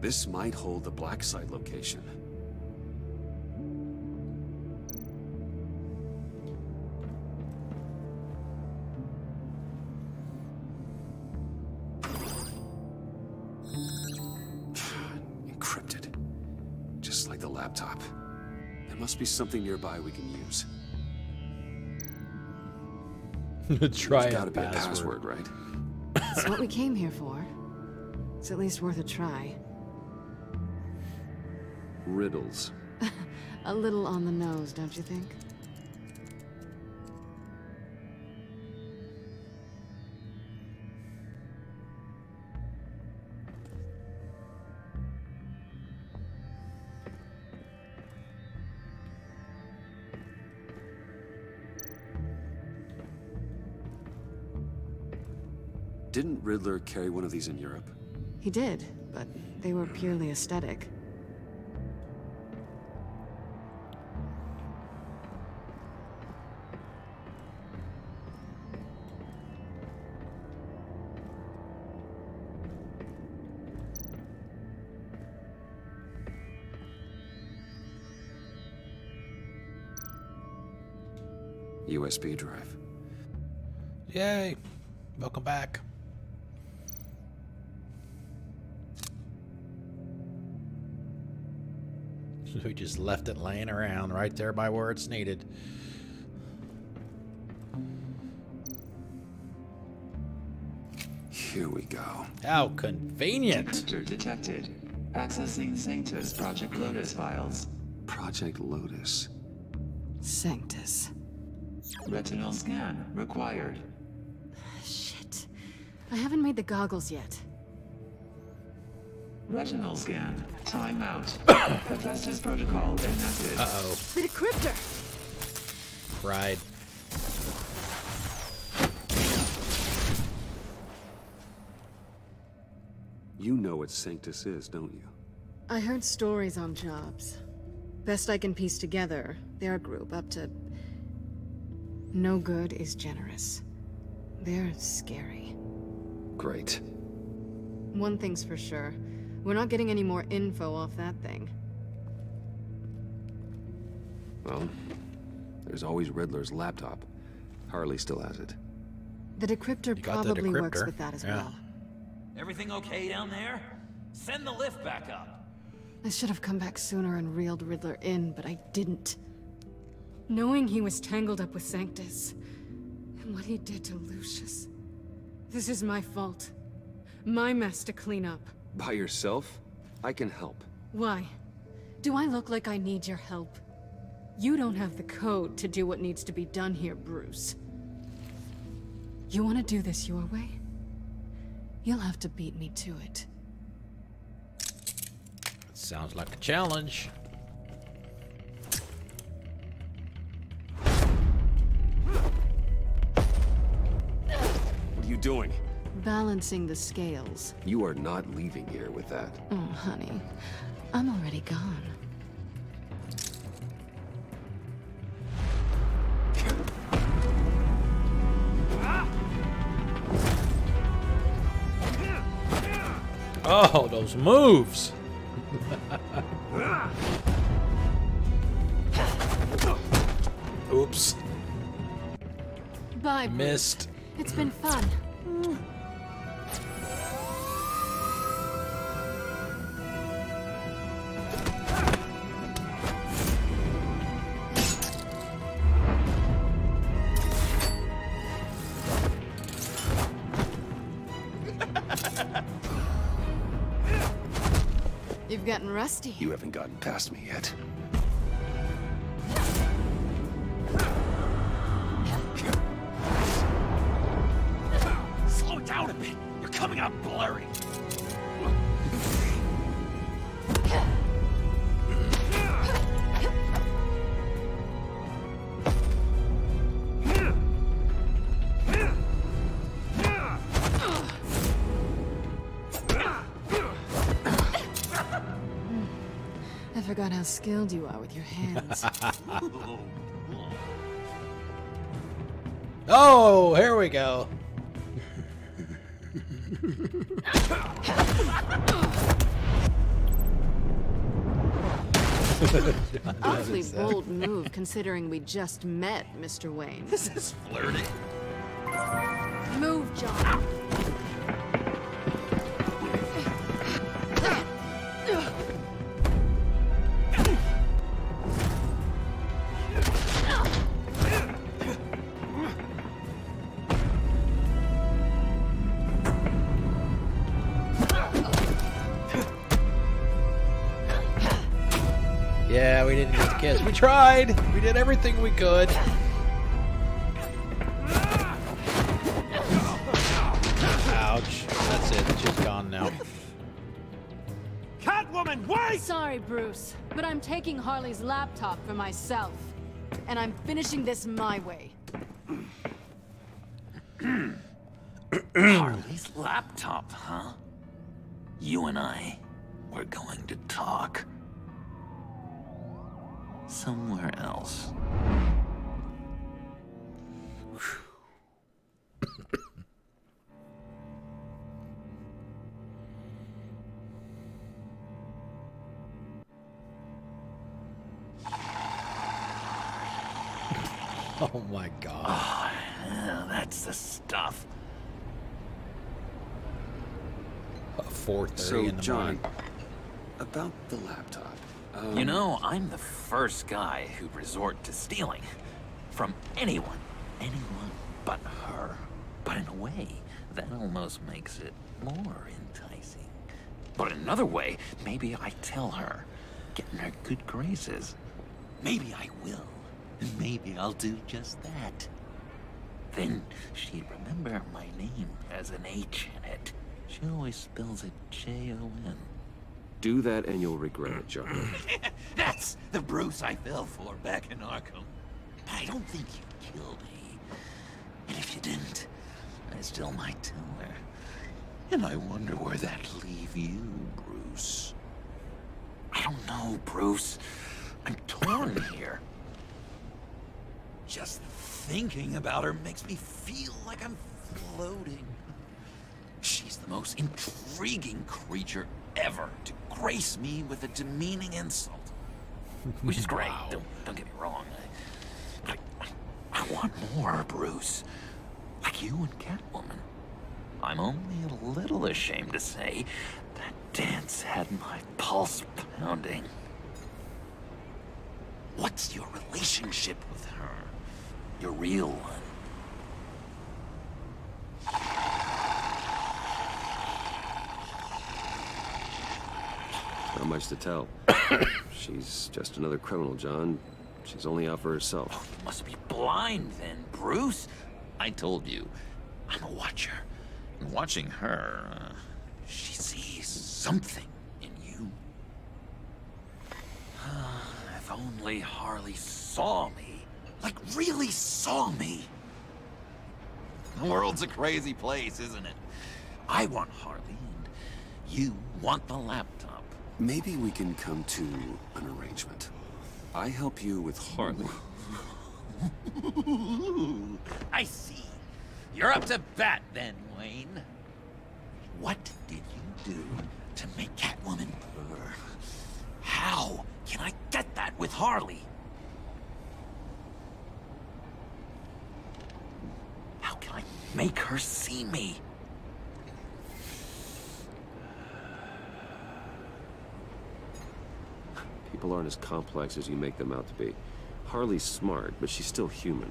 This might hold the black site location. Encrypted. Just like the laptop. There must be something nearby we can use. Try There's gotta be a password, right? It's what we came here for. It's at least worth a try. Riddles. A little on the nose, don't you think? Didn't Riddler carry one of these in Europe? He did, but they were purely aesthetic. USB drive. Yay! Welcome back. We just left it laying around right there by where it's needed. Here we go. How convenient. Decryptor detected. Accessing Sanctus Project Lotus files. Project Lotus. Sanctus. Retinal scan required. Shit. I haven't made the goggles yet. Retinal scan. Timeout. Hephaestus protocol enacted. Uh-oh. The decryptor! Right. You know what Sanctus is, don't you? I heard stories on jobs. Best I can piece together, their group up to... No good is generous. They're scary. Great. One thing's for sure. We're not getting any more info off that thing. Well, there's always Riddler's laptop. Harley still has it. The decryptor probably works with that as well. Everything okay down there? Send the lift back up. I should have come back sooner and reeled Riddler in, but I didn't. Knowing he was tangled up with Sanctus, and what he did to Lucius. This is my fault. My mess to clean up. By yourself? I can help. Why? Do I look like I need your help? You don't have the code to do what needs to be done here, Bruce. You want to do this your way? You'll have to beat me to it. Sounds like a challenge. What are you doing? Balancing the scales. You are not leaving here with that. Oh, honey. I'm already gone. Oh, those moves! Oops. Bye, Missed. It's been fun. You've gotten rusty. You haven't gotten past me yet. Slow down a bit. You're coming out blurry. I forgot how skilled you are with your hands. Oh, here we go. Awfully bold move, considering we just met, Mr. Wayne. This is flirty. Move, John. Yeah, we didn't get the kiss. We tried. We did everything we could. Ouch. That's it. She's gone now. Catwoman, wait! Sorry, Bruce, but I'm taking Harley's laptop for myself. And I'm finishing this my way. Harley's laptop, huh? You and I, we're going to talk. Somewhere else. Oh my god. Oh, yeah, that's the stuff. 4:30 So, in the John, morning. about the laptop. You know, I'm the first guy who'd resort to stealing. From anyone. Anyone but her. But in a way, that almost makes it more enticing. But in another way, maybe I tell her, get in her good graces. Maybe I will. And maybe I'll do just that. Then she'd remember my name has an H in it. She always spells it J-O-N. Do that and you'll regret it, John. That's the Bruce I fell for back in Arkham. But I don't think you killed me. And if you didn't, I still might tell her. And I wonder where that'd leave you, Bruce. I don't know, Bruce. I'm torn here. Just thinking about her makes me feel like I'm floating. She's the most intriguing creature ever to grace me with a demeaning insult. Which is great, Wow. don't get me wrong. I want more, Bruce. Like you and Catwoman. I'm only a little ashamed to say that dance had my pulse pounding. What's your relationship with her? Your real one? Not much to tell. She's just another criminal, John. She's only out for herself. Oh, you must be blind then, Bruce. I told you, I'm a watcher. And watching her, she sees something in you. If only Harley saw me. Like, really saw me. The world's a crazy place, isn't it? I want Harley, and you want the laptop. Maybe we can come to an arrangement. I help you with Harley. I see. You're up to bat then, Wayne. What did you do to make Catwoman purr? How can I get that with Harley? How can I make her see me? People aren't as complex as you make them out to be. Harley's smart, but she's still human.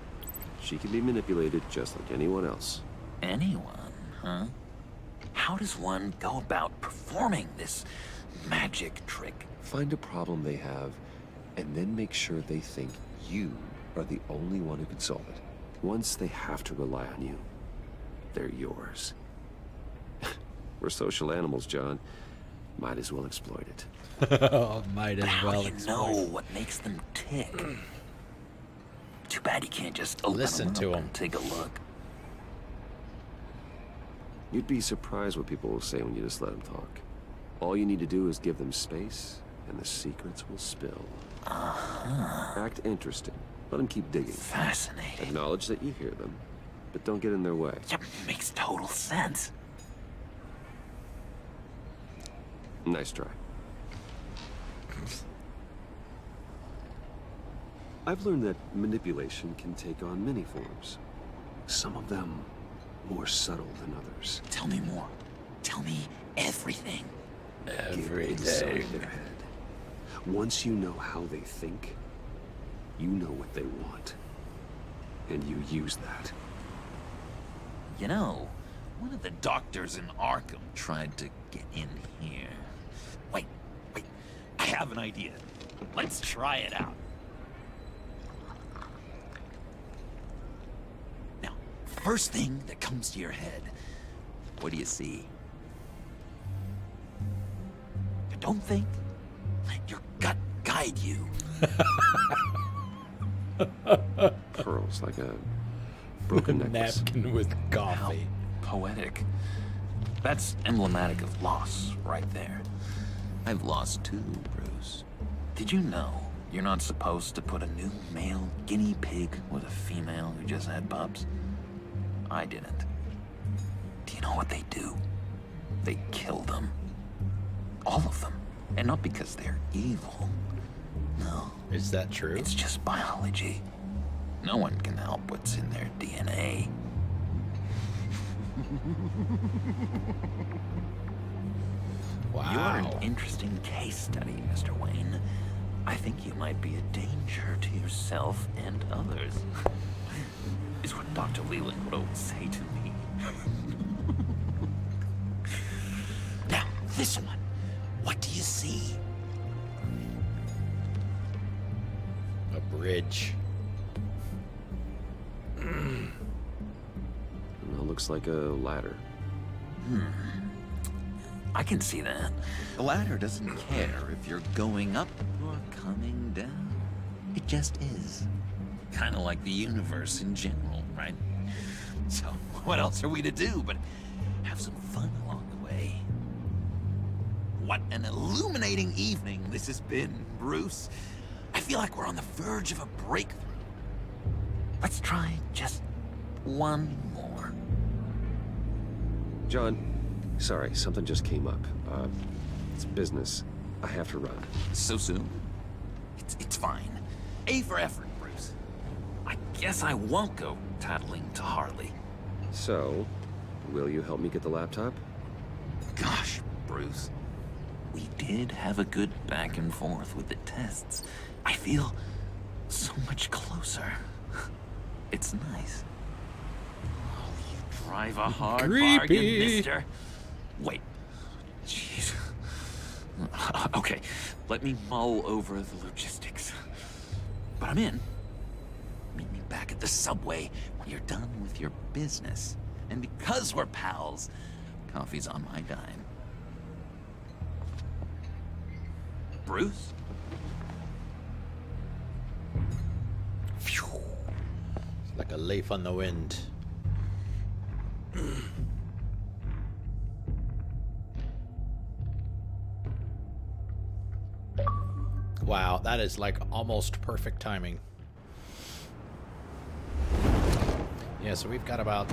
She can be manipulated just like anyone else. Anyone, huh? How does one go about performing this magic trick? Find a problem they have, and then make sure they think you are the only one who can solve it. Once they have to rely on you, they're yours. We're social animals, John. Might as well exploit it. Might as How well do you exploit. know what makes them tick? Too bad you can't just open Listen them to up 'em. and take a look. You'd be surprised what people will say when you just let them talk. All you need to do is give them space, and the secrets will spill. Act interesting. Let them keep digging. Fascinating. Acknowledge that you hear them, but don't get in their way. Yep, makes total sense. Nice try. I've learned that manipulation can take on many forms. Some of them more subtle than others. Tell me more. Tell me everything. Every Get inside day. their head. Once you know how they think, you know what they want. And you use that. You know, one of the doctors in Arkham tried to get in here. Wait. I have an idea. Let's try it out. Now, first thing that comes to your head, what do you see? You don't think? Let your gut guide you. Pearls like a broken necklace. Napkin with coffee. How poetic. That's emblematic of loss, right there. I've lost too, Bruce. Did you know you're not supposed to put a new male guinea pig with a female who just had pups? I didn't. Do you know what they do? They kill them. All of them. And not because they're evil. No. Is that true? It's just biology. No one can help what's in their DNA. Wow. You're an interesting case study, Mr. Wayne. I think you might be a danger to yourself and others. Is what Dr. Leland would always say to me. Now, this one. What do you see? A bridge. Well, looks like a ladder. I can see that. The ladder doesn't care if you're going up or coming down. It just is. Kind of like the universe in general, right? So, what else are we to do but have some fun along the way? What an illuminating evening this has been, Bruce. I feel like we're on the verge of a breakthrough. Let's try just one more. John, sorry, something just came up. It's business. I have to run. So soon? It's fine. A for effort, Bruce. I guess I won't go tattling to Harley. So, will you help me get the laptop? Gosh, Bruce. We did have a good back and forth with the tests. I feel so much closer. It's nice. Oh, you drive a hard bargain, mister. Wait. Jeez. Okay, let me mull over the logistics. But I'm in. Meet me back at the subway when you're done with your business. And because we're pals, coffee's on my dime. Bruce? Phew. Like a leaf on the wind. Wow, that is like almost perfect timing. Yeah, so we've got about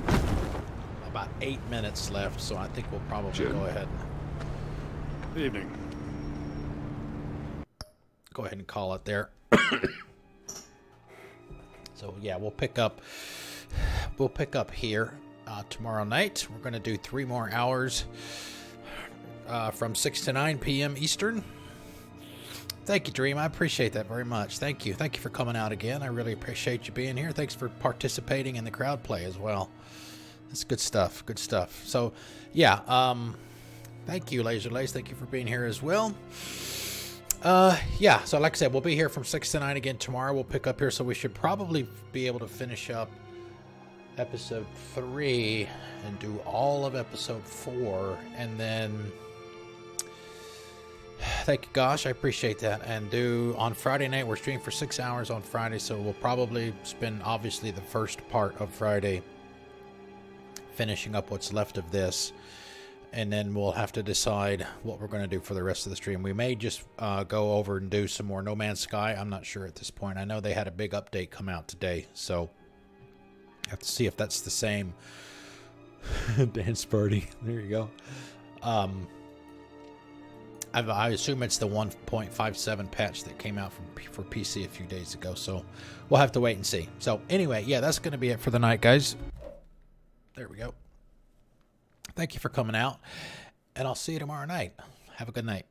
8 minutes left, so I think we'll probably go ahead. Evening. Go ahead and call it there. So yeah, we'll pick up here tomorrow night. We're going to do 3 more hours from 6 to 9 p.m. Eastern. Thank you, Dream. I appreciate that very much. Thank you. Thank you for coming out again. I really appreciate you being here. Thanks for participating in the crowd play as well. That's good stuff. Good stuff. So, yeah. Thank you, Laser Lace. Thank you for being here as well. Yeah. So, like I said, we'll be here from 6 to 9 again tomorrow. We'll pick up here. So we should probably be able to finish up episode 3 and do all of episode 4, and then... Thank you, gosh, I appreciate that. And do on Friday night, we're streaming for 6 hours on Friday, so we'll probably spend obviously the first part of Friday finishing up what's left of this, and then we'll have to decide what we're going to do for the rest of the stream. We may just go over and do some more No Man's Sky. I'm not sure at this point. I know they had a big update come out today, so I have to see if that's the same. Dance party. There you go. I assume it's the 1.57 patch that came out for PC a few days ago, so we'll have to wait and see. So anyway, yeah, that's going to be it for the night, guys. There we go. Thank you for coming out, and I'll see you tomorrow night. Have a good night.